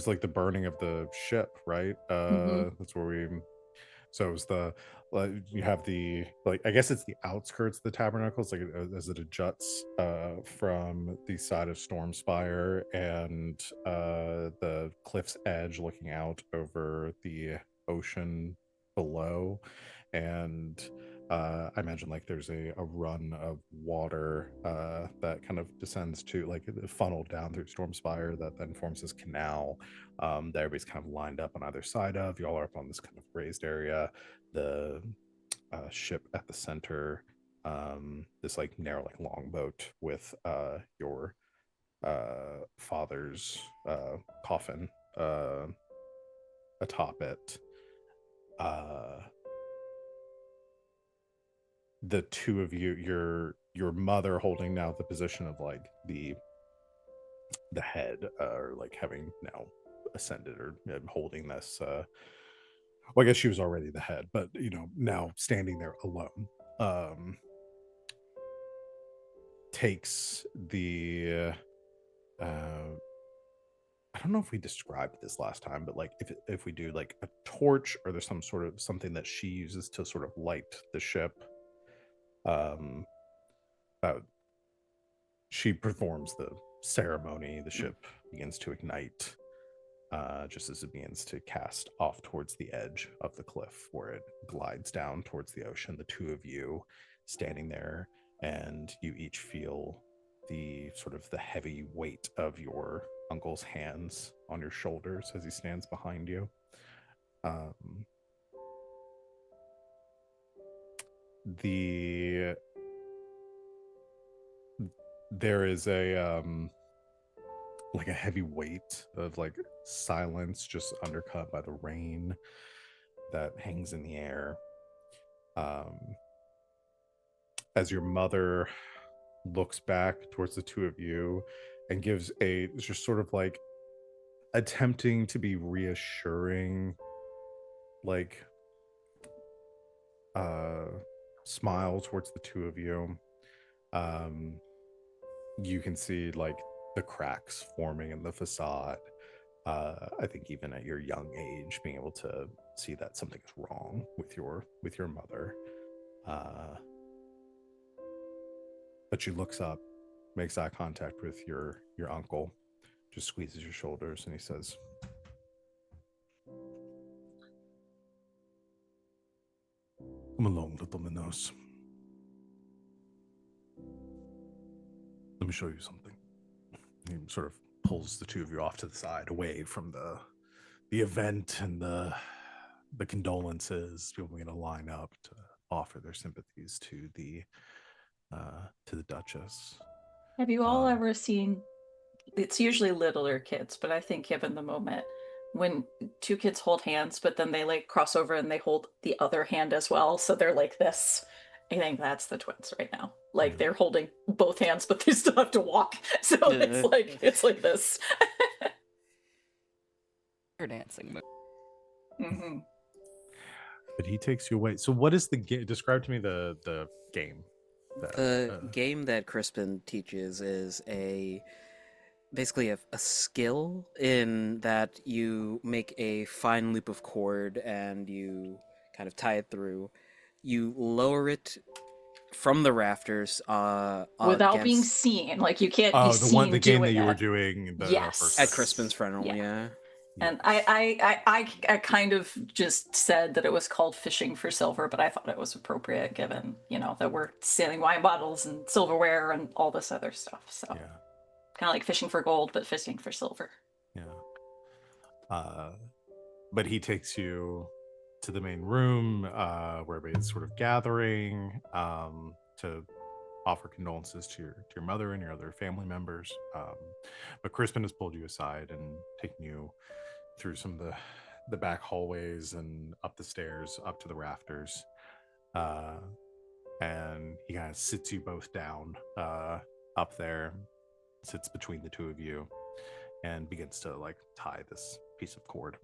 like the burning of the ship, right? That's where we. So it was you have the, like, I guess it's the outskirts of the tabernacle. It's like as it juts from the side of Stormspire and the cliff's edge, looking out over the ocean below. And I imagine like there's a run of water that kind of descends to, like, funneled down through Stormspire that then forms this canal that everybody's kind of lined up on either side of. Y'all are up on this kind of raised area. The ship at the center, this like narrow like longboat with your father's coffin atop it. The two of you, your mother holding now the position of like the head, or like having now ascended or holding this well, I guess she was already the head, but now standing there alone, takes the I don't know if we described this last time, but like if we do like a torch, or there's some sort of something that she uses to sort of light the ship, she performs the ceremony. The ship begins to ignite, just as it begins to cast off towards the edge of the cliff, where it glides down towards the ocean. The two of you standing there, and you each feel the sort of the heavy weight of your uncle's hands on your shoulders as he stands behind you. there is a like a heavy weight of like silence just undercut by the rain that hangs in the air. Um, as your mother looks back towards the two of you and gives a just sort of like attempting to be reassuring, like uh smile towards the two of you. Um, you can see like the cracks forming in the facade. I think even at your young age, being able to see that something is wrong with your mother. Uh, but she looks up, makes eye contact with your uncle, just squeezes your shoulders, and he says, "Come along, little Minos. Let me show you something." He sort of pulls the two of you off to the side, away from the event and the condolences. People are going to line up to offer their sympathies to the Duchess. Have you all ever seen? It's usually littler kids, but I think given the moment, when two kids hold hands, but then they like cross over and they hold the other hand as well, so they're like this. I think that's the twins right now. Like they're holding both hands, but they still have to walk. So it's like this. You're dancing. Mm-hmm. But he takes you away. So what is the game? Describe to me the game. The game that Crispin teaches is basically a skill in that you make a fine loop of cord and you kind of tie it through. You lower it from the rafters Without being against seen, like you can't be Oh, seen the game that doing you were it. doing the Yes. first at time. Crispin's funeral. Yeah. Yeah. And I kind of just said that it was called fishing for silver, but I thought it was appropriate given, that we're selling wine bottles and silverware and all this other stuff. So Yeah. kind of like fishing for gold, but fishing for silver. Yeah. But he takes you to the main room where everybody's sort of gathering to offer condolences to your mother and your other family members. But Crispin has pulled you aside and taken you through some of the back hallways and up the stairs, up to the rafters. And he kind of sits you both down up there, sits between the two of you, and begins to like tie this piece of cord.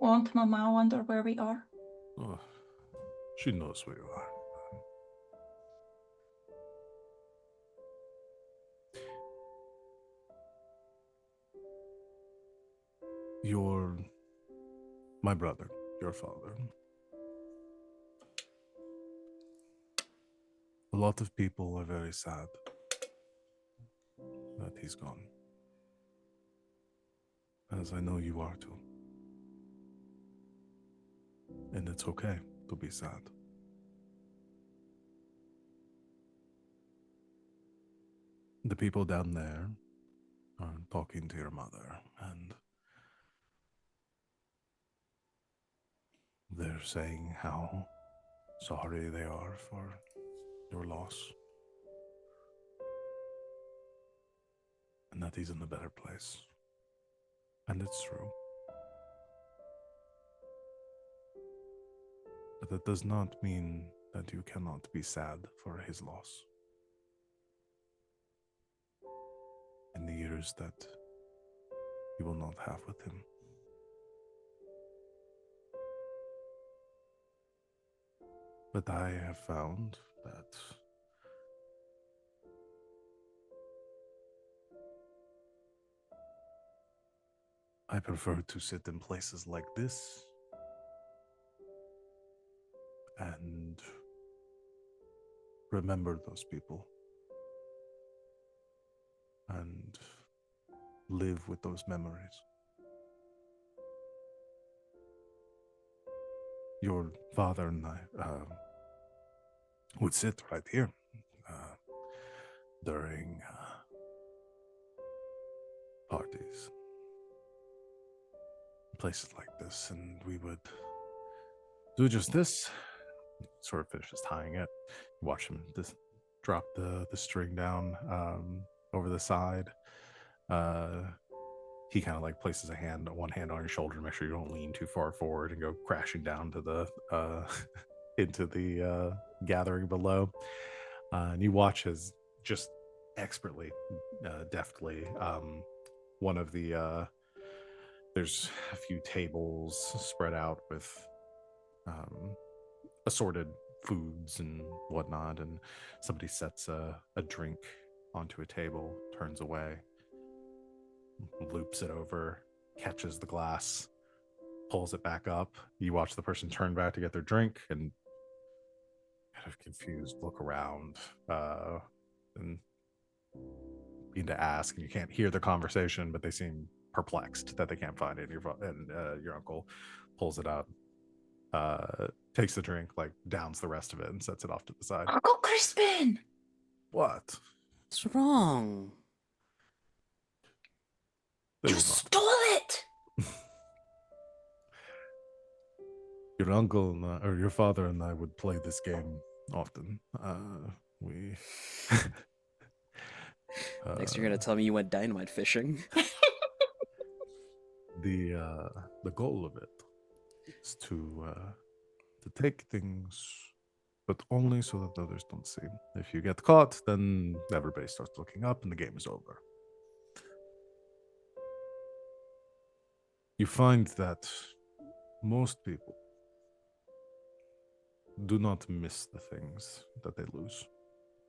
Won't Mama wonder where we are? Oh, she knows where you are. You're my brother, your father. A lot of people are very sad that he's gone. As I know you are too. And it's okay to be sad. The people down there are talking to your mother, and they're saying how sorry they are for your loss. And that he's in a better place. And it's true. But that does not mean that you cannot be sad for his loss. In the years that you will not have with him. But I have found that I prefer to sit in places like this and remember those people and live with those memories. Your father and I would sit right here during parties, places like this, and we would do just this. Sort of finishes tying it. You watch him drop the string down over the side. He kind of like places one hand on your shoulder to make sure you don't lean too far forward and go crashing down to the into the gathering below. And you watch as just expertly, deftly, one of the there's a few tables spread out with assorted foods and whatnot, and somebody sets a drink onto a table, turns away, loops it over, catches the glass, pulls it back up. You watch the person turn back to get their drink and kind of confused look around and begin to ask, and you can't hear the conversation, but they seem perplexed that they can't find it. And your uncle pulls it out, takes the drink, like downs the rest of it, and sets it off to the side. Uncle Crispin! What? What's wrong? They You will not. stole it! Your uncle and or your father and I would play this game often. We. Next, you're gonna tell me you went dynamite fishing. The goal of it is to take things, but only so that others don't see. If you get caught, then everybody starts looking up, and the game is over. You find that most people do not miss the things that they lose.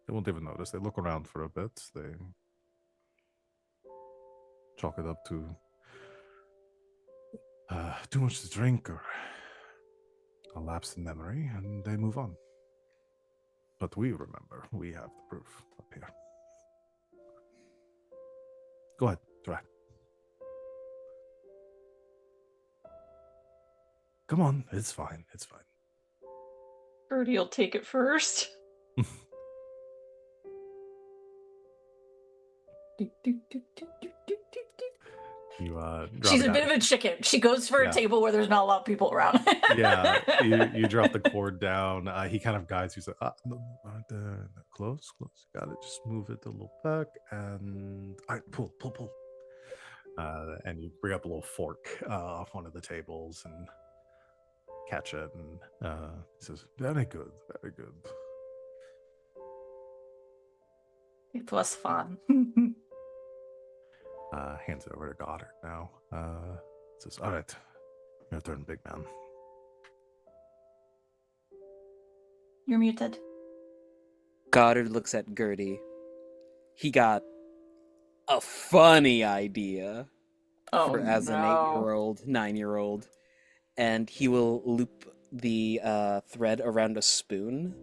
They won't even notice. They look around for a bit. They chalk it up to too much to drink or a lapse in memory, and they move on. But we remember. We have the proof up here. Go ahead, try. Come on, it's fine. It's fine. Birdie will take it first. You She's drop a bit of a chicken. She goes for a table where there's not a lot of people around. You drop the cord down. He kind of guides you. So, close. Got it. Just move it a little back, and all right, pull. And you bring up a little fork off one of the tables and catch it, and he says, "Very good, very good." It was fun. Hands it over to Goddard now. Says, "All right, your turn, big man." You're muted. Goddard looks at Gertie. He got a funny idea as an 8-year-old, 9-year-old, and he will loop the thread around a spoon,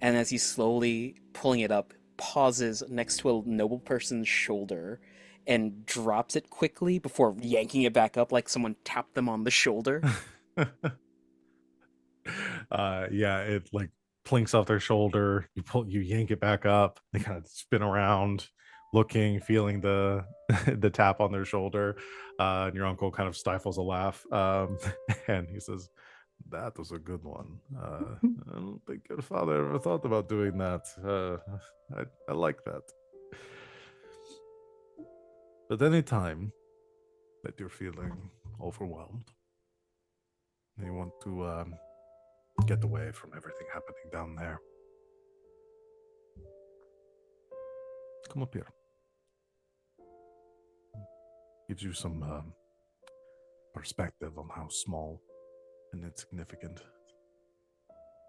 and as he's slowly pulling it up, pauses next to a noble person's shoulder and drops it quickly before yanking it back up like someone tapped them on the shoulder. It like plinks off their shoulder. You yank it back up. They kind of spin around, looking, feeling the the tap on their shoulder. And your uncle kind of stifles a laugh, and he says, "That was a good one. I don't think your father ever thought about doing that. I like that." But any time that you're feeling overwhelmed, and you want to get away from everything happening down there, come up here. Gives you some perspective on how small and insignificant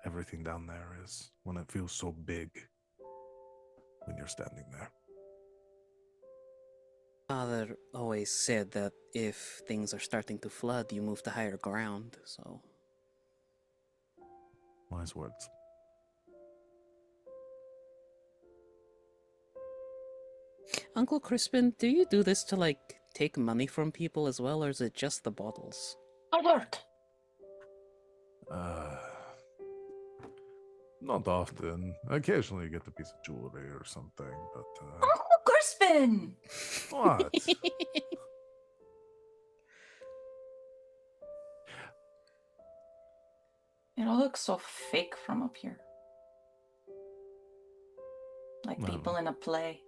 everything down there is when it feels so big when you're standing there. Father always said that if things are starting to flood, you move to higher ground, so... Wise words. Uncle Crispin, do you do this to, like, take money from people as well, or is it just the bottles? Albert! Not often. Occasionally you get a piece of jewelry or something, but Uncle Crispin! what? It all looks so fake from up here. like Wow. people in a play.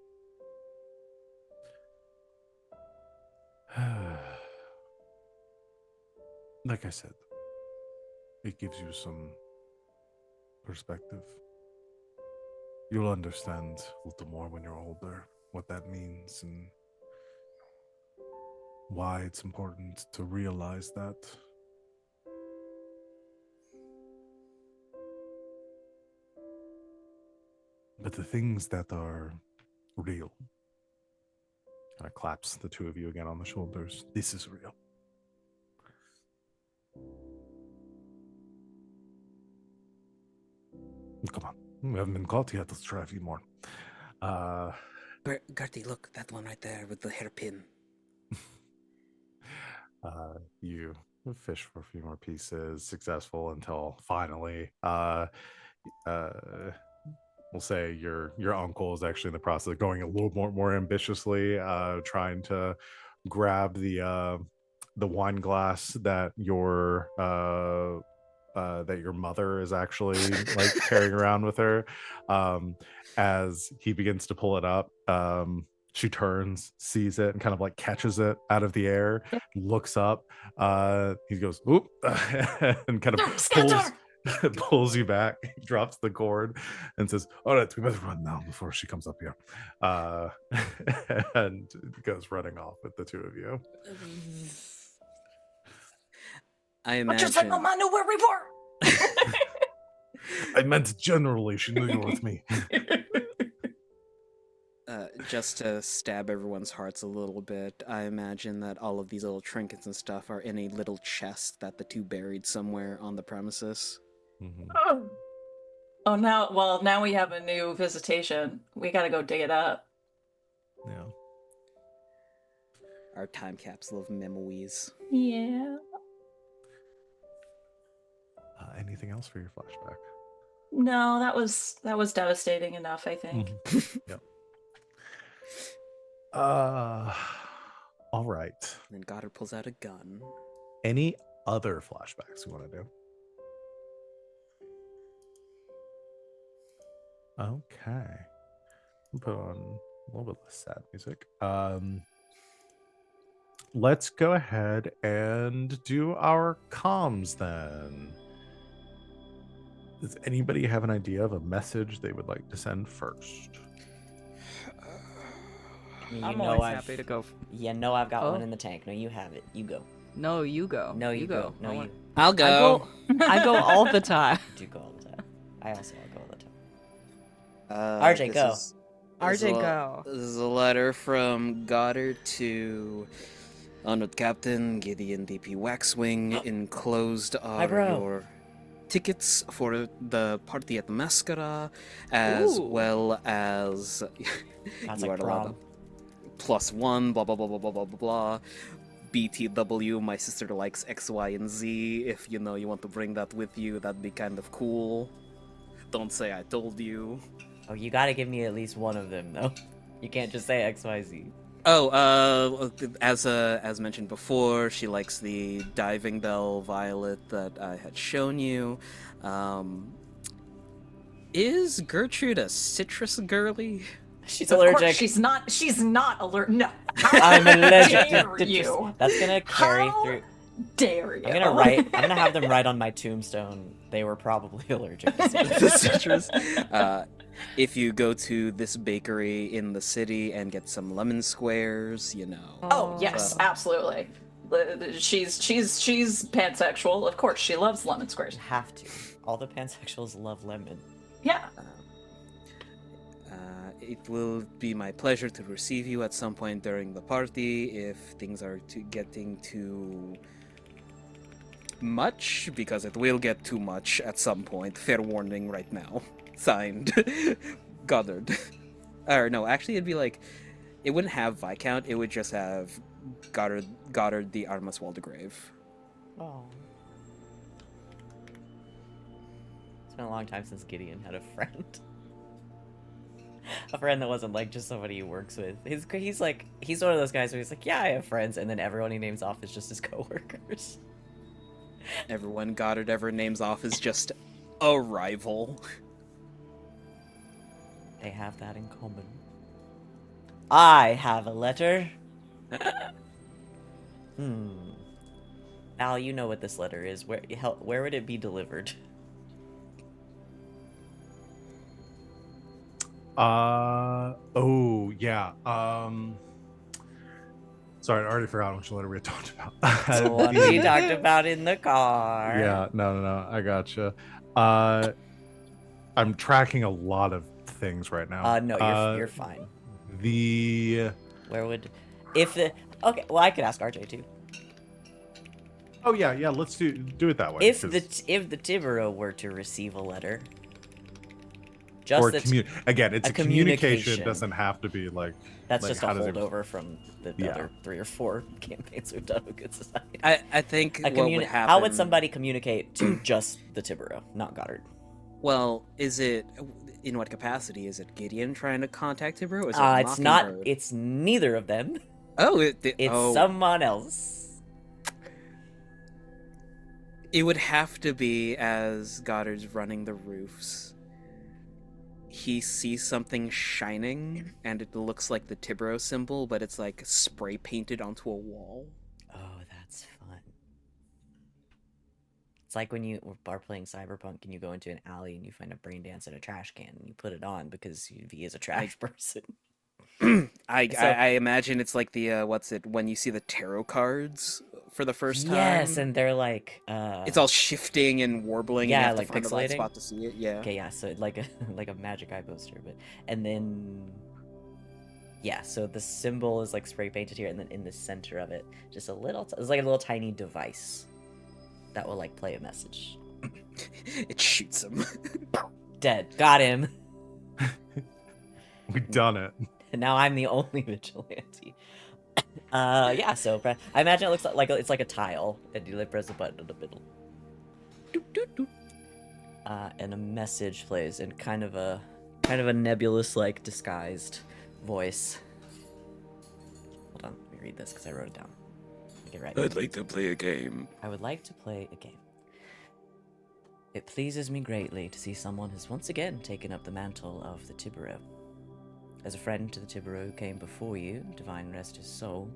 Like I said, it gives you some perspective. You'll understand a little more when you're older what that means and why it's important to realize that. But the things that are real, kind of claps the two of you again on the shoulders. This is real. Come on. We haven't been caught yet. Let's try a few more. Gertie, look, that one right there with the hairpin. You fish for a few more pieces, successful until finally, we'll say your uncle is actually in the process of going a little more ambitiously, trying to grab the wine glass that your mother is actually like carrying around with her. As he begins to pull it up, she turns, sees it, and kind of like catches it out of the air, looks up. He goes, "Oop," and kind of pulls you back, drops the cord, and says, "All right, we better run now before she comes up here," and goes running off with the two of you. I But just like imagine. Mama knew where we were. I meant generally. She knew you were with me. Just to stab everyone's hearts a little bit, I imagine that all of these little trinkets and stuff are in a little chest that the two buried somewhere on the premises. Mhm. Oh, now we have a new visitation. We gotta go dig it up. Yeah. Our time capsule of memories. Yeah. Anything else for your flashback? No, that was devastating enough, I think. Yep. All right. And Goddard pulls out a gun. Any other flashbacks you want to do? Okay. We'll put on a little bit less sad music. Let's go ahead and do our comms then. Does anybody have an idea of a message they would like to send first? I mean, I'm always happy to go. Yeah, no, I've got Oh. one in the tank. No, you have it. You go. No, you go. No, you go. No, you I'll go. I go all the time. do go all the time. I also go all the time. RJ, This go. is- RJ, this is a- go. This is a letter from Goddard to Honored Captain Gideon DP Waxwing. Enclosed are bro. your tickets for the party at the Mascara, as Ooh. well as Sounds you like are allowed prom. +1, blah blah blah blah blah blah blah blah. BTW, my sister likes X, Y, and Z. If you want to bring that with you, that'd be kind of cool. Don't say I told you. Oh, you gotta give me at least one of them, though. You can't just say XYZ. Oh, as mentioned before, she likes the diving bell violet that I had shown you. Is Gertrude a citrus girly? She's Of course, allergic. she's not allergic. No. I'm allergic Dare to you? That's gonna carry How through. dare you? I'm gonna have them write on my tombstone. They were probably allergic to citrus. The citrus. If you go to this bakery in the city and get some lemon squares, Oh yes, absolutely. She's pansexual. Of course, she loves lemon squares. Have to. All the pansexuals love lemon. Yeah. It will be my pleasure to receive you at some point during the party if things are getting too much, because it will get too much at some point. Fair warning right now. Signed, Goddard. Or no, actually it'd be like, it wouldn't have Viscount, it would just have Goddard the Artemis Waldegrave. Oh. It's been a long time since Gideon had a friend. A friend that wasn't like just somebody he works with. He's one of those guys where he's like, yeah, I have friends, and then everyone he names off is just his coworkers. Everyone Goddard ever names off is just a rival. They have that in common. I have a letter. Al, you know what this letter is. Where would it be delivered? Oh yeah. Sorry, I already forgot which letter we had talked about. The one we talked about in the car. Yeah, no, I gotcha. I'm tracking a lot of things right now. No, you're fine. Where would, okay, well, I could ask RJ too. Oh yeah, let's do it that way. If the Tibero were to receive a letter, again, it's a communication. It doesn't have to be like. That's like, just a holdover from the other 3 or 4 campaigns we've done with Good Society. I think what would happen... How would somebody communicate to just the Tibero, not Goddard? Well, is it in what capacity? Is it Gideon trying to contact Tibero? Is it it's not. It's neither of them. Oh, it's someone else. It would have to be as Goddard's running the roofs. He sees something shining, and it looks like the Tibero symbol, but it's like spray painted onto a wall. Oh, that's fun. It's like when you are playing Cyberpunk and you go into an alley and you find a brain dance in a trash can and you put it on because V is a trash person. I imagine it's like the when you see the tarot cards for the first time. Yes, and they're like it's all shifting and warbling. Yeah, and you have like to find the right pixelating. spot to see it. Yeah. Okay, yeah. So like a Magic Eye poster, and then so the symbol is like spray painted here, and then in the center of it, just it's like a little tiny device that will like play a message. It shoots him. Dead. Got him. We've done it. And now I'm the only vigilante. So I imagine it looks like it's like a tile, and you like press the button in the middle. Doop, doop, doop. And a message plays in kind of a nebulous, like disguised voice. Hold on, let me read this because I wrote it down. Get right. I'd like to play a game. I would like to play a game. It pleases me greatly to see someone has once again taken up the mantle of the Tibero. As a friend to the Tibero who came before you, divine rest his soul,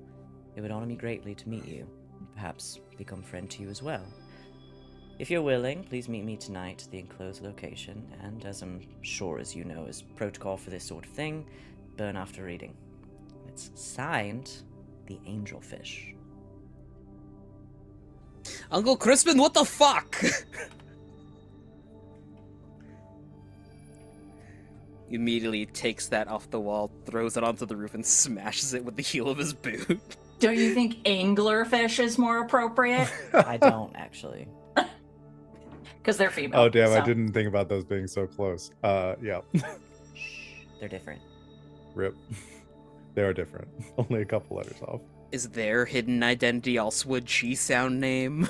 it would honor me greatly to meet you, and perhaps become friend to you as well. If you're willing, please meet me tonight at the enclosed location, and as I'm sure as you know is protocol for this sort of thing, burn after reading. It's signed, the Angelfish. Uncle Crispin, what the fuck? Immediately takes that off the wall, throws it onto the roof, and smashes it with the heel of his boot. Don't you think anglerfish is more appropriate? I don't, actually. Because they're female. Oh, damn, so. I didn't think about those being so close. Yeah. They're different. Rip. They are different. Only a couple letters off. Is their hidden identity also a G-sound name?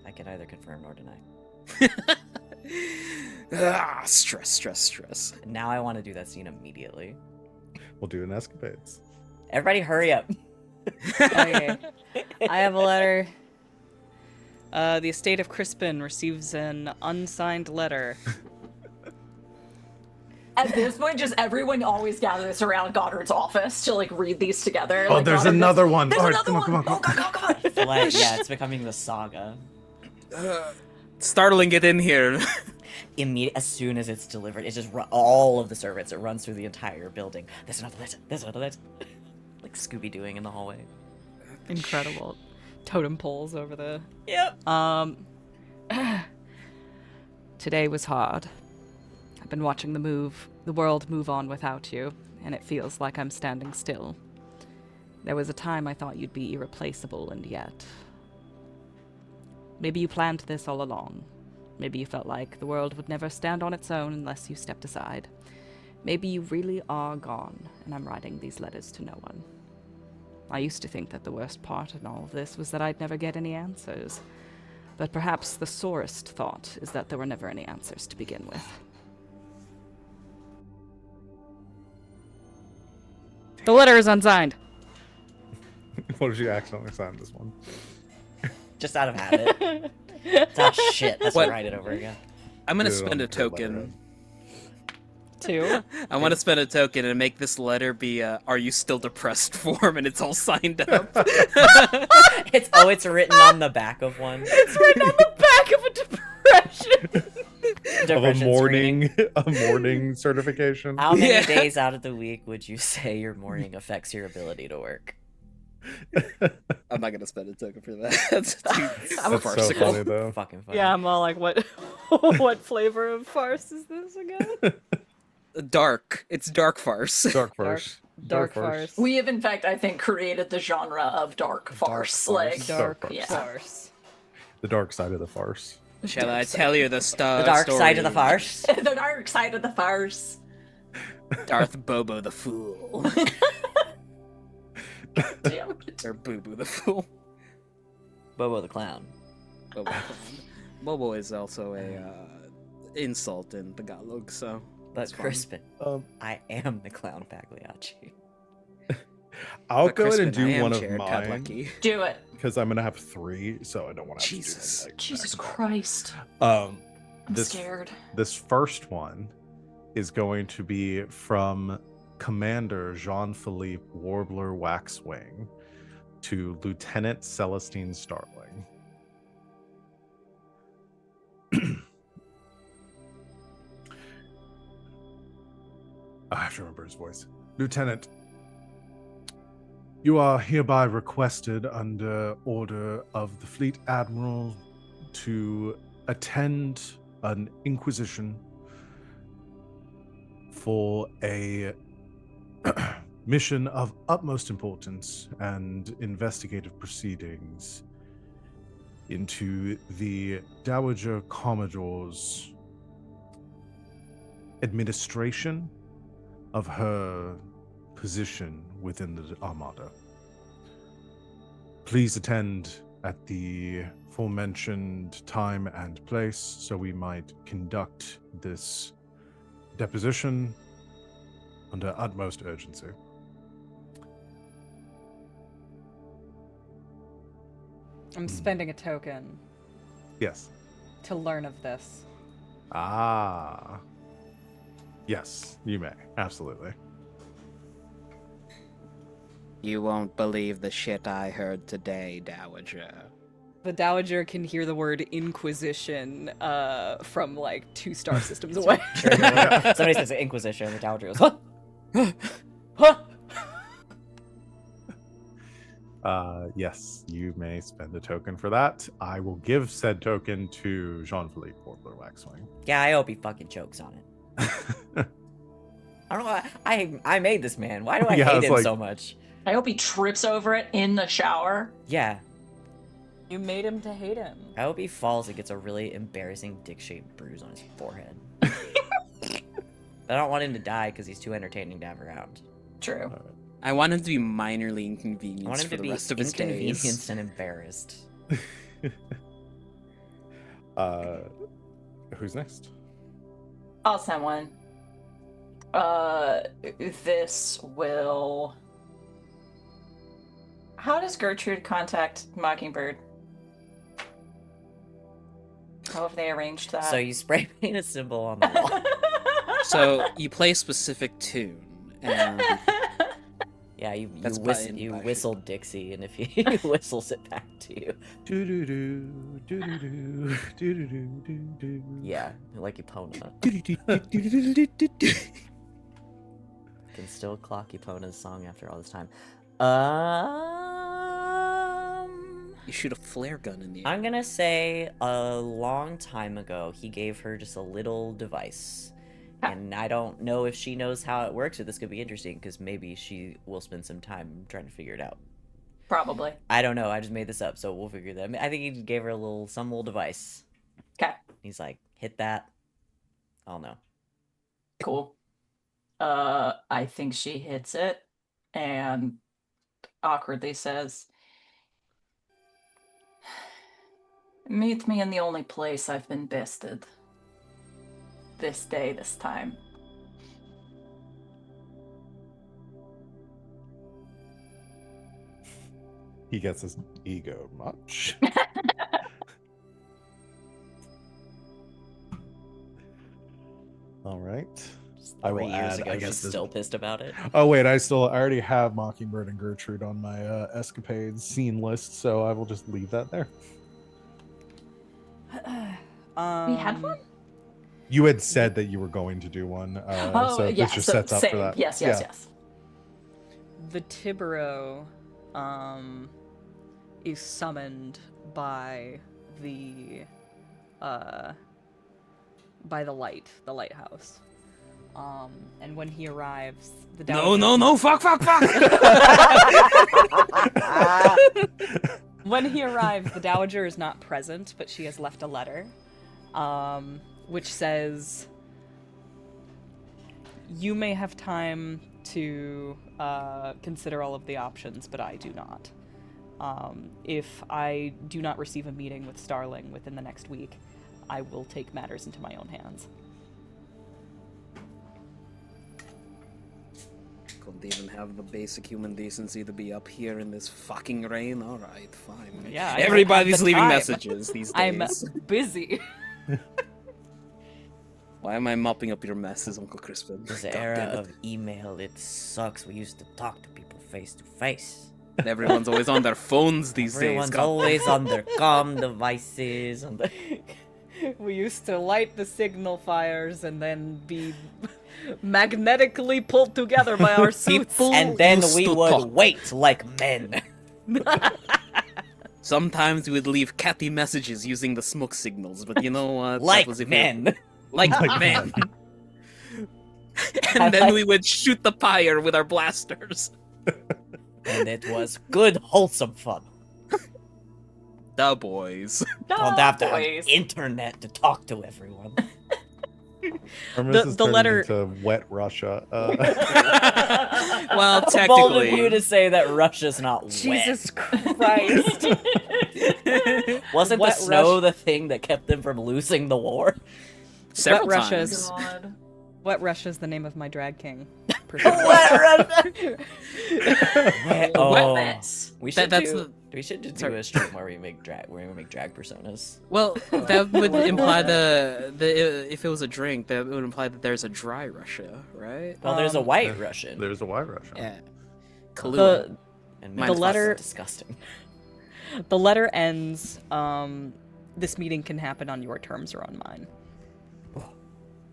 I can either confirm nor deny. Stress. Now I want to do that scene immediately. We'll do an escapades. Everybody hurry up. Okay. I have a letter. The estate of Crispin receives an unsigned letter. At this point, just everyone always gathers around Goddard's office to like read these together. Oh, like, there's Goddard another one. There's All right, another come one. on. Oh, God. Like, yeah, it's becoming the saga. Startling it in here. As soon as it's delivered, it just all of the servants. It runs through the entire building. There's another letter. Like Scooby-Dooing in the hallway. Incredible. Totem poles over the... Yep. Today was hard. I've been watching the world move on without you, and it feels like I'm standing still. There was a time I thought you'd be irreplaceable, and yet... Maybe you planned this all along. Maybe you felt like the world would never stand on its own unless you stepped aside. Maybe you really are gone, and I'm writing these letters to no one. I used to think that the worst part in all of this was that I'd never get any answers. But perhaps the sorest thought is that there were never any answers to begin with. The letter is unsigned. What if you accidentally signed this one? Just out of habit. Oh shit, that's why I write it over again. I'm gonna Dude, spend a I'm good letter. token 2. I want to spend a token and make this letter be "Are you still depressed?" form, and it's all signed up. It's written on the back of one. It's written on the back of a depression. Of a Depression screening. morning certification. How many Yeah. days out of the week would you say your morning affects your ability to work? I'm not gonna spend a token for that. That's too That's so farcical. funny though. Fucking funny. Yeah, I'm all like, what flavor of farce is this again? Dark. It's dark farce. Dark farce. Dark farce. We have, in fact, I think, created the genre of dark farce. farce. Dark farce. Yeah. farce. The dark side of the farce. Shall I tell you the The dark side of the farce. The dark side of the farce. Darth Bobo the Fool. Damn it. Or Boo Boo the Fool. Bobo the clown. Bobo. the Clown. Bobo is also a insult in Tagalog, so But that's fine. Crispin, Um, I am the clown Pagliacci. I'll But go ahead and Crispin, I do am one of Jared mine Padalecki. Do it. because I'm gonna have 3, so I don't want to. Jesus. Jesus Christ. Um, I'm this scared. this first one is going to be from Commander Jean-Philippe Warbler Waxwing to Lieutenant Celestine Starling. I have to remember his voice. Lieutenant, you are hereby requested under order of the Fleet Admiral to attend an inquisition for a mission of utmost importance and investigative proceedings into the Dowager Commodore's administration of her position within the Armada. Please attend at the aforementioned time and place so we might conduct this deposition under utmost urgency. I'm spending a token Yes. to learn of this. Ah. Yes, you may. Absolutely. You won't believe the shit I heard today, Dowager. The Dowager can hear the word Inquisition from like 2 star systems away. Somebody says Inquisition, the Dowager goes, huh? Huh? Yes, you may spend a token for that. I will give said token to Jean-Philippe Warbler Waxwing. Yeah, I hope he fucking chokes on it. I don't know. I made this man. Why do I Yeah, hate it's him like- so much? I hope he trips over it in the shower. Yeah, You made him to hate him. I hope he falls and gets a really embarrassing dick-shaped bruise on his forehead. I don't want him to die because he's too entertaining to have around. True. I want him to be minorly I want inconvenienced him for to the be rest of his inconvenienced days. and embarrassed. Who's next? I'll send one. This will. How does Gertrude contact Mockingbird? How have they arranged that? So you spray paint a symbol on the wall. So you play a specific tune, and Yeah, you That's whistle Dixie, and if he whistles it back to you, Do-do-do, do-do-do, do-do-do-do-do. yeah, like Epona. Can still clock Epona's song after all this time. you shoot a flare gun in the air. I'm gonna say a long time ago he gave her just a little device. And I don't know if she knows how it works, or this could be interesting, because maybe she will spend some time trying to figure it out. Probably. I don't know, I just made this up, so we'll figure that. I think he gave her some little device. Okay. He's like, hit that. I'll know. Cool. I think she hits it and awkwardly says, "Meet me in the only place I've been bested. This day, this time." He gets his ego much. All right. I will 3 years add, ago, I guess she's this- still pissed about it. Oh wait, I already have Mockingbird and Gertrude on my escapades scene list, so I will just leave that there. We had one? You had said that you were going to do one, so yeah, this just so sets up same. for that. Yes, Yeah. The Tibero is summoned by the lighthouse. And when he arrives, the No, fuck. When he arrives, the Dowager is not present, but she has left a letter, which says, "You may have time to consider all of the options, but I do not. If I do not receive a meeting with Starling within the next week, I will take matters into my own hands." Couldn't even have the basic human decency to be up here in this fucking rain. All right, fine. Yeah, I don't everybody's have the leaving time. messages these I'm days. busy. Why am I mopping up your messes, Uncle Crispin? This God era damn it. of email, it sucks. We used to talk to people face to face. Everyone's always on their phones these Everyone's days. God always on their comm devices. On the... We used to light the signal fires and then be magnetically pulled together by our suits. People And then used we to would talk. wait like men. Sometimes we would leave catty messages using the smoke signals, but you know what? That Like was if men. Like men. And then we would shoot the pyre with our blasters. And it was good, wholesome fun. The boys. Don't have to have boys. internet to talk to everyone. Or The- Mrs. the turning letter- into wet Russia. Well, Bold of technically. you to say that Russia's not Jesus Christ. wet. Wasn't the Wet snow Rush- the thing that kept them from losing the war? Several Wet times. Russia's- God. Wet Russia is the name of my drag king. persona. Wet Russia. Oh, Wetness. we should that's do. the- We should do Sorry. a stream where we make drag personas. Well, that would imply the if it was a drink, that would imply that there's a dry Russia, right? Well, there's a Um, white Russian. There's a white Russia. Yeah. The Kahlua. And the mine's letter- disgusting. the letter ends. This meeting can happen on your terms or on mine.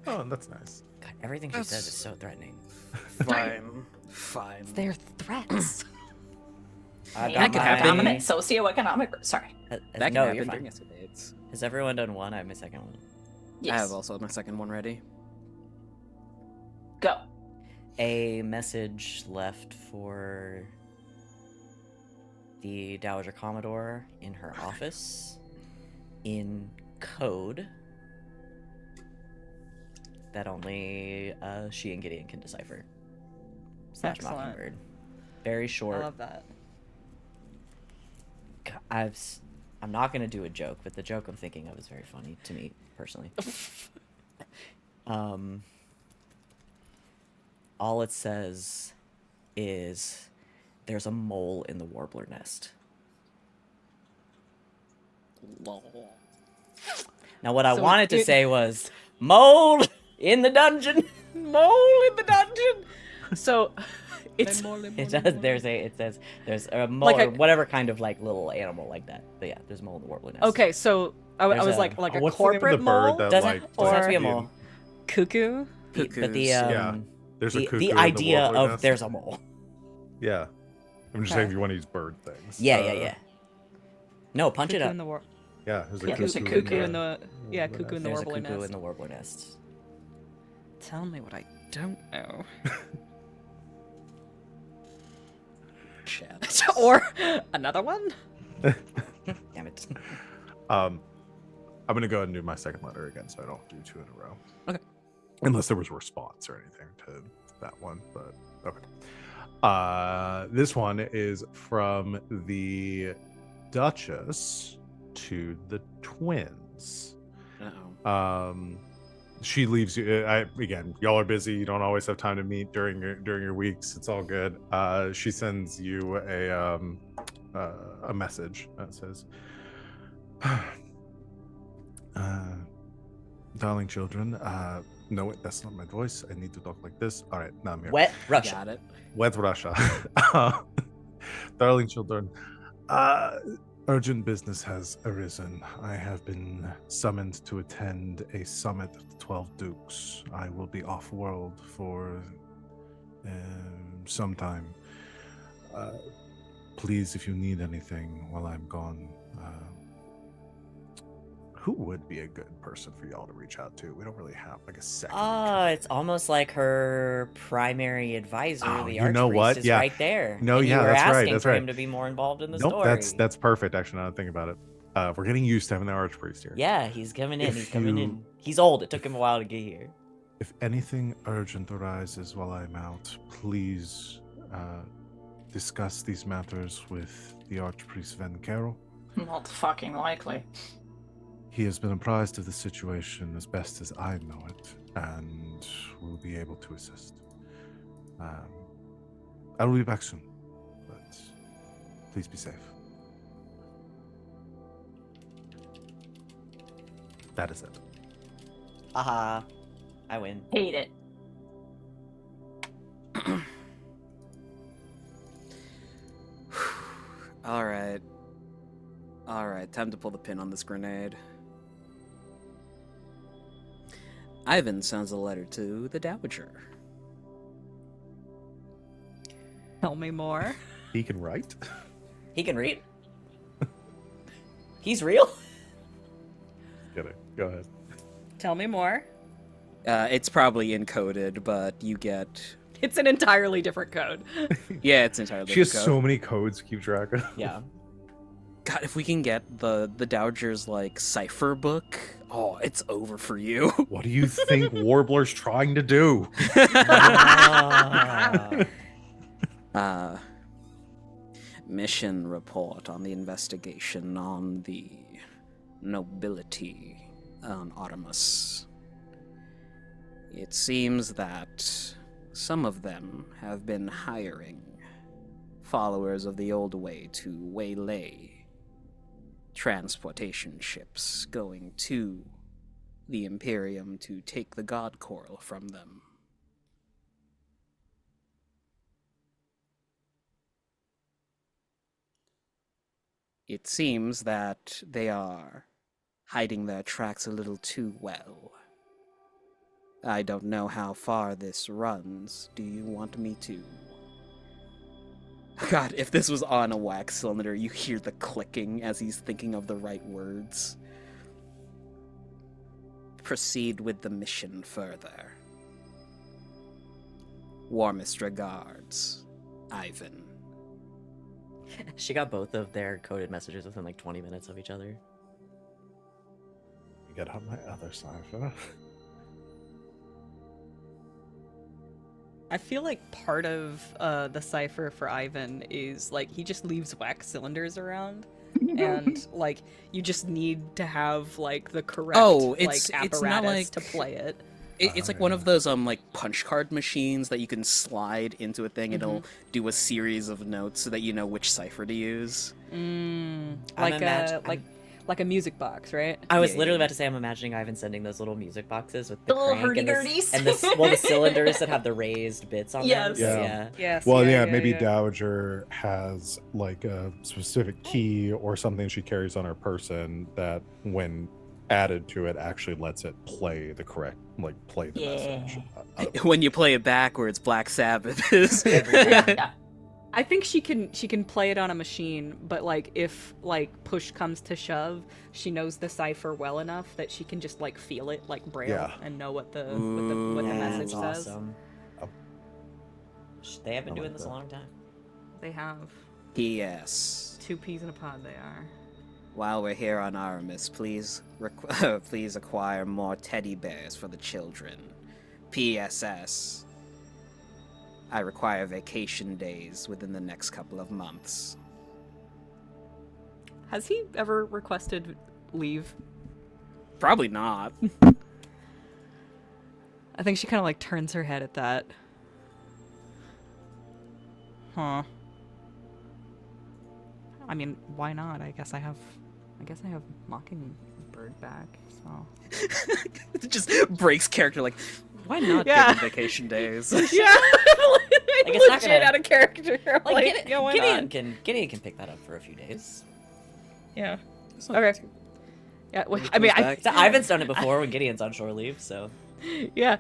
Oh, that's nice. God, everything she says is so threatening. Fine. They're threats. I That could happen. Dominant socioeconomic. Sorry. That no, can you're happen fine. during escapades. Has everyone done one? I have my second one. Yes. I have also my second one ready. Go. A message left for the Dowager Commodore in her office in code that only she and Gideon can decipher. / Excellent. Mockingbird. Very I short. love that. I'm not gonna do a joke, but the joke I'm thinking of is very funny to me personally. All it says is there's a mole in the warbler nest. Lol. Now what I So wanted to it- say was mole in the dungeon. Mole in the dungeon. So, it's It says there's a mole Like or a- whatever kind of like little animal like that. But yeah, there's a mole in the warbler nest. okay. So I There's was a- like a What's the name of corporate the mole, bird that Doesn't like doesn't have to be a like, mole. cuckoo. But the Cuckoos. Yeah. There's a the, cuckoo the in the idea warbler of nest. there's a mole. Yeah. I'm just Okay. saying if you want to use bird things. Yeah. No, punch it Cuckoo up. in the Yeah, there's a Yeah, cuckoo, there's a cuckoo in the the yeah cuckoo in the There's a warbler cuckoo nest. in the warbler nest. Tell me what I don't know. Chat. Or another one. Damn it. I'm gonna go ahead and do my second letter again, so I don't do two in a row. Okay. Unless there was a response or anything to that one, but okay. This one is from the Duchess to the twins. Uh-oh. She leaves you. Again, y'all are busy. You don't always have time to meet during your weeks. It's all good. She sends you a message that says, "Darling children, No, that's not my voice. I need to talk like this. All right, now I'm here. Wet Russia. Got it. Wet Russia. Darling children, urgent business has arisen. I have been summoned to attend a summit of the 12 Dukes. I will be off-world for some time. Please, if you need anything while I'm gone, who would be a good person for y'all to reach out to? We don't really have like a second. It's almost like her primary advisor, Oh, the you know Archpriest, what? is Yeah. right there. No, and yeah, you were that's right, asking that's for right. him to be more involved in the Nope, story. that's perfect. Actually, now that I think about it, we're getting used to having the Archpriest here. Yeah, he's coming in. If He's coming you- in. He's old. It took him a while to get here. If anything urgent arises while I'm out, please discuss these matters with the Archpriest Van Carroll. Not fucking likely. He has been apprised of the situation as best as I know it, and will be able to assist. I will be back soon, but please be safe. That is it. Haha. I win. Hate it. All right. All right, time to pull the pin on this grenade. Ivan sends a letter to the Dowager. Tell me more. He can write? He can read. He's real. Kidding. Go ahead. Tell me more. It's probably encoded, but you get... It's an entirely different code. Yeah, it's entirely She has code. so many codes to keep track of. Yeah. God, if we can get the Dowager's, like, cipher book, oh, it's over for you. What do you think Warbler's trying to do? Mission report on the investigation on the nobility on Artemis. It seems that some of them have been hiring followers of the old way to waylay transportation ships going to the Imperium to take the God Coral from them. It seems that they are hiding their tracks a little too well. I don't know how far this runs. Do you want me to? God, if this was on a wax cylinder, you hear the clicking as he's thinking of the right words. Proceed with the mission further. Warmest regards, Ivan. She got both of their coded messages within like 20 minutes of each other. Get on my other cipher. I feel like part of the cipher for Ivan is like he just leaves wax cylinders around, and like you just need to have like the correct it's apparatus not like to play it. It's like one of those like punch card machines that you can slide into a thing. It'll do a series of notes so that you know which cipher to use. Like a music box, right? I was Yeah, literally yeah. about to say I'm imagining Ivan sending those little music boxes with the The little crank and hurdy-gurdies. the cylinders that have the raised bits on Yes. them. Yeah. Yeah. Yes. Well, yeah, maybe Dowager has like a specific key or something she carries on her person that, when added to it, actually lets it play the correct, like play the message. When you play it backwards, Black Sabbath is. Yeah. I think she can play it on a machine, but like if like push comes to shove, she knows the cipher well enough that she can just like feel it like Braille Yeah. and know what the Yeah, message that's says. awesome. Oh. They have been I doing like this that. a long time. They have P.S. 2 peas in a pod. They are. While we're here on Aramis, please please acquire more teddy bears for the children. P.S.S. I require vacation days within the next couple of months. Has he ever requested leave? Probably not. I think she kind of like turns her head at that. Huh. I mean, why not? I guess I have Mockingbird bird back. So. It just breaks character. Like, why not Yeah. give him vacation days? Yeah, Like, it's not legit gonna- out of character. Like, yeah, why Gideon can pick that up for a few days. Yeah. It's not Okay. too- Yeah. When he I mean, comes I, back. Ivan's done it before when Gideon's on shore leave, so. yeah.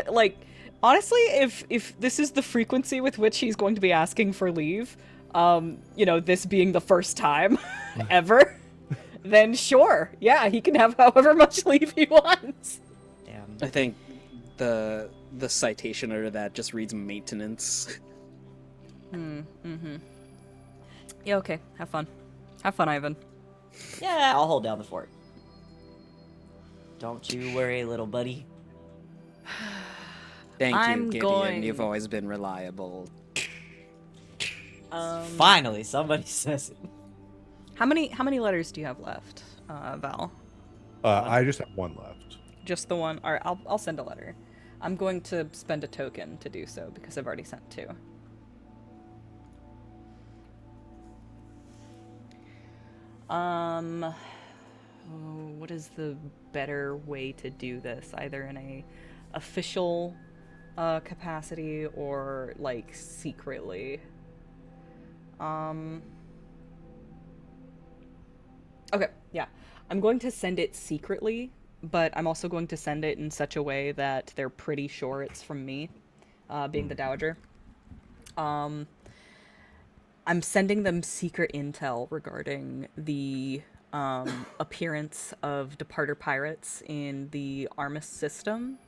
Like, honestly, if this is the frequency with which he's going to be asking for leave, you know, this being the first time ever, then sure, yeah, he can have however much leave he wants. Damn. I think the citation under that just reads maintenance. Mm-hmm. Yeah. Okay. Have fun, Ivan. Yeah, I'll hold down the fort. Don't you worry, little buddy. Thank you, I'm Gideon. going- You've always been reliable. Finally, somebody says it. How many letters do you have left, Val? I just have one left. Just the one. All right, I'll send a letter. I'm going to spend a token to do so because I've already sent 2. What is the better way to do this? Either in a official capacity or like secretly. Okay, yeah. I'm going to send it secretly, but I'm also going to send it in such a way that they're pretty sure it's from me, being the Dowager. I'm sending them secret intel regarding the appearance of departer pirates in the Armis system,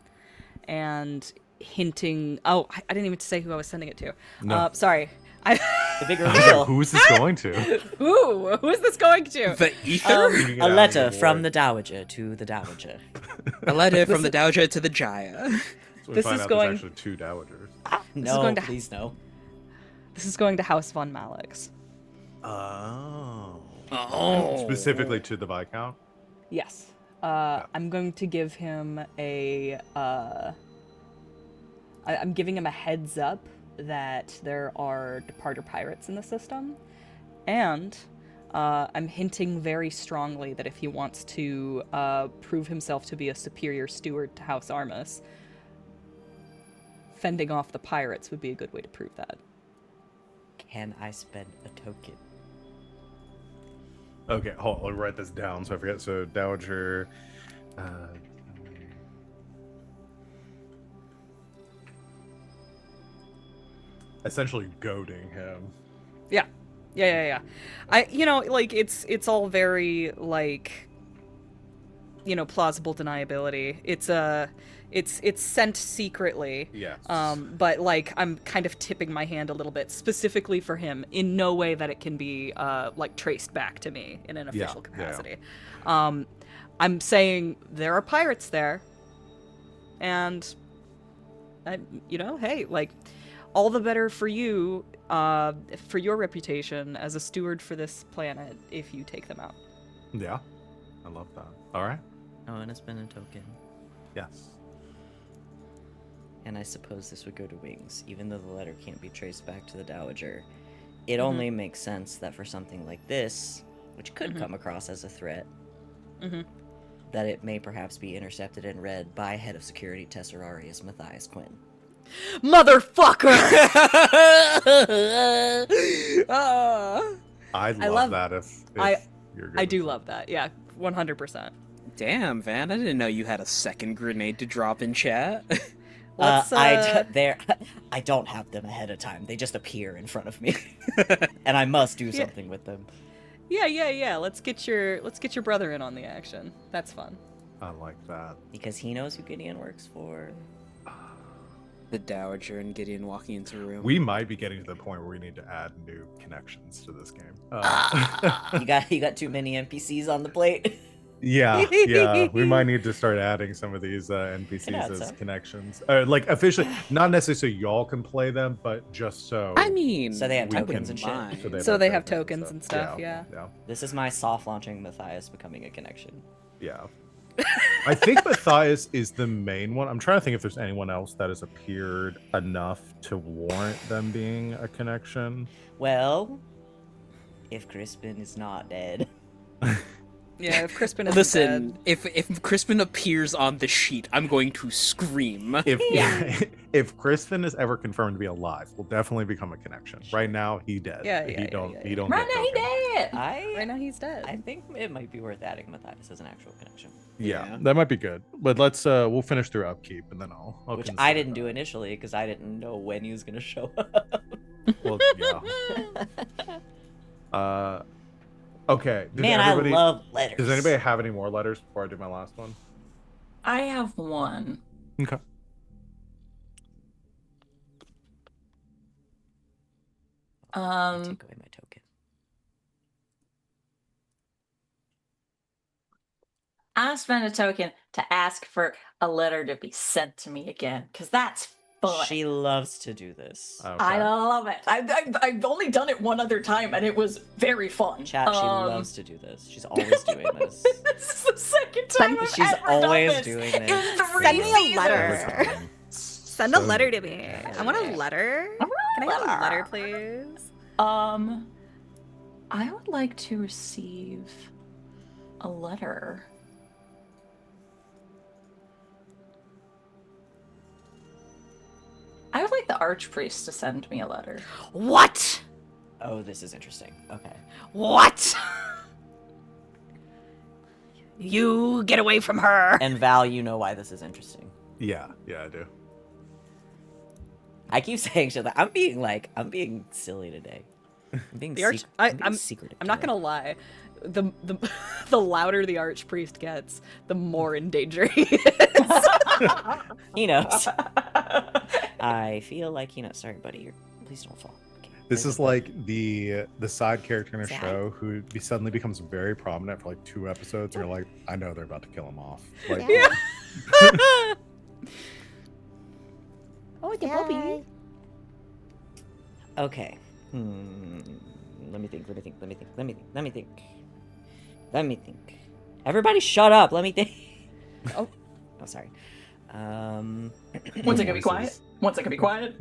and hinting. Oh, I didn't even say who I was sending it to. No. Sorry. The big reveal. Who's this going to? Who is this going to? The ether? Get A out of letter the from war. the Dowager to the Dowager. A letter from the Dowager to the Jaya. So we This find is out going- there's actually 2 dowagers. No, going to- please no. This is going to House von Malix. Oh. Oh. Specifically to the Viscount? Yes. I'm going to give him a. I'm giving him a heads up that there are departer pirates in the system, and I'm hinting very strongly that if he wants to prove himself to be a superior steward to House Armis, fending off the pirates would be a good way to prove that. Can I spend a token? Okay, hold on. Let me write this down so I forget. So, Dowager. Essentially goading him. Yeah. Like it's all very like, plausible deniability. It's sent secretly. Yes. But like I'm kind of tipping my hand a little bit specifically for him in no way that it can be like traced back to me in an official Yeah. capacity. I'm saying there are pirates there, and hey, like all the better for you, for your reputation as a steward for this planet if you take them out. Yeah. I love that. All right. Oh, and I spend a token. Yes. And I suppose this would go to Wings, even though the letter can't be traced back to the Dowager. It only makes sense that for something like this, which could come across as a threat, that it may perhaps be intercepted and read by Head of Security Tesserarius Matthias Quinn. Motherfucker! I'd love love- that if I- you're good I with do that. love that. Yeah, 100%. Damn, Van, I didn't know you had a second grenade to drop in chat. Let's, I don't have them ahead of time. They just appear in front of me, and I must do something with them. Yeah. Let's get your brother in on the action. That's fun. I like that. Because he knows who Gideon works for. The Dowager and Gideon walking into a room. We might be getting to the point where we need to add new connections to this game. You got too many NPCs on the plate. Yeah, we might need to start adding some of these NPCs Yeah, as so. connections. Like officially, not necessarily so y'all can play them, but just so. I mean, So they have we tokens wouldn't and shit. mind. So they have tokens and stuff, Yeah. This is my soft launching Matthias becoming a connection. Yeah. I think Matthias is the main one. I'm trying to think if there's anyone else that has appeared enough to warrant them being a connection. Well, if Crispin is not dead. Yeah, if Crispin is Listen, dead. if Crispin appears on the sheet, I'm going to scream. If Crispin is ever confirmed to be alive, we'll definitely become a connection. Right now, he dead. Yeah, he yeah, don't. yeah, He yeah. don't Right get now, he token. dead. Right now he's dead. I think it might be worth adding Matthias as an actual connection, Yeah, that might be good. But let's we'll finish through upkeep and then I'll which consider I didn't that. do initially because I didn't know when he was gonna show up. Well, yeah. Okay. Man, I love letters. Does anybody have any more letters before I do my last one? I have one. Okay. Take away my token. I spent a token to ask for a letter to be sent to me again, because that's fun. She loves to do this. Okay. I love it. I've only done it one other time, and it was very fun. Chat, she loves to do this. She's always doing this. This is the second time I've She's ever always done this doing in this. 3 Send me a seasons. letter. Time. Send a So letter to good. me. I want a letter. Can I have a letter, please? I would like to receive a letter. I would like the Archpriest to send me a letter. What? Oh, this is interesting. Okay. What? You get away from her. And Val, you know why this is interesting. Yeah, I do. I keep saying shit like I'm being silly today. I'm being I'm secretive. I'm not today. gonna lie. The the louder the archpriest gets, the more in danger he is. He knows. I feel like he knows. Sorry, buddy. Please don't fall. Okay. This There's is a book. like the side character in a Sad. show who suddenly becomes very prominent for like 2 episodes, and you're like, I know they're about to kill him off. Like, Yeah. Oh, the puppy. Okay. Let me think. Everybody shut up. Let me think. Oh, sorry. One second, be quiet. One second, be quiet.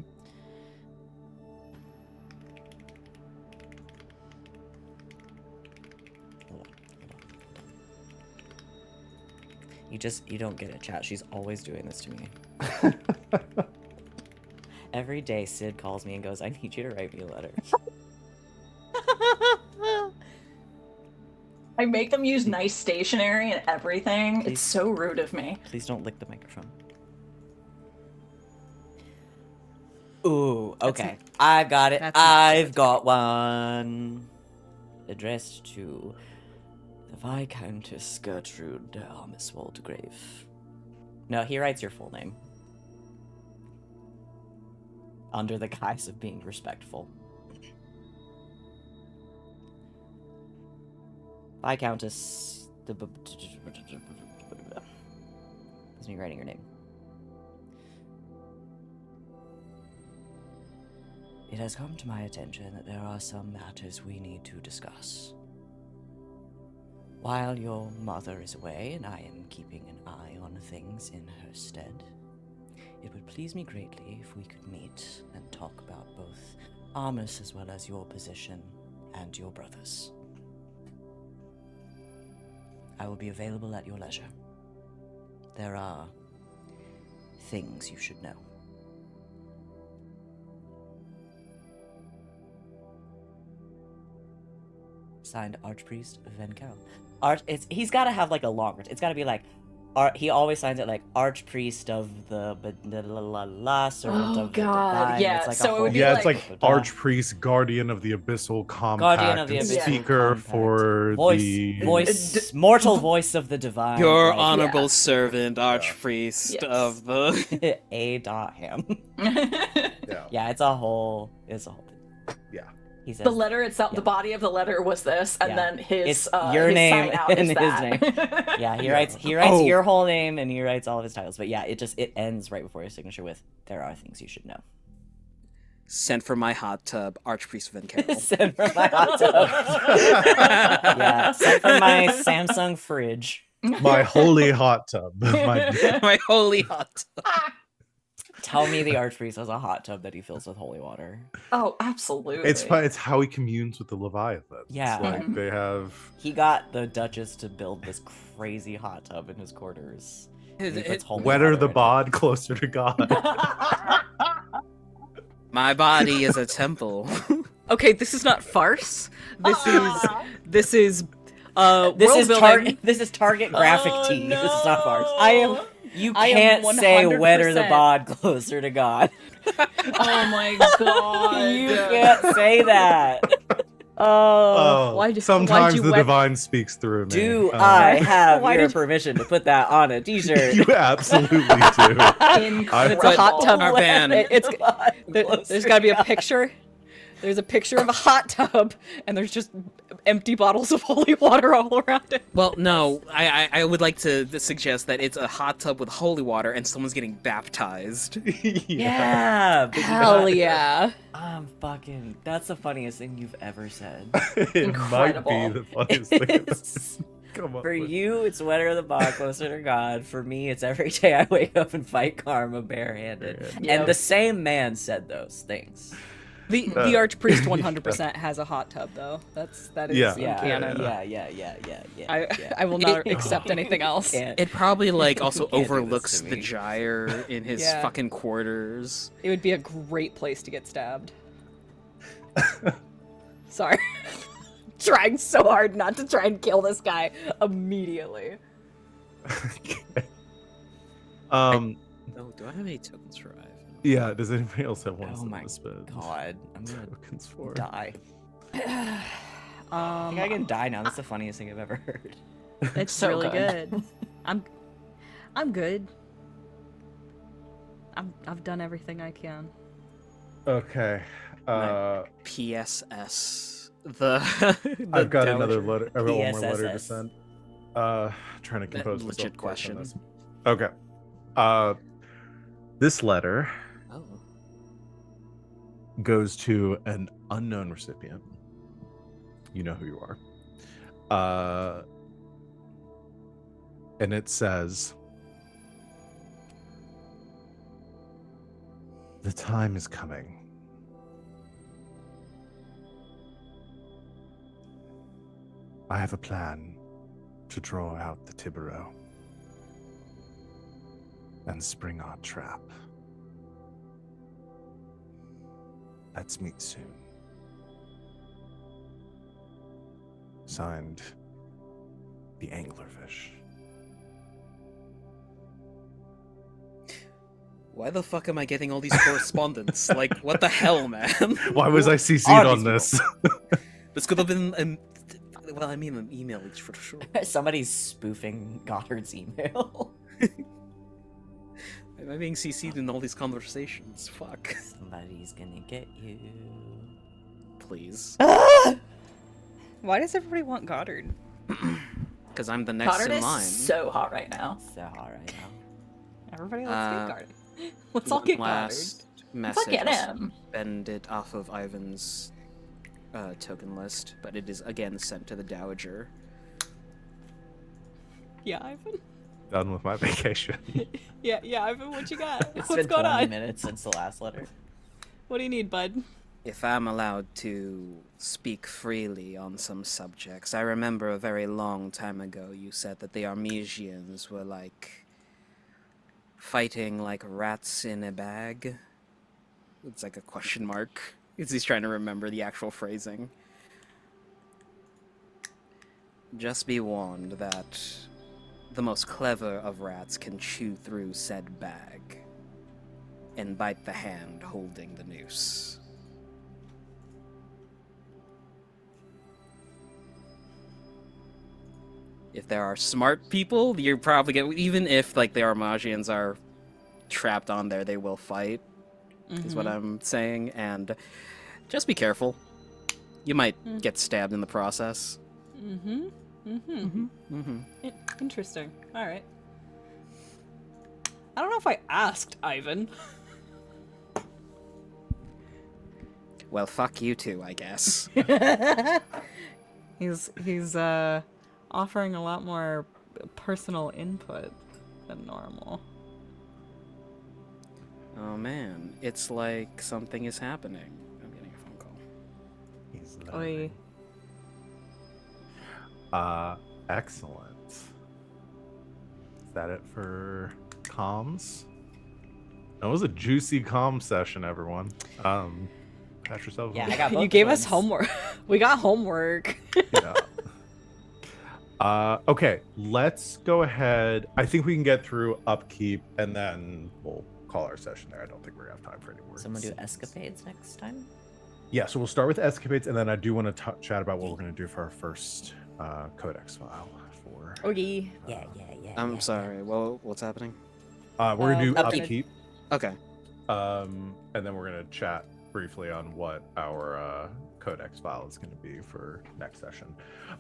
Hold on. You don't get it, chat. She's always doing this to me. Every day, Sid calls me and goes, I need you to write me a letter. I make them use nice stationery and everything. Please. It's so rude of me. Please don't lick the microphone. Ooh, okay. I've got it. that's not- I've got one. Addressed to the Viscountess Gertrude Miss Waldegrave. No, he writes your full name. Under the guise of being respectful. Viscountess. That's me writing your name. It has come to my attention that there are some matters we need to discuss. While your mother is away and I am keeping an eye on things in her stead, it would please me greatly if we could meet and talk about both Amos as well as your position and your brother's. I will be available at your leisure. There are things you should know. Signed, Archpriest Van Carroll. He's got to have like a longer. It's got to be like, he always signs it like Archpriest of the servant Oh, of the God, divine. yeah, It's like so a it would be Yeah, it's like- like Archpriest, Guardian of the Abyssal Compact, Guardian of the and Abyssal Speaker Compact. for voice, mortal voice of the divine. Your like, honorable Yeah. servant, archpriest Yes. of the. A.Ham. Yeah. Yeah, it's a whole thing. Yeah. He says The letter itself, Yeah. the body of the letter was this, and Yeah. then his It's your his name sign out and is his that. name. Yeah, he Yeah. writes Oh. your whole name and he writes all of his titles. But yeah, it ends right before his signature with there are things you should know. Sent for my hot tub, Archpriest Van Carroll. Sent from my hot tub. Yeah, sent from my Samsung fridge. My holy hot tub. My My holy hot tub. Tell me the Archpriest has a hot tub that he fills with holy water. Oh, absolutely. It's how he communes with the Leviathans. Yeah. Like they have. He got the Duchess to build this crazy hot tub in his quarters. And he puts holy Wetter water the in it. bod, closer to God. My body is a temple. Okay, this is not farce. This This is world building. This is Target graphic Oh, tee. no. This is not farce. I You am can't say wetter the 100%. bod, closer to God. Oh my god. You can't say that. Sometimes you the wet- divine speaks through me. Do I have Why your did- permission to put that on a t-shirt? You absolutely do. It's a hot tub. Our van. There's got to be a picture. There's a picture of a hot tub, and there's just empty bottles of holy water all around it. Well, no, I would like to suggest that it's a hot tub with holy water and someone's getting baptized. Yeah. big Hell God. yeah. I'm fucking. That's the funniest thing you've ever said. It might be Incredible. the funniest thing. It's- Come on. For you, it's wetter the bod, closer to God. For me, it's every day I wake up and fight karma barehanded. Yep. And the same man said those things. The Archpriest 100% has a hot tub, though. That is Yeah. in Yeah, canon. yeah. I will not accept anything else. Can't. It probably like also Can't do this overlooks to the me. gyre in his Yeah. fucking quarters. It would be a great place to get stabbed. Sorry. Trying so hard not to try and kill this guy immediately. Um. Oh, do I have any tokens for Ivan? Yeah. Does anybody else have ones Oh that my to spend God, I'm gonna tokens for? die. I think I can die now. That's the funniest thing I've ever heard. It's So really good. good. I'm good. I've done everything I can. Okay. PSS. The I've got dowager. another letter. I've got one more letter to PSSS. send. Trying to compose myself legit to work on question. this. Okay. This letter Oh. goes to an unknown recipient. You know who you are. And it says, "The time is coming. I have a plan to draw out the Tibero and spring our trap. Let's meet soon. Signed, the Anglerfish." Why the fuck am I getting all these correspondence? Like, what the hell, man? Why was I CC'd All on these this? This could have been well, I mean, an email for sure. Somebody's spoofing Goddard's email. Am I being CC'd in all these conversations? Fuck. Somebody's gonna get you. Please. Why does everybody want Goddard? Because I'm the next Goddard in is line. so hot right now. So hot right now. Everybody let's Uh, get Goddard. Let's all get Goddard. Last message. Look at him. Spend it off of Ivan's token list, but it is again sent to the Dowager. Yeah, Ivan. Done with my vacation. Yeah, Ivan. What you got? It's What's been going 20 on? minutes since the last letter. What do you need, bud? If I'm allowed to speak freely on some subjects, I remember a very long time ago you said that the Armesians were like fighting like rats in a bag. It's like a question mark. He's trying to remember the actual phrasing. Just be warned that the most clever of rats can chew through said bag and bite the hand holding the noose. If there are smart people, you're probably gonna, even if like the Armesians are trapped on there, they will fight, is what I'm saying, and just be careful. You might get stabbed in the process. Interesting. All right. I don't know if I asked Ivan. Well, fuck you too, I guess. He's offering a lot more personal input than normal. Oh man, it's like something is happening. I'm getting a phone call. He's Oi. excellent. Is that it for comms? That was a juicy comm session, everyone. Pat yourself. Yeah, I got both You the gave us wins. homework. We got homework. Yeah. Okay, let's go ahead. I think we can get through upkeep and then we'll call our session there. I don't think we're gonna have time for any more. Someone do scenes. escapades next time? Yeah, so we'll start with escapades, and then I do want to chat about what we're going to do for our first codex file for. Okay. Yeah, yeah, yeah. I'm yeah, sorry. Well, what's happening? We're going to do upkeep. upkeep, Okay. and then we're going to chat briefly on what our codex file is going to be for next session.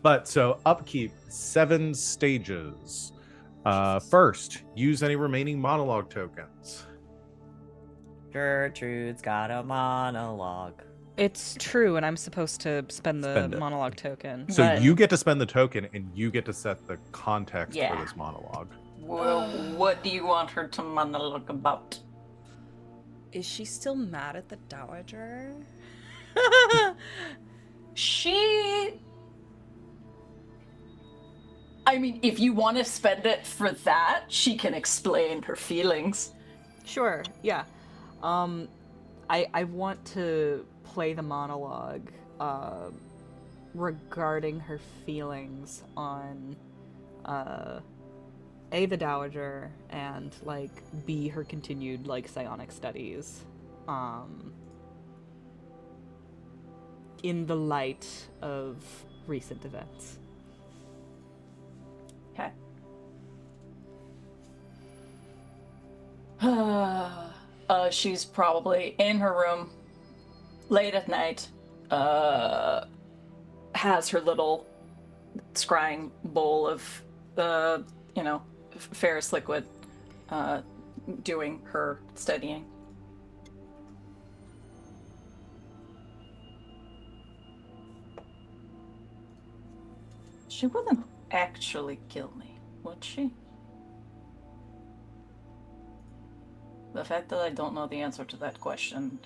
But so upkeep, 7 stages. First, use any remaining monologue tokens. Gertrude's got a monologue. It's true, and I'm supposed to spend the Spend it. monologue token. So But- you get to spend the token, and you get to set the context for Yeah. this monologue. Well, what do you want her to monologue about? Is she still mad at the Dowager? I mean, if you want to spend it for that, she can explain her feelings. Sure, yeah. I want to play the monologue regarding her feelings on A, the Dowager, and like B, her continued like psionic studies. In the light of recent events. Okay. She's probably in her room late at night. Has her little scrying bowl of, ferrous liquid, doing her studying. She wouldn't actually kill me, would she? The fact that I don't know the answer to that question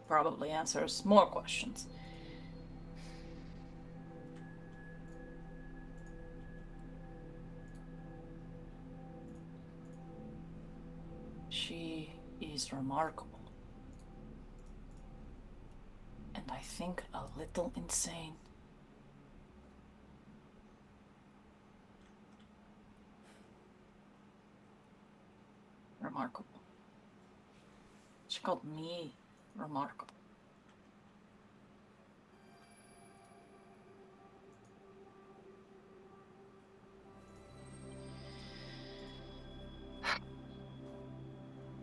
probably answers more questions. She is remarkable. And I think a little insane. Remarkable. She called me remarkable.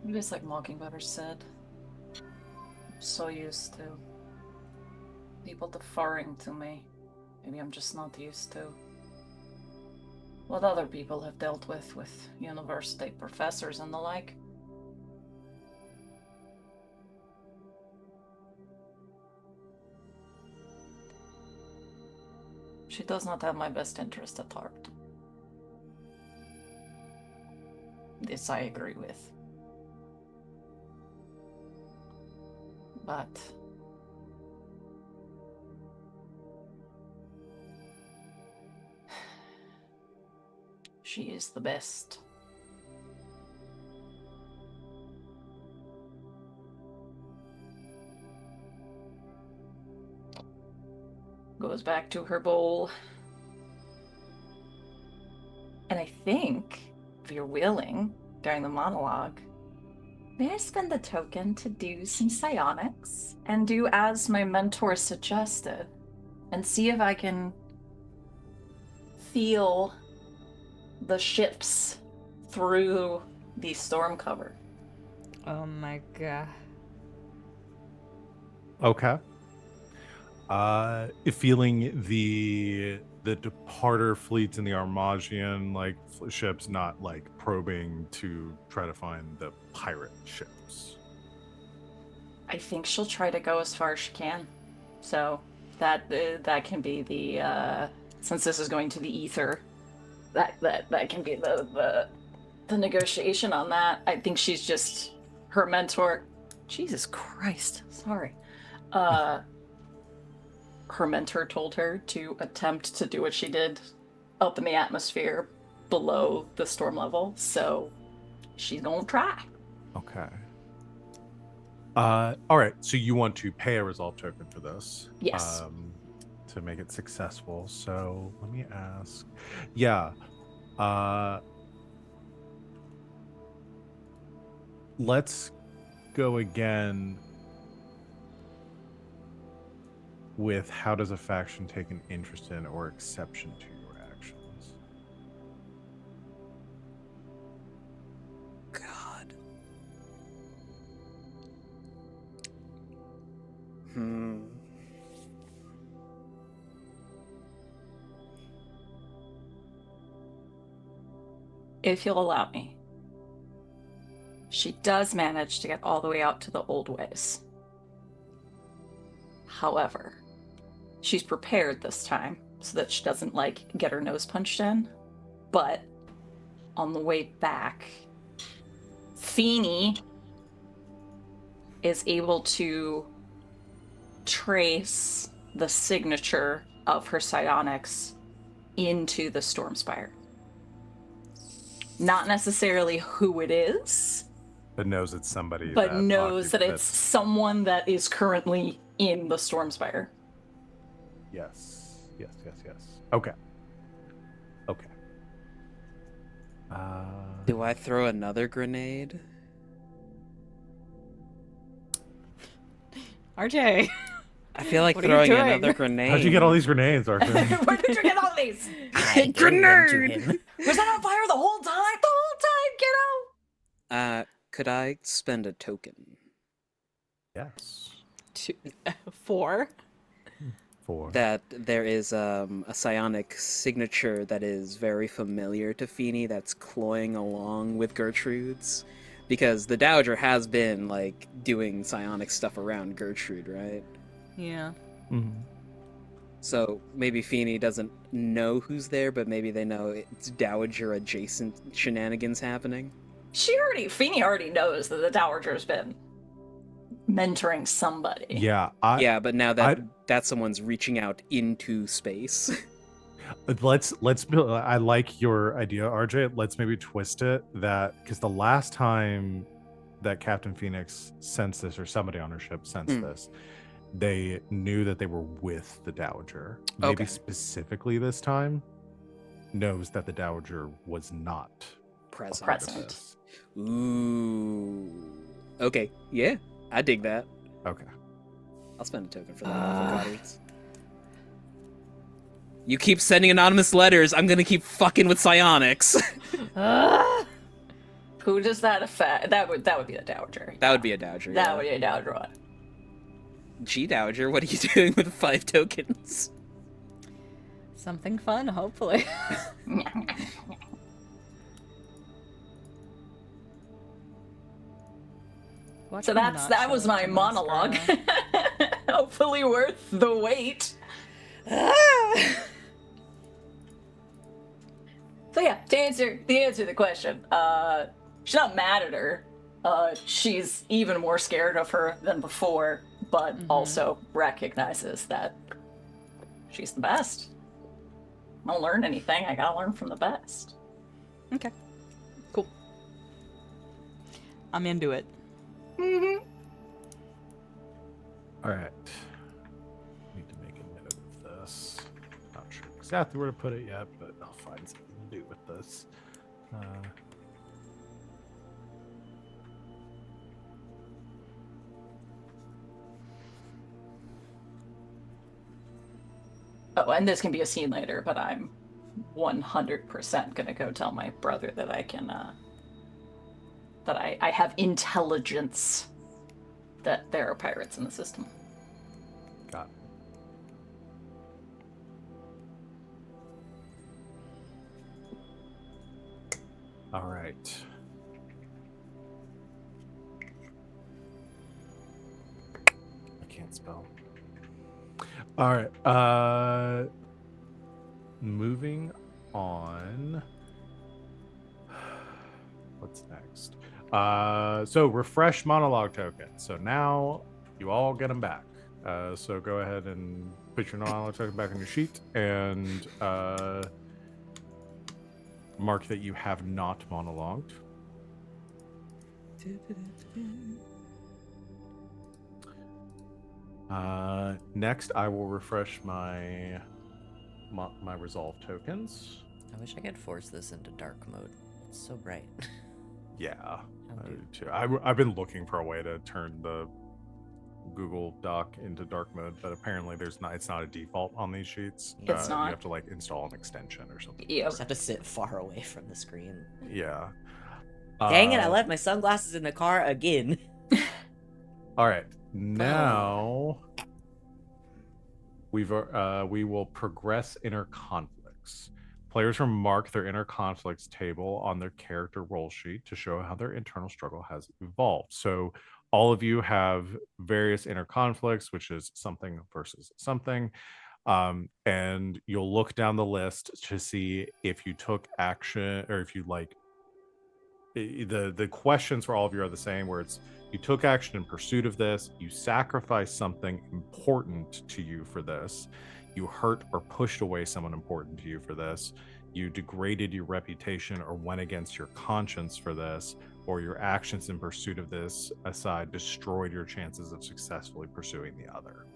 Maybe it's like Mockingbird said. I'm so used to people deferring to me. Maybe I'm just not used to what other people have dealt with university professors and the like. She does not have my best interest at heart. This I agree with. But she is the best. Goes back to her bowl. And I think, if you're willing, during the monologue, may I spend the token to do some psionics and do as my mentor suggested and see if I can feel the shifts through the storm cover. Oh my god. Okay. Feeling the departer fleets and the Armagian ships, not like probing to try to find the pirate ships. I think she'll try to go as far as she can. So that can be the since this is going to the ether, that can be the negotiation on that. I think she's just her mentor, Jesus Christ, sorry. Her mentor told her to attempt to do what she did up in the atmosphere below the storm level, so she's gonna try. Okay. All right. So you want to pay a resolve token for this? Yes. To make it successful. So let me ask. Yeah. Let's go again with how does a faction take an interest in or exception to your actions? God. If you'll allow me. She does manage to get all the way out to the old ways. However, she's prepared this time so that she doesn't, like, get her nose punched in. But on the way back, Feeny is able to trace the signature of her psionics into the Stormspire. Not necessarily who it is, But knows it's somebody but knows that it's someone that is currently in the Stormspire. Yes. Okay. Do I throw another grenade? RJ. I feel like What are you throwing doing? another grenade. How'd you get all these grenades, Arthur? Where did you get all these? I gave them to him. Was that on fire the whole time? The whole time, kiddo? Could I spend a token? Yes. 4. 4. That there is a psionic signature that is very familiar to Feeny that's cloying along with Gertrude's. Because the Dowager has been, like, doing psionic stuff around Gertrude, right? Yeah. Mm-hmm. So maybe Feeny doesn't know who's there, but maybe they know it's Dowager-adjacent shenanigans happening. Feeny already knows that the Dowager's been mentoring somebody. Yeah. Yeah, but now that someone's reaching out into space. Let's I like your idea, RJ. Let's maybe twist it that because the last time that Captain Phoenix sensed this, or somebody on her ship sensed this, they knew that they were with the Dowager. Maybe specifically this time knows that the Dowager was not present. Ooh. Okay, yeah. I dig that. Okay. I'll spend a token for that. Avocados. You keep sending anonymous letters, I'm gonna keep fucking with psionics. Who does that affect? That would be the Dowager. That would be a Dowager. That would be a Dowager one. Gee, Dowager, what are you doing with 5 tokens? Something fun, hopefully. So that was my monologue. Hopefully worth the wait. So yeah, to answer the question, she's not mad at her. She's even more scared of her than before, but also recognizes that she's the best. I don't learn anything. I gotta learn from the best. Okay. Cool. I'm into it. All right. Need to make a note of this. Not sure exactly where to put it yet, but I'll find something to do with this. Oh, and this can be a scene later, but I'm 100% gonna go tell my brother that I can, that I have intelligence that there are pirates in the system. Got it. All right. I can't spell. All right. Moving on. What's next? So refresh monologue token. So now you all get them back. So go ahead and put your monologue token back on your sheet and mark that you have not monologued. Next, I will refresh my resolve tokens. I wish I could force this into dark mode. It's so bright. Yeah, How I do- do too. I've been looking for a way to turn the Google Doc into dark mode, but apparently it's not a default on these sheets. It's not. You have to like install an extension or something. Yep. Just have to sit far away from the screen. Yeah. Dang it! I left my sunglasses in the car again. All right. Now we will progress inner conflicts. Players will mark their inner conflicts table on their character roll sheet to show how their internal struggle has evolved. So all of you have various inner conflicts, which is something versus something. And you'll look down the list to see if you took action or if you like the questions for all of you are the same, where it's you took action in pursuit of this, you sacrificed something important to you for this, you hurt or pushed away someone important to you for this, you degraded your reputation or went against your conscience for this, or your actions in pursuit of this aside destroyed your chances of successfully pursuing the other.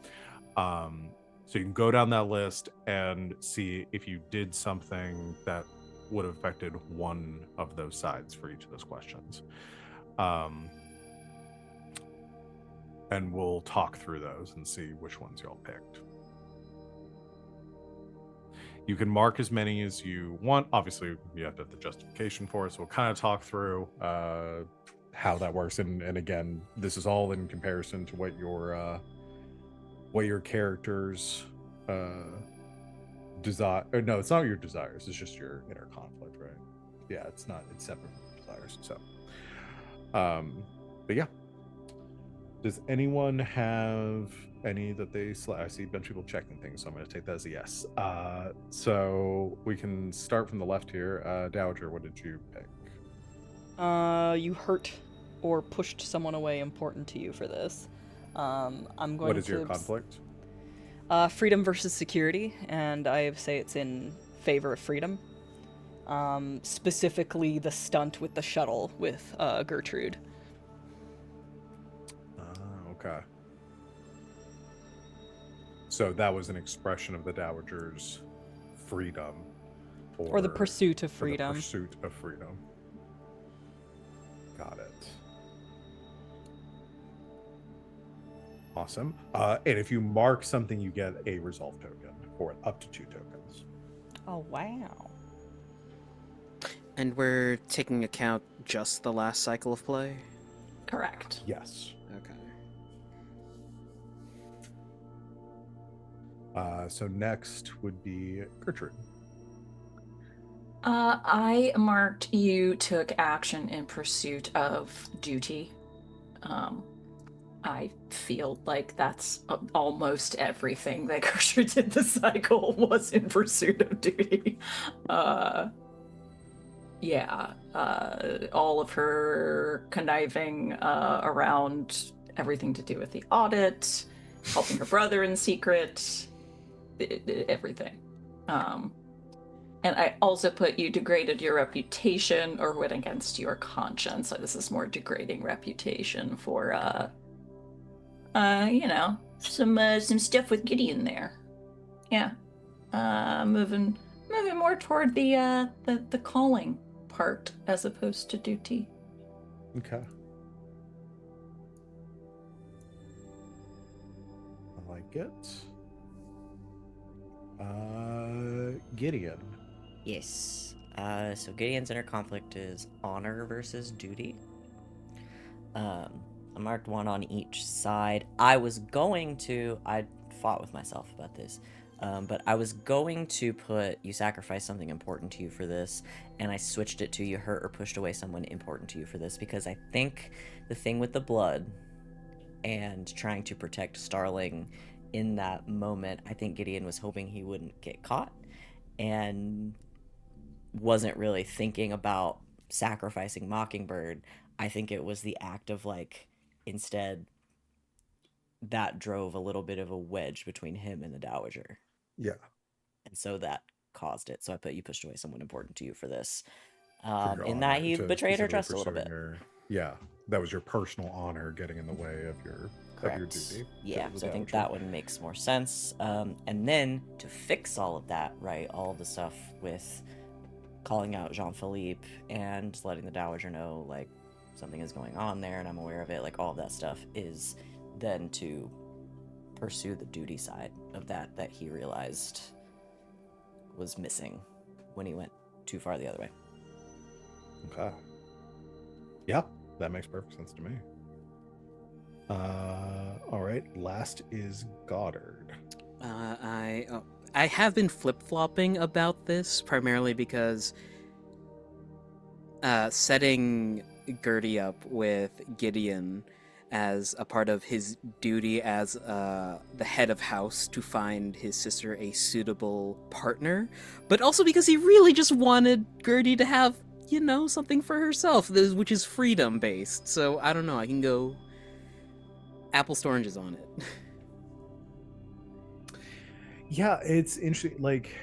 So you can go down that list and see if you did something that would have affected one of those sides for each of those questions. And we'll talk through those and see which ones y'all picked. You can mark as many as you want. Obviously, you have to have the justification for it. So we'll kind of talk through how that works. And again, this is all in comparison to what your characters desire. Or no, it's not your desires. It's just your inner conflict, right? Yeah, it's not. It's separate from desires. So, but yeah. Does anyone have any that they select? I see a bunch of people checking things, so I'm going to take that as a yes. So we can start from the left here. Dowager, what did you pick? You hurt or pushed someone away important to you for this. I'm going to... What is your conflict? Freedom versus security, and I say it's in favor of freedom. Specifically the stunt with the shuttle with Gertrude. Okay. So that was an expression of the Dowager's freedom. Or the pursuit of freedom. The pursuit of freedom. Got it. Awesome. And if you mark something, you get a resolve token, or up to 2 tokens. Oh, wow. And we're taking account just the last cycle of play? Correct. Yes. Okay. So next would be Gertrude. I marked you took action in pursuit of duty. I feel like that's almost everything that Gertrude did this cycle was in pursuit of duty. Yeah, all of her conniving around everything to do with the audit, helping her brother in secret, everything. And I also put you degraded your reputation or went against your conscience. So this is more degrading reputation for, some stuff with Gideon there. Yeah, moving more toward the calling part as opposed to duty. Okay. I like it. Gideon. Yes. So Gideon's inner conflict is honor versus duty. I marked one on each side. I fought with myself about this. But I was going to put you sacrifice something important to you for this, and I switched it to you hurt or pushed away someone important to you for this, because I think the thing with the blood and trying to protect Starling in that moment, I think Gideon was hoping he wouldn't get caught and wasn't really thinking about sacrificing Mockingbird. I think it was the act of like instead that drove a little bit of a wedge between him and the Dowager. Yeah. And so that caused it. So you pushed away someone important to you for this. For your In honor, that he to betrayed her specifically trust a little pursuing bit. your, yeah, that was your personal honor getting in the way of your Correct. duty. Yeah, the so I think Dowager. that one makes more sense. And then to fix all of that, right, all of the stuff with calling out Jean-Philippe and letting the Dowager know, like, something is going on there and I'm aware of it, like, all of that stuff is then to pursue the duty side of that he realized was missing when he went too far the other way. Okay. Yeah, that makes perfect sense to me. All right. Last is Goddard. I have been flip-flopping about this primarily because setting Gertie up with Gideon as a part of his duty as the head of house to find his sister a suitable partner, but also because he really just wanted Gertie to have, you know, something for herself, which is freedom-based. So I don't know, I can go apples to oranges on it. Yeah, it's interesting. Like,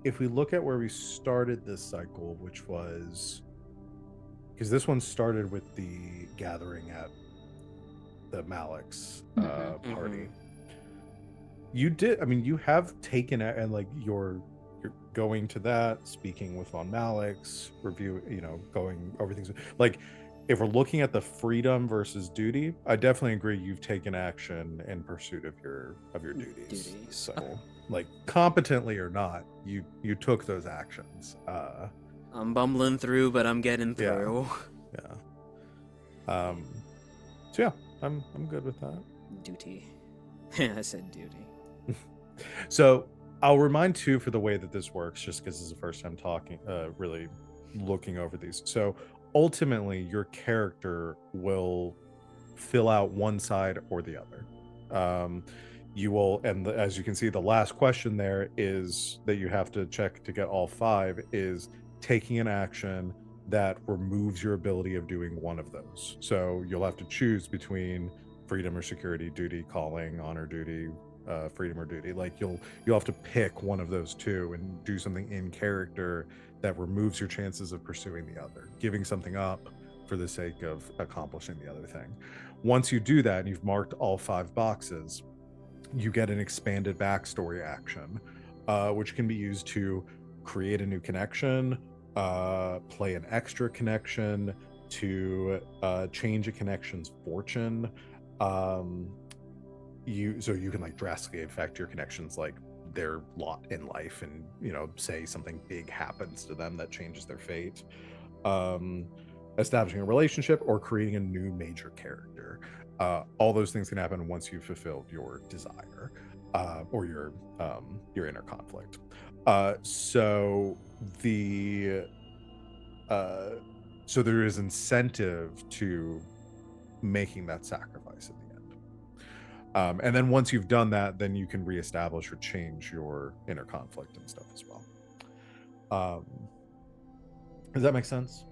if we look at where we started this cycle, which was because this one started with the gathering at the Malik's party. You did. I mean, you have taken it, and like you're going to that, speaking with Von Malik's, review. You know, going over things. Like, if we're looking at the freedom versus duty, I definitely agree. You've taken action in pursuit of your duties. So, like, competently or not, you took those actions. I'm bumbling through, but I'm getting through. Yeah. So yeah, I'm good with that. Duty. I said duty. So I'll remind too, for the way that this works, just because it's the first time talking, really looking over these. So ultimately, your character will fill out one side or the other. You will, and as you can see, the last question there is that you have to check to get all 5 is taking an action that removes your ability of doing one of those. So you'll have to choose between freedom or security, duty, calling, honor, duty, freedom or duty. Like you'll have to pick one of those 2 and do something in character that removes your chances of pursuing the other, giving something up for the sake of accomplishing the other thing. Once you do that and you've marked all 5 boxes, you get an expanded backstory action, which can be used to create a new connection, play an extra connection, to change a connection's fortune. So you can like drastically affect your connections, like their lot in life, and you know, say something big happens to them that changes their fate. Establishing a relationship or creating a new major character. All those things can happen once you've fulfilled your desire, or your inner conflict. So there is incentive to making that sacrifice at the end. And then once you've done that, then you can reestablish or change your inner conflict and stuff as well. Does that make sense?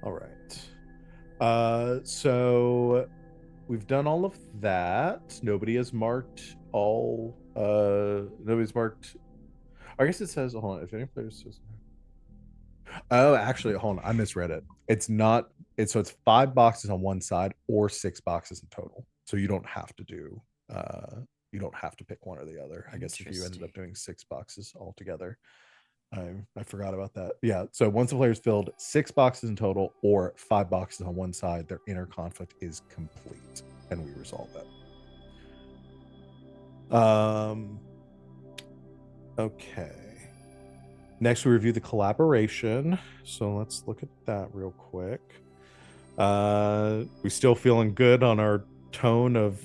All right. So we've done all of that. Nobody has marked all. Nobody's marked. I guess it says. Hold on. If any players says. Oh, actually, hold on. I misread it. It's not. It's 5 boxes on one side or 6 boxes in total. So you don't have to do. You don't have to pick one or the other. I guess if you ended up doing 6 boxes altogether. I forgot about that. Yeah. So once the player's filled 6 boxes in total or 5 boxes on one side, their inner conflict is complete, and we resolve that. Okay. Next, we review the collaboration. So let's look at that real quick. We still feeling good on our tone of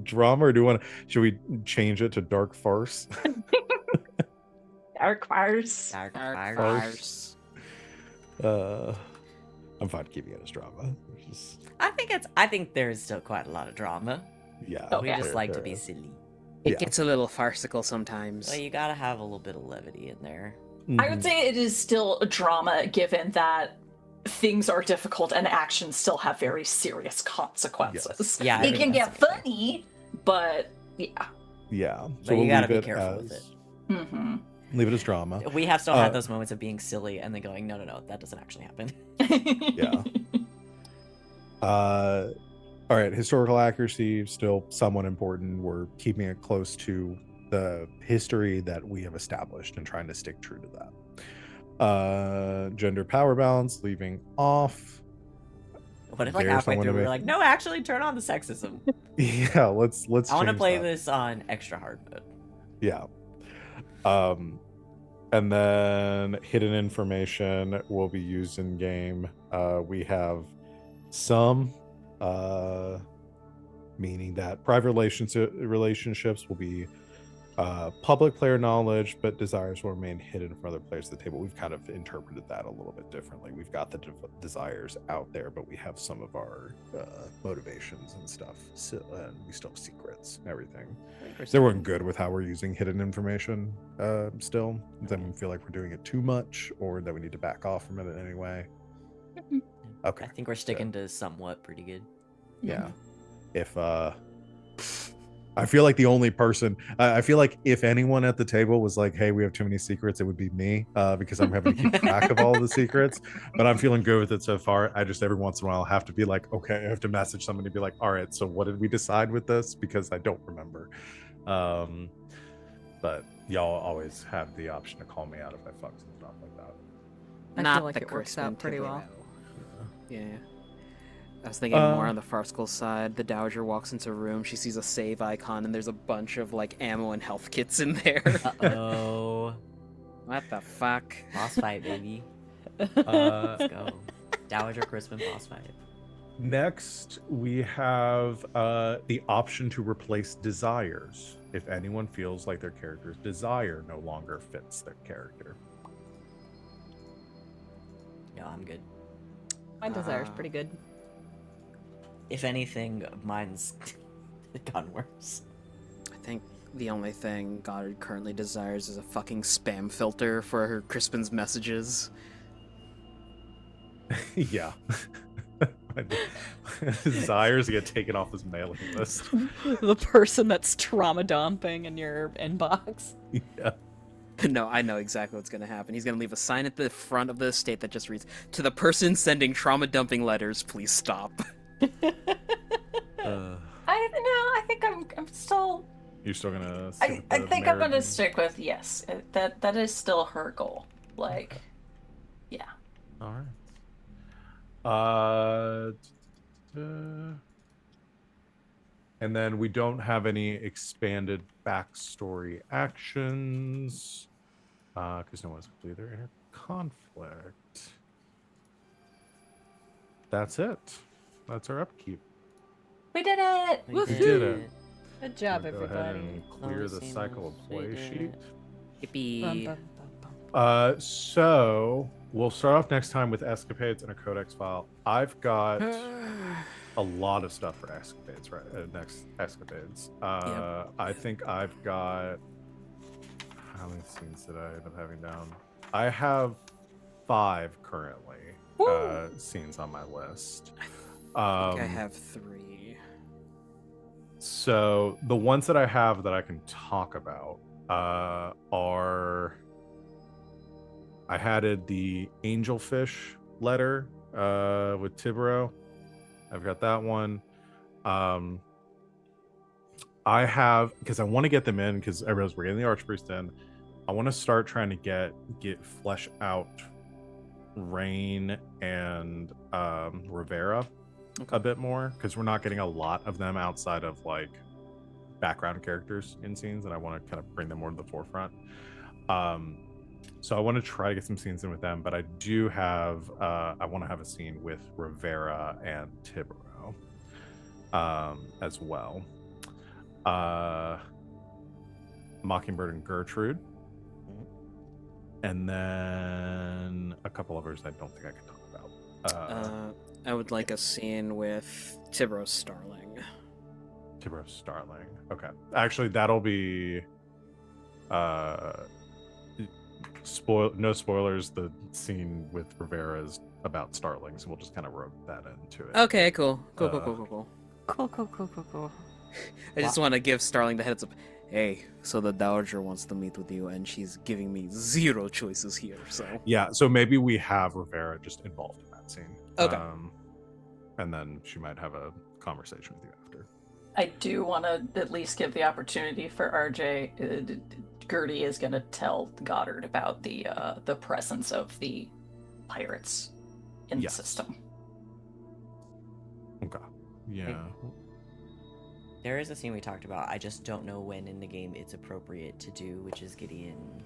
drama, or should we change it to dark farce? Dark farce. Dark Farce. I'm fine keeping it as drama. I think there's still quite a lot of drama. Yeah. Oh, We yeah. just like to be silly. It Yeah. gets a little farcical sometimes. Well, you gotta have a little bit of levity in there. I would say it is still a drama, given that things are difficult and actions still have very serious consequences. Yeah, I It think can that's get the main thing. funny, but yeah. Yeah. But you we'll gotta leave be it careful as with it. Mm-hmm. leave it as drama. We have still Uh, had those moments of being silly and then going, no, that doesn't actually happen. Yeah. All right, historical accuracy still somewhat important. We're keeping it close to the history that we have established and trying to stick true to that. Gender power balance, leaving off. What if like There's halfway someone through to we were make- like, no, actually turn on the sexism. Yeah, let's I want to change play that. this on extra hard mode. Yeah. And then hidden information will be used in game. We have some, meaning that private relationships will be public player knowledge, but desires will remain hidden from other players at the table. We've kind of interpreted that a little bit differently. We've got the desires out there, but we have some of our motivations and stuff. So, we still have secrets and everything. So we're good with how we're using hidden information still. Then we feel like we're doing it too much, or that we need to back off from it in any way. Okay. I think we're sticking to somewhat pretty good. Yeah. If I feel like the only person I feel like if anyone at the table was like, hey, we have too many secrets, it would be me, because I'm having to keep track of all the secrets. But I'm feeling good with it so far. I just every once in a while have to be like, okay, I have to message somebody to be like, all right, so what did we decide with this? Because I don't remember. But y'all always have the option to call me out if I fuck some stuff like that. I Not feel like the it works Crispin out pretty well. Yeah. I was thinking more on the farcical side. The Dowager walks into a room, she sees a save icon, and there's a bunch of like ammo and health kits in there. Uh-oh. What the fuck? Boss fight, baby. Uh, Let's go. Dowager Crispin boss fight. Next, we have the option to replace desires if anyone feels like their character's desire no longer fits their character. No, I'm good. My desire's pretty good. If anything, mine's gotten worse. I think the only thing Goddard currently desires is a fucking spam filter for her Crispin's messages. Yeah. Desires to get taken off this mailing list. The person that's trauma dumping in your inbox. Yeah. No, I know exactly what's going to happen. He's going to leave a sign at the front of the estate that just reads, "To the person sending trauma dumping letters, please stop." I think I'm still. You're still gonna. I think I'm gonna stick with yes. That is still her goal. Like, yeah. All right. And then we don't have any expanded backstory actions because no one's completed their inner conflict. That's it. That's our upkeep. We did it! We did it. Good job, Go ahead everybody. and clear the cycle of play sheet. Yippee. So we'll start off next time with escapades and a codex file. I've got a lot of stuff for escapades, right? Next escapades. I think I've got. How many scenes did I end up having down? I have 5 currently scenes on my list. I think I have 3. So the ones that I have that I can talk about are I had the angelfish letter with Tibero. I've got that one. I have, because I want to get them in, because I realize we're getting the Archpriest in. I want to start trying to get flesh out Rain and Rivera a bit more, because we're not getting a lot of them outside of like background characters in scenes, and I want to kind of bring them more to the forefront. So I want to try to get some scenes in with them, but I do have I want to have a scene with Rivera and Tibero as well. Mockingbird and Gertrude, and then a couple others I don't think I can talk about. I would like a scene with Tibero Starling. Tibero Starling. Okay. Actually, that'll be no spoilers. The scene with Rivera is about Starling, so we'll just kind of rope that into it. Okay, cool. Cool. Cool. I just want to give Starling the heads up. Hey, so the Dowager wants to meet with you, and she's giving me 0 choices here, so... Yeah, so maybe we have Rivera just involved in that scene. Okay. And then she might have a conversation with you after. I do want to at least give the opportunity for RJ. Gertie is going to tell Goddard about the presence of the pirates in the system. Okay. Yeah. There is a scene we talked about. I just don't know when in the game it's appropriate to do, which is Gideon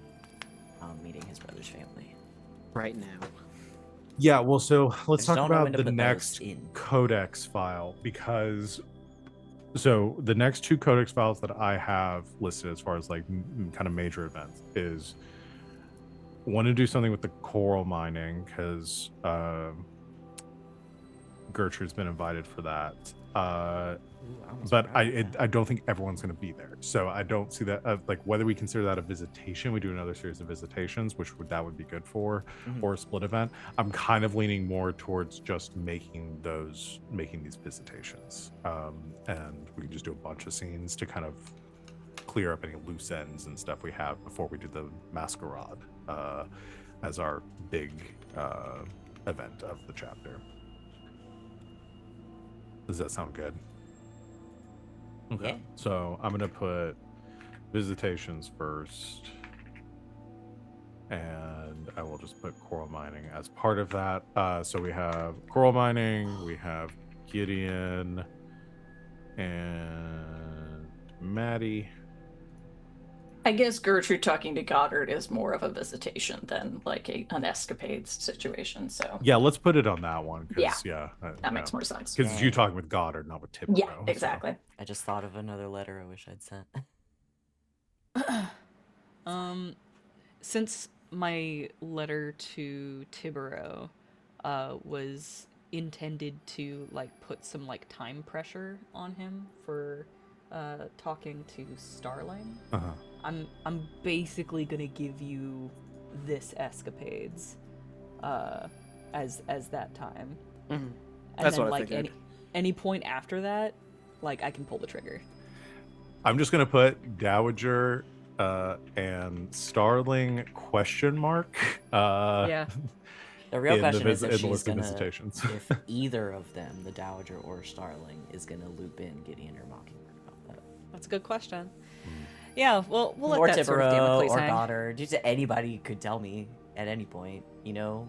meeting his brother's family. Right now. Yeah, well, so let's just talk don't know when about to the put next those in. codex file, because so the next 2 codex files that I have listed as far as like kind of major events is want to do something with the coral mining, because Gertrude's been invited for that. But I don't think everyone's going to be there, so I don't see that like whether we consider that a visitation. We do another series of visitations, which would be good for, or a split event. I'm kind of leaning more towards just making these visitations, and we can just do a bunch of scenes to kind of clear up any loose ends and stuff we have before we do the masquerade as our big event of the chapter. Does that sound good? Okay. Yeah. So I'm gonna put visitations first, and I will just put coral mining as part of that. So we have coral mining, we have Gideon and Maddie. I guess Gertrude talking to Goddard is more of a visitation than like an escapades situation. So Yeah, let's put it on that one. That makes more sense. Because it's you talking with Goddard, not with Tipper. Yeah, exactly. So. I just thought of another letter I wish I'd sent. Since my letter to Tibero was intended to like put some like time pressure on him for talking to Starling, I'm basically gonna give you this escapades as that time. Mm-hmm. And That's then, what I like, figured. any point after that, like, I can pull the trigger. I'm just gonna put Dowager and Starling ? Yeah. The real question is in if the she's list of gonna, visitations. if either of them, the Dowager or Starling, is gonna loop in Gideon or Mockingbird about that. That's a good question. Yeah, well, we'll let Or that sort of Tibero Damocles or hang. Goddard. Just anybody could tell me at any point. You know,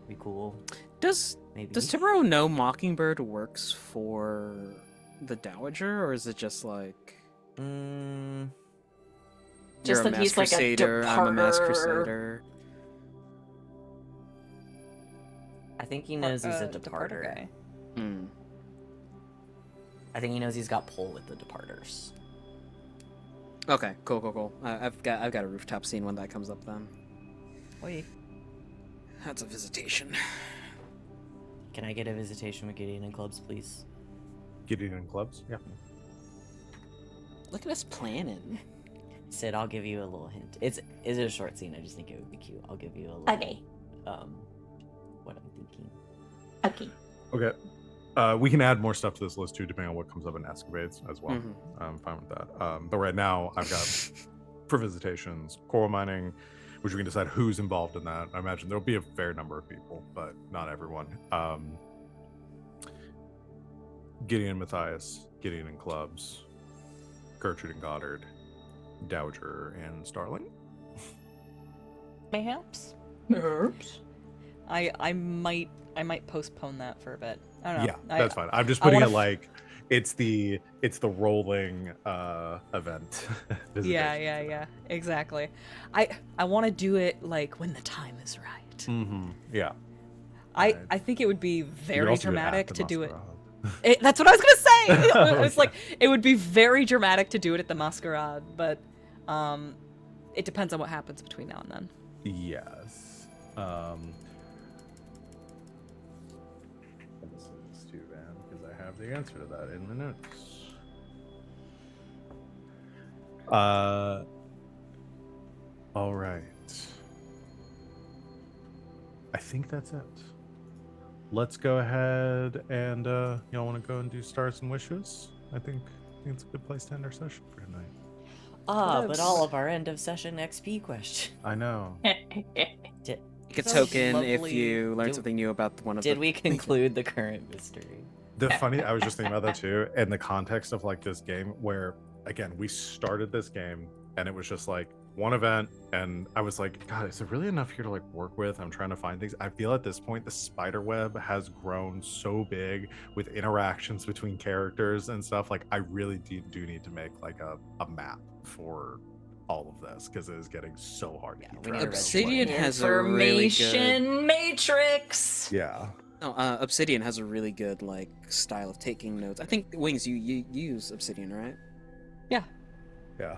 be cool. Does Tibero know Mockingbird works for the Dowager, or is it just like Mm, you're Just a that mass he's like a crusader, I'm a mass departer. crusader? I think he knows he's a Departer departer. guy. Hmm. I think he knows he's got pull with the departers. Okay, cool. I've got a rooftop scene when that comes up then. Wait. That's a visitation. Can I get a visitation with Gideon and Clubs, please? Gideon and clubs, yeah. Look at us planning. Sid, I'll give you a little hint. It's a short scene. I just think it would be cute. I'll give you a little. Okay. What I'm thinking. Okay. Okay. We can add more stuff to this list too, depending on what comes up in escapades as well. Mhm. I'm fine with that. But right now, I've got for visitations, coral mining, which we can decide who's involved in that. I imagine there'll be a fair number of people, but not everyone. Gideon and Matthias, Gideon and Clubs, Gertrude and Goddard, Dowager and Starling. Mayhaps. Oops. I might postpone that for a bit. I don't know. Yeah, that's fine. I'm just putting wanna it like it's the rolling event. Yeah. Exactly. I want to do it like when the time is right. Mm-hmm. Yeah. I think it would be You could very also do it at dramatic the to do it. Masquerade. That's what I was gonna say. It's Okay. like it would be very dramatic to do it at the Masquerade, but it depends on what happens between now and then. Yes. This is too bad because I have the answer to that in the notes. All right. I think that's it. Let's go ahead and y'all want to go and do stars and wishes? I think it's a good place to end our session for tonight. But all of our end of session XP question. I know. Did, You get a So token if lovely. you learn Did- something new about one of did the... we conclude the current mystery? I was just thinking about that too, in the context of like this game where, again, we started this game and it was just like one event, and I was like, God, is there really enough here to like work with? I'm trying to find things. I feel at this point the spider web has grown so big with interactions between characters and stuff. Like, I really do need to make like a map for all of this because it is getting so hard to Yeah, keep we track need of. Obsidian has a really good... Information matrix. Yeah. No, Obsidian has a really good like style of taking notes. I think Wings, you use Obsidian, right? Yeah.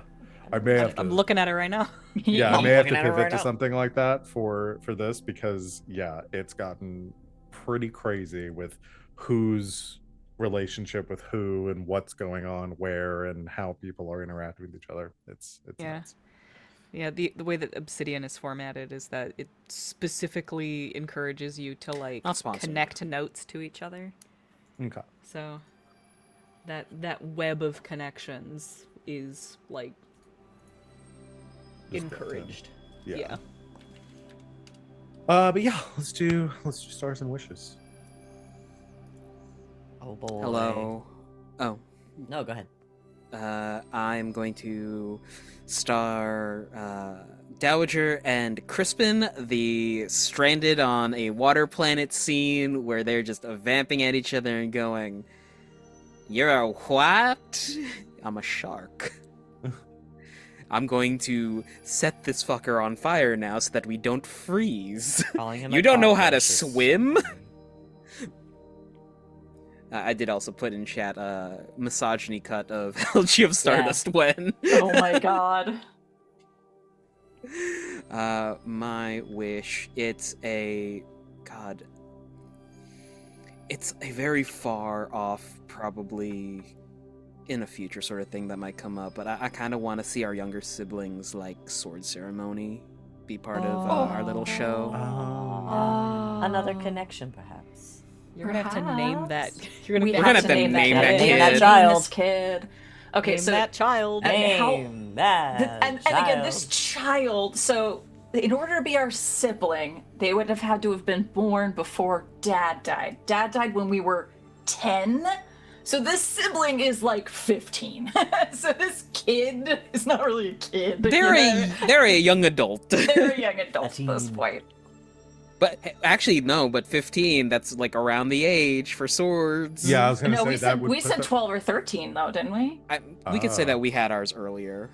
I may have to, I'm looking at it right now. yeah, I I'm may have to looking at it pivot right to now. something like that for this because yeah, it's gotten pretty crazy with whose relationship with who and what's going on where and how people are interacting with each other. It's Yeah. nuts. Yeah, the way that Obsidian is formatted is that it specifically encourages you to like Not sponsored. connect notes to each other. Okay. So that web of connections is like Just built in. encouraged. Yeah. Yeah. But yeah, let's do stars and wishes. Oh boy. Hello. Oh, No, go ahead. I'm going to star Dowager and Crispin, the stranded on a water planet scene where they're just vamping at each other and going, "You're a what?" I'm a shark. I'm going to set this fucker on fire now so that we don't freeze. Calling him You a don't know how to cockroach is swim? funny. I did also put in chat a misogyny cut of Elegy of Stardust when. Oh my god. My wish, it's a very far off, probably in a future sort of thing that might come up, but I kind of want to see our younger siblings like sword ceremony be part of our little show. Another connection, perhaps. You're gonna have to name that. You're We gonna have to name that that kid. kid. Name Child. this kid. Okay, name so that child. And how- Name that and again, this child. So, in order to be our sibling, they would have had to have been born before Dad died. Dad died when we were 10. So this sibling is like 15. So this kid is not really a kid. They're a young adult. They're a young adult at this teen. point. But actually, no, but 15, that's like around the age for swords. Yeah, I was gonna No, say we that said would we put said the- 12 or 13 though, didn't we? We could say Oh. that we had ours earlier,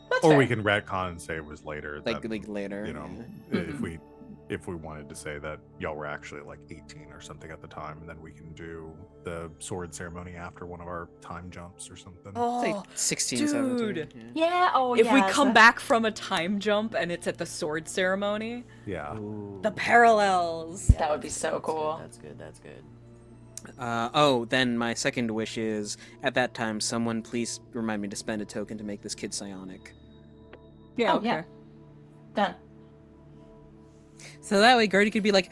That's or fair. we can retcon and say it was later. like than, later. you know, Mhm. if we wanted to say that y'all were actually like 18 or something at the time, and then we can do the sword ceremony after one of our time jumps or something. Say Oh, 16, dude. 17. Yeah. Yeah. Oh, if we yeah, come so- back from a time jump and it's at the sword ceremony, Yeah. the parallels. That would be so cool. That's good. That's good. Then my second wish is, at that time, someone please remind me to spend a token to make this kid psionic. Yeah. Oh, okay. yeah. Done. So that way Gertie could be like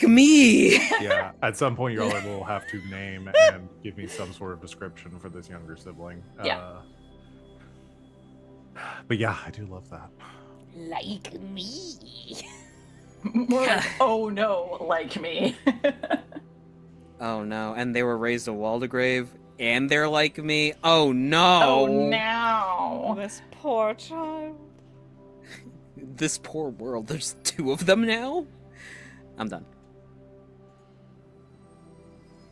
me! Yeah. At some point, y'all will have to name and give me some sort of description for this younger sibling. Yeah. But yeah, I do love that. Like me. More like, oh no, like me. Oh no, and they were raised a Waldegrave, and they're like me? Oh no! Oh no. This poor child. This poor world, there's two of them now? I'm done.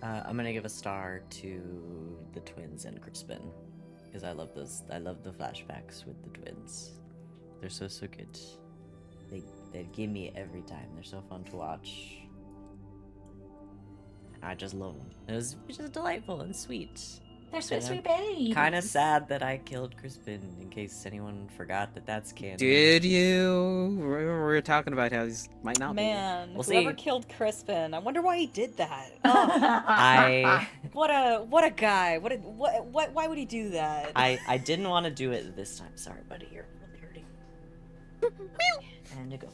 I'm gonna give a star to the twins and Crispin because I love those. I love the flashbacks with the twins. They're so good. They give me every time. They're so fun to watch. I just love them. It was just delightful and sweet. They're sweet, Yeah. sweet babies. Kind of sad that I killed Crispin, in case anyone forgot that that's canon. Did you? We were talking about how these might not Man, We'll whoever see. killed Crispin, I wonder why he did that. Oh, I what a guy. What why would he do that? I didn't want to do it this time. Sorry, buddy. You're really hurting. And you go.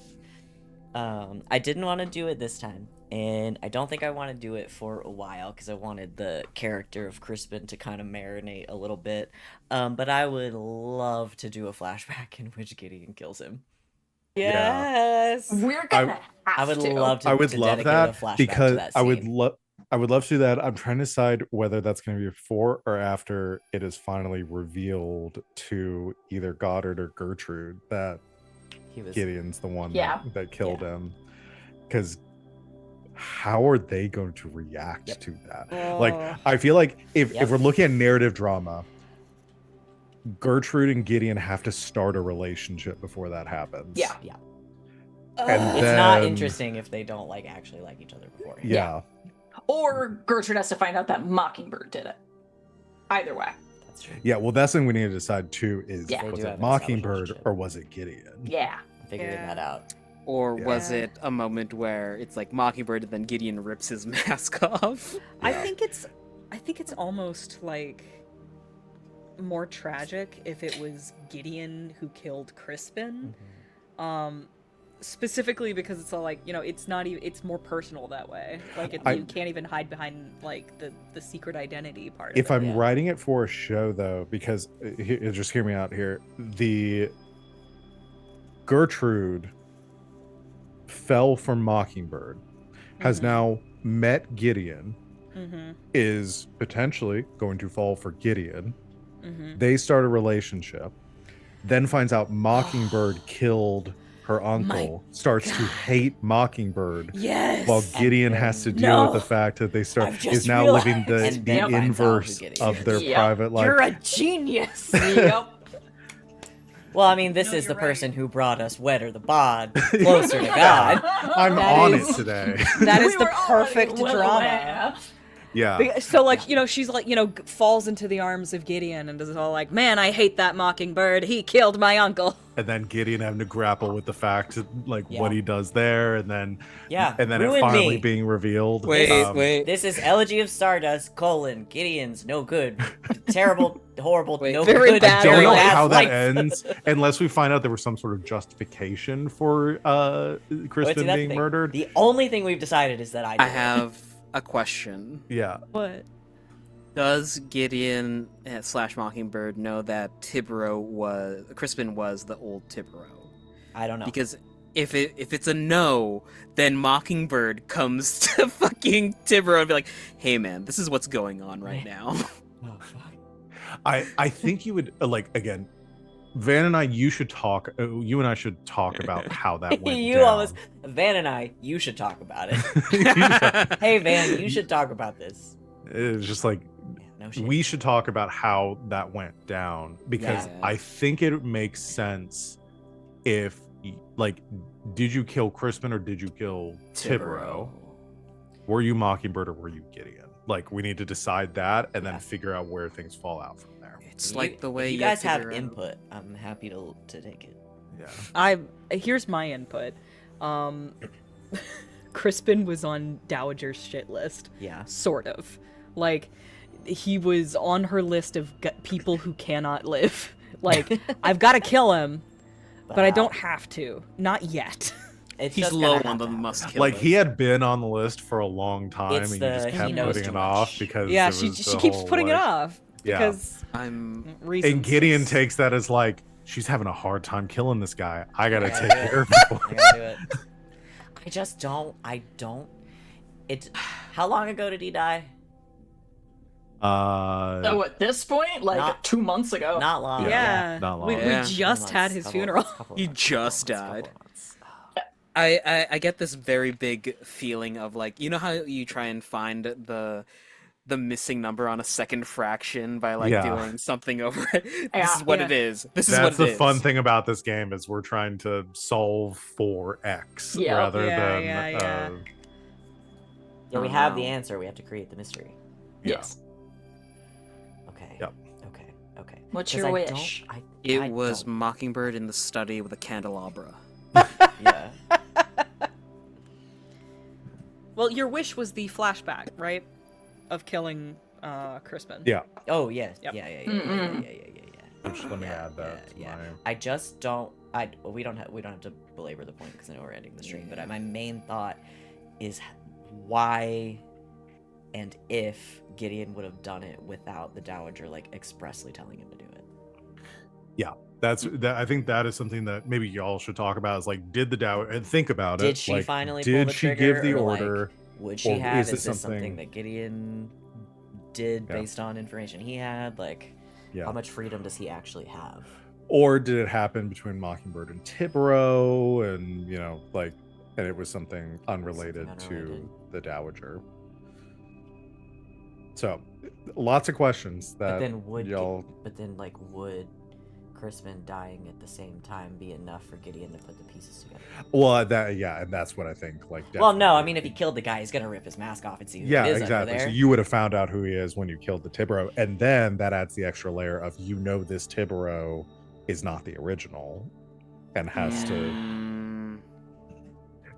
I didn't want to do it this time, and I don't think I want to do it for a while because I wanted the character of Crispin to kind of marinate a little bit. But I would love to do a flashback in which Gideon kills him. Yeah. Yes. We're gonna I have would to. love to. I would to love dedicate that a flashback because to that I would scene. love. I would love to do that. I'm trying to decide whether that's going to be before or after it is finally revealed to either Goddard or Gertrude that He was. Gideon's the one Yeah. that killed him. Because how are they going to react Yep. to that? Oh. Like, I feel like if Yep. we're looking at narrative drama, Gertrude and Gideon have to start a relationship before that happens. Yeah. And It's not then- interesting if they don't actually like each other beforehand. Yeah. Or Gertrude has to find out that Mockingbird did it. Either way. That's true. Yeah. Well, that's the thing we need to decide too is Yeah. They was do it have an established Mockingbird relationship. or was it Gideon? Yeah. Figuring Yeah. that out. Or Yeah. was it a moment where it's like Mockingbird and then Gideon rips his mask off? I Yeah. think it's almost like more tragic if it was Gideon who killed Crispin. Specifically because it's all like, it's not even, it's more personal that way. Like you can't even hide behind like the secret identity part If of it. I'm writing it for a show though, because just hear me out here, the Gertrude fell for Mockingbird, has Mhm. now met Gideon, Mm-hmm. is potentially going to fall for Gideon. Mm-hmm. They start a relationship, then finds out Mockingbird killed her uncle, starts to God. hate Mockingbird, Yes. while And Gideon then- has to deal with No. the fact that they start I've just is now living the, realized. And the then finds out who inverse Gideon of their Yep. private life. You're a genius. Yep. Well, I mean, this No, is the you're right. person who brought us Wetter the Bod closer to God. I'm That on is- it today. That is We the were already perfect well drama. aware. Yeah. So like, she's like, falls into the arms of Gideon and is all like, man, I hate that Mockingbird. He killed my uncle. And then Gideon having to grapple with the fact like Yeah. what he does there, and then Yeah, it ruined finally me. being revealed. Wait. This is Elegy of Stardust, Gideon's no good. Terrible, horrible, Wait. no Very good. bad. I don't very know bad how that life. ends unless we find out there was some sort of justification for But see, Crispin that's the being thing. murdered. The only thing we've decided is that I did I it. have a question. Yeah. What? Does Gideon / Mockingbird know that Crispin was the old Tibero? I don't know. Because if it's a no, then Mockingbird comes to fucking Tibero and be like, "Hey man, this is what's going on right now." Oh, fuck. I think you would again, Van and I. You and I should talk about how that went you down. almost Van and I. You should talk about it. Hey Van, you should talk about this. It's just like Yeah, no shit. we should talk about how that went down because Yeah. I think it makes sense if did you kill Crispin or did you kill Tibero? Were you Mockingbird or were you Gideon? Like we need to decide that and then Yeah. figure out where things fall out from there. It's You- like the way if you you guys have figure out- input. I'm happy to take it. Yeah. Here's my input. Crispin was on Dowager's shit list. Yeah. Sort of. Like, he was on her list of people who cannot live. Like, I've got to kill him, but I don't have to. Not yet. It's He's just low gonna on the have to must happen. kill. Like he had been on the list for a long time It's and you just the- he kept knows putting too it off much. because Yeah, it she was the keeps whole, putting it like- off Yeah. because I'm reasons. And Gideon It's- takes that as like she's having a hard time killing this guy. I gotta Yeah, take yeah. care of I it. gotta do it. I just don't. It's. How long ago did he die? So at this point, like Not- 2 months ago. Not long. Yeah, not long. We Yeah. just had his funeral. He just died. I get this very big feeling of like, you know how you try and find the missing number on a second fraction by like Yeah. doing something over it. This Yeah. is what Yeah. it is. This is That's what it the is. fun thing about this game is we're trying to solve for X Yeah. rather Yeah, than yeah. Yeah, we have the no. answer. We have to create the mystery. Yes. Okay. Yep. Okay. What's 'Cause your I don't- wish? It I was don't- Mockingbird in the study with a candelabra. Yeah. Well, your wish was the flashback, right? Of killing Crispin. Yeah. Oh yeah. Yep. Yeah. Mm-mm. Yeah. I'm just let me Yeah, add that. yeah, to yeah. my- I just don't. we don't have to belabor the point because I know we're ending the stream. But my main thought is why and if Gideon would have done it without the Dowager like expressly telling him to do it. Yeah, I think that is something that maybe y'all should talk about. Is like, did the Dowager, and think about it? Did she like, finally pull did the she trigger, give the or, like, order? would she or have? is Is it this something that Gideon did based on information he had? Like, how much freedom does he actually have? Or did it happen between Mockingbird and Tibero, and like, and it was something unrelated to the Dowager? So, lots of questions that y'all. But then, like, would Crispin dying at the same time be enough for Gideon to put the pieces together? Well, and that's what I think. Like, well, no, I mean, if he killed the guy, he's gonna rip his mask off and see who it is exactly. under there. So you would have found out who he is when you killed the Tibero, and then that adds the extra layer of this Tibero is not the original, and has to,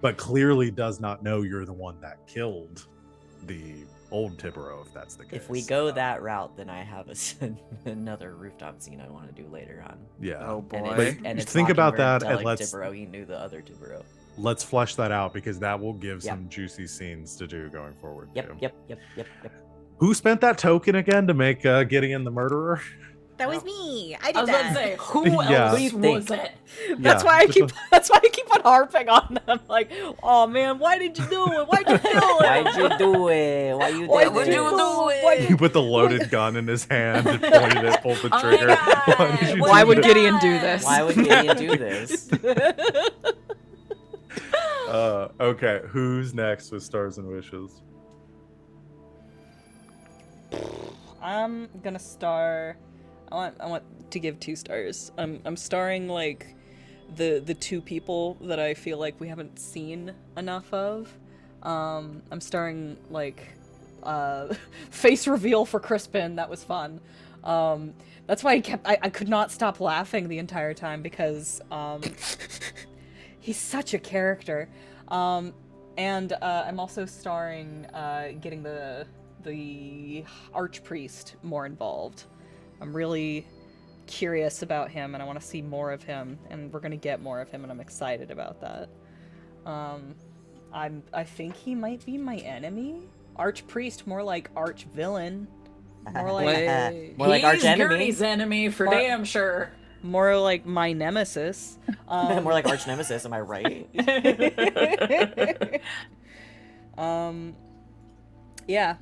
but clearly does not know you're the one that killed the old Tibero, if that's the case. If we go that route, then I have another rooftop scene I want to do later on. Yeah. Oh boy. And it's think about that, telling and let's Tibero he knew the other Tibero. Let's flesh that out, because that will give some juicy scenes to do going forward. Yep. Who spent that token again to make Gideon the murderer? That was me. I did I was about to say, who else was it? That's why I keep on harping on them. Like, oh man, why did you do it? Why'd you do it? Why'd you do it? Why would you do it? He put the loaded gun in his hand and pointed it, pulled the Oh my trigger. God. Why would Gideon do this? Why would Gideon do this? Okay, who's next with Stars and Wishes? I'm gonna star. I want to give 2 stars. I'm starring like the 2 people that I feel like we haven't seen enough of. I'm starring like face reveal for Crispin. That was fun. That's why I could not stop laughing the entire time, because he's such a character. And I'm also starring getting the Archpriest more involved. I'm really curious about him, and I want to see more of him, and we're gonna get more of him, and I'm excited about that. I think he might be my enemy. Archpriest, more like arch villain. More like more like arch enemy. Gurney's enemy for damn sure. More like my nemesis. More like arch nemesis. Am I right? Yeah.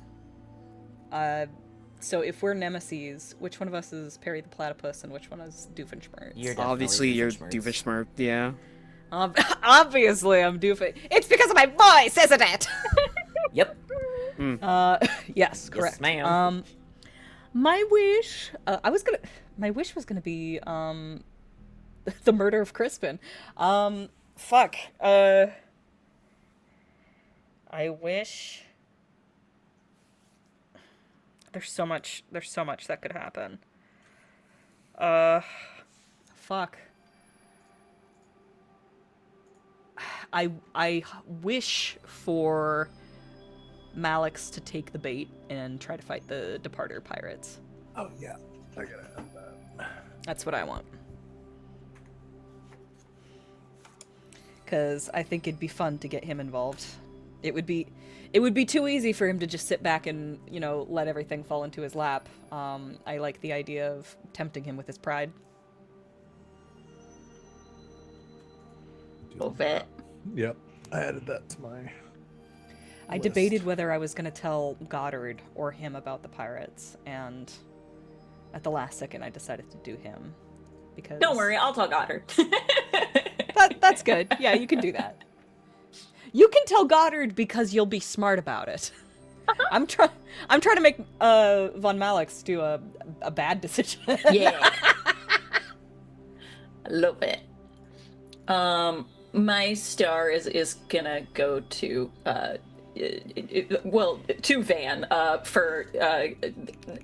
So if we're nemesis, which one of us is Perry the Platypus and which one is Doofenshmirtz? Obviously you're Doofenshmirtz, yeah. Obviously I'm Doofenshmirtz. It's because of my voice, isn't it? Yep. Yes, correct. Yes, ma'am. My wish, my wish was gonna be, the murder of Crispin. Fuck. I wish. There's so much that could happen. Fuck. I wish for Malix to take the bait and try to fight the Departer pirates. Oh yeah, I gotta have that. That's what I want. Because I think it'd be fun to get him involved. It would be too easy for him to just sit back and, let everything fall into his lap. I like the idea of tempting him with his pride. Love it. Yep, I added that to my I list. debated whether I was going to tell Goddard or him about the pirates, and at the last second I decided to do him. Because Don't worry, I'll tell Goddard. That's good. Yeah, you can do that. You can tell Goddard because you'll be smart about it. I'm trying to make Von Malix do a bad decision. Yeah. I love it. My star is gonna go to to Van for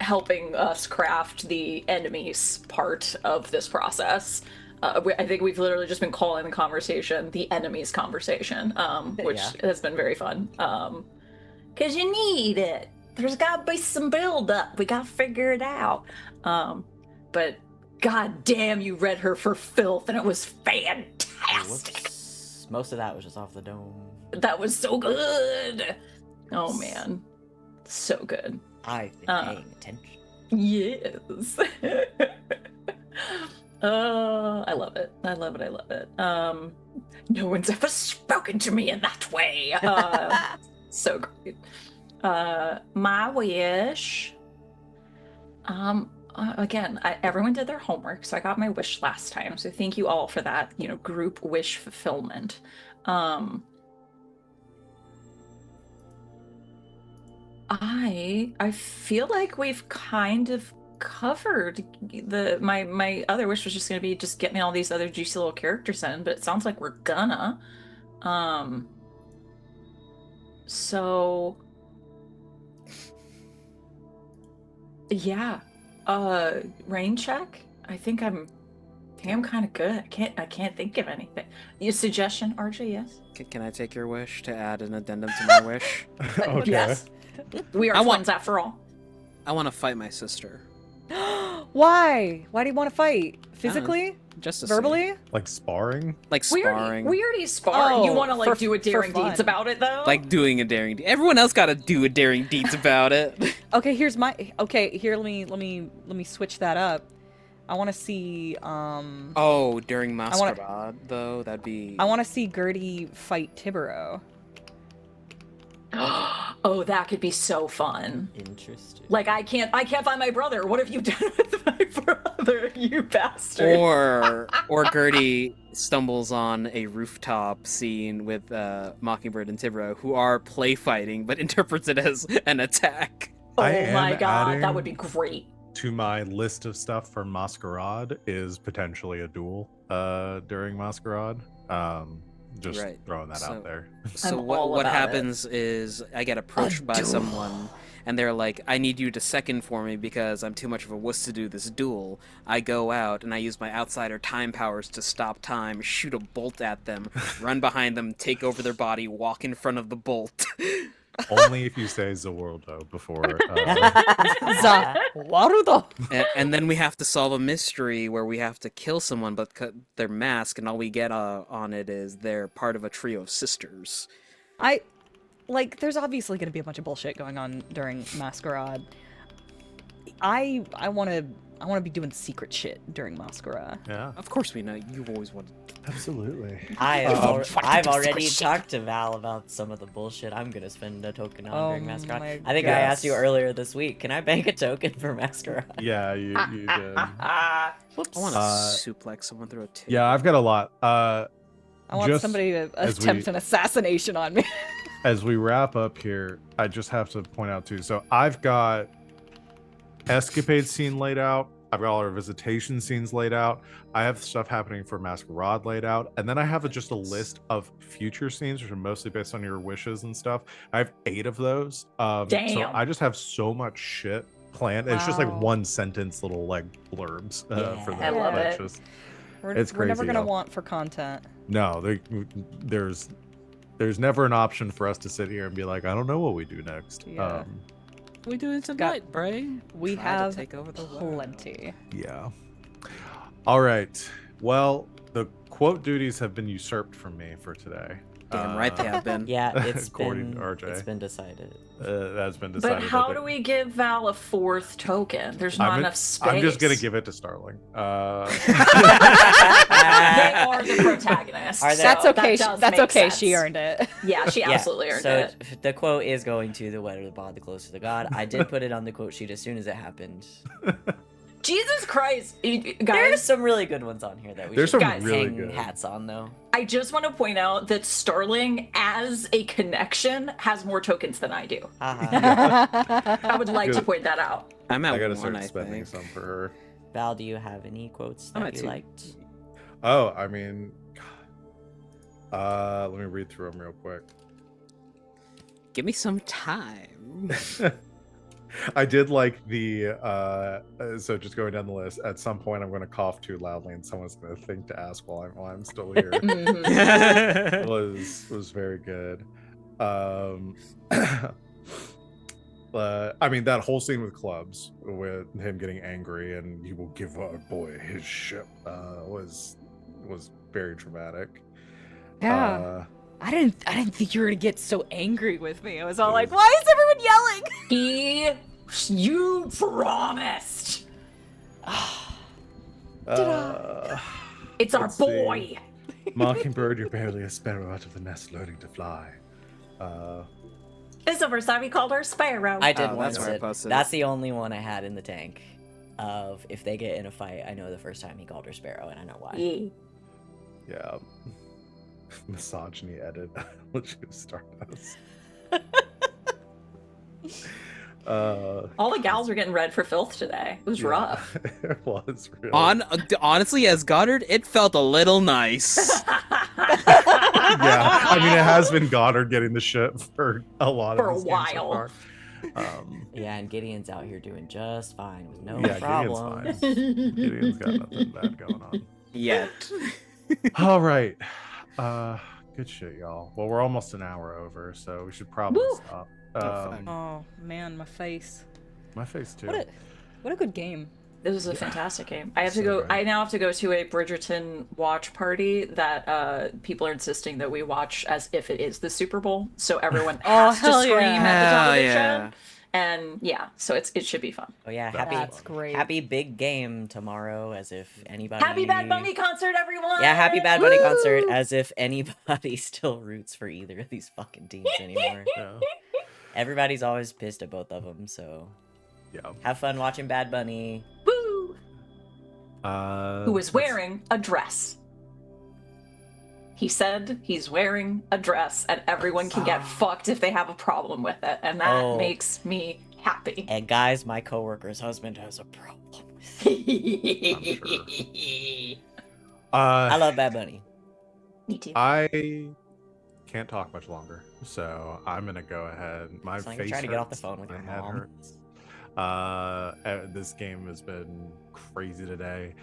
helping us craft the enemies part of this process. I think we've literally just been calling the conversation the enemies conversation, which has been very fun. Because you need it. There's got to be some build up. We got to figure it out. But God damn, you read her for filth, and it was fantastic. Whoops. Most of that was just off the dome. That was so good. Oh man, so good. I've been paying attention. Yes. I love it. I love it. I love it. No one's ever spoken to me in that way. So great. My wish. Again, everyone did their homework, so I got my wish last time. So thank you all for that. Group wish fulfillment. I feel like we've kind of covered my other wish was just gonna be just get me all these other juicy little characters in, but it sounds like we're gonna. So yeah. Rain check? I think I'm kind of good. I can't think of anything. Your suggestion, RJ, yes? Can I take your wish to add an addendum to my wish? Okay. Yes. We are twins after all. I want to fight my sister. Why? Why do you want to fight? Physically? Just to Verbally? Like sparring? Like We sparring. already sparred. Oh, You want to like do a for daring fun. deeds about it though? Like doing a daring deed. Everyone else got to do a daring deeds about it. Okay, here let me switch that up. I want to see Oh, during Masquerade though, that'd be. I want to see Gertie fight Tibero. Oh, that could be so fun. Interesting. Like I can't find my brother. What have you done with my brother, you bastard? Or Gertie stumbles on a rooftop scene with Mockingbird and Tibero, who are play fighting, but interprets it as an attack. Oh I am my god, that adding- would be great. To my list of stuff for Masquerade is potentially a duel during Masquerade. Just Right. throwing that out there. So I'm all what about happens is I get approached by someone, and they're like, I need you to second for me because I'm too much of a wuss to do this duel. I go out and I use my outsider time powers to stop time, shoot a bolt at them, run behind them, take over their body, walk in front of the bolt. Only if you say Zawurdo before. Warudo. And then we have to solve a mystery where we have to kill someone but cut their mask, and all we get on it is they're part of a trio of sisters. There's obviously going to be a bunch of bullshit going on during Masquerade. I want to be doing secret shit during Masquerade. Yeah, Of course we know, you've always wanted. absolutely. I've already talked to Val about some of the bullshit I'm gonna spend a token on during my Masquerade. I think I asked you earlier this week, can I bank a token for Masquerade? Yeah, you did. I want to Uh, suplex someone through a tube. Yeah, I've got a lot. I want Just somebody to as attempt we- an assassination on me. As we wrap up here, I just have to point out too. So I've got escapade scene laid out. I've got all our visitation scenes laid out. I have stuff happening for Masquerade laid out, and then I have just a list of future scenes, which are mostly based on your wishes and stuff. I have 8 of those. So Damn. I just have so much shit planned. It's just like Wow. one sentence little like blurbs for Yeah. that. I love That's it. just- We're It's never crazy, gonna yeah. want for content. no, there's never an option for us to sit here and be like, I don't know what we do next. Yeah. We do it tonight, Bray. We Try to have take over the world. plenty. Yeah. All right. Well, the quote duties have been usurped from me for today. Damn right they have been. Yeah, According to RJ. it's been decided. That's been decided. But how that do we give Val a 4th token? There's not enough space. I'm just gonna give it to Starling. They are the protagonists. Are they? so That's okay. that does That's make okay. sense. She earned it. Yeah, she absolutely earned so it. the quote is going to the wetter the bod, the closer the god. I did put it on the quote sheet as soon as it happened. Jesus Christ, There's guys! some really good ones on here that we There's should some Guys, really hang good. hats on, though. I just want to point out that Starling, as a connection, has more tokens than I do. Haha. I would like to Good. point that out. I'm at I gotta one, start I spending think. some for her. Val, do you have any quotes I'm that at you 2. liked? Oh, I mean, let me read through them real quick. Give me some time. I did like the so just going down the list. At some point, I'm going to cough too loudly, and someone's going to think to ask while I'm still here. Mhm. was very good. I mean, that whole scene with clubs, with him getting angry and he will give our boy his ship, was very dramatic. Yeah. I didn't think you were gonna get so angry with me. I was all like, why is everyone yelling? You promised. It's our Let's see. boy. Mockingbird, you're barely a sparrow out of the nest learning to fly. This is the first time we called her Sparrow. I did Oh, once. that's where I It. posted That's it. the only one I had in the tank. Of if they get in a fight, I know the first time he called her Sparrow, and I know why. Yeah. Yeah. Misogyny edit. Let's go Stardust. All the gals were getting red for filth today. It was rough. It was really. Honestly, as Goddard, it felt a little nice. Yeah, I mean, it has been Goddard getting the shit for a lot For of a these games so while. far. Yeah, and Gideon's out here doing just fine with no Yeah, problems. Gideon's got nothing bad going on. Yet. All right. Good shit, y'all. Well, we're almost an hour over, so we should probably Woo! stop. fuck. Oh man, my face. My face too. What a good game. This was a fantastic game. I have to So go. good. I now have to go to a Bridgerton watch party that people are insisting that we watch as if it is the Super Bowl, so everyone Oh, has to hell scream yeah. at the top of their Yeah. show. And yeah, so it should be fun. Oh yeah, That's great. happy big game tomorrow, as if anybody. Happy Bad Bunny concert, everyone! Yeah, happy Bad Bunny concert, as if anybody still roots for either of these fucking teams anymore. Yeah. Everybody's always pissed at both of them, so Yeah. have fun watching Bad Bunny. Woo! Who is let's- wearing a dress. He said he's wearing a dress, and everyone can get fucked if they have a problem with it, and that Oh. makes me happy. And guys, my coworker's husband has a problem with it. I love Bad Bunny. Me too. I can't talk much longer, so I'm gonna go ahead. My It's like you're face trying to get off the hurts, phone with my your head mom. hurts. This game has been crazy today.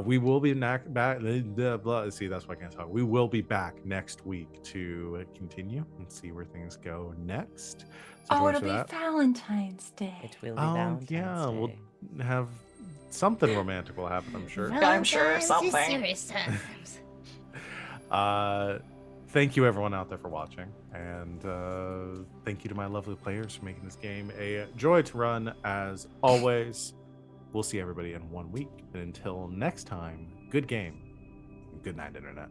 We will be back. See, that's why I can't talk. We will be back next week to continue and see where things go next. So Oh, join it'll for be that. Valentine's Day. It will be Oh Valentine's yeah, we'll Day. have something romantic will happen. I'm sure. I'm sure of something. Thank you everyone out there for watching, and thank you to my lovely players for making this game a joy to run as always. We'll see everybody in 1 week, and until next time, good game, good night internet.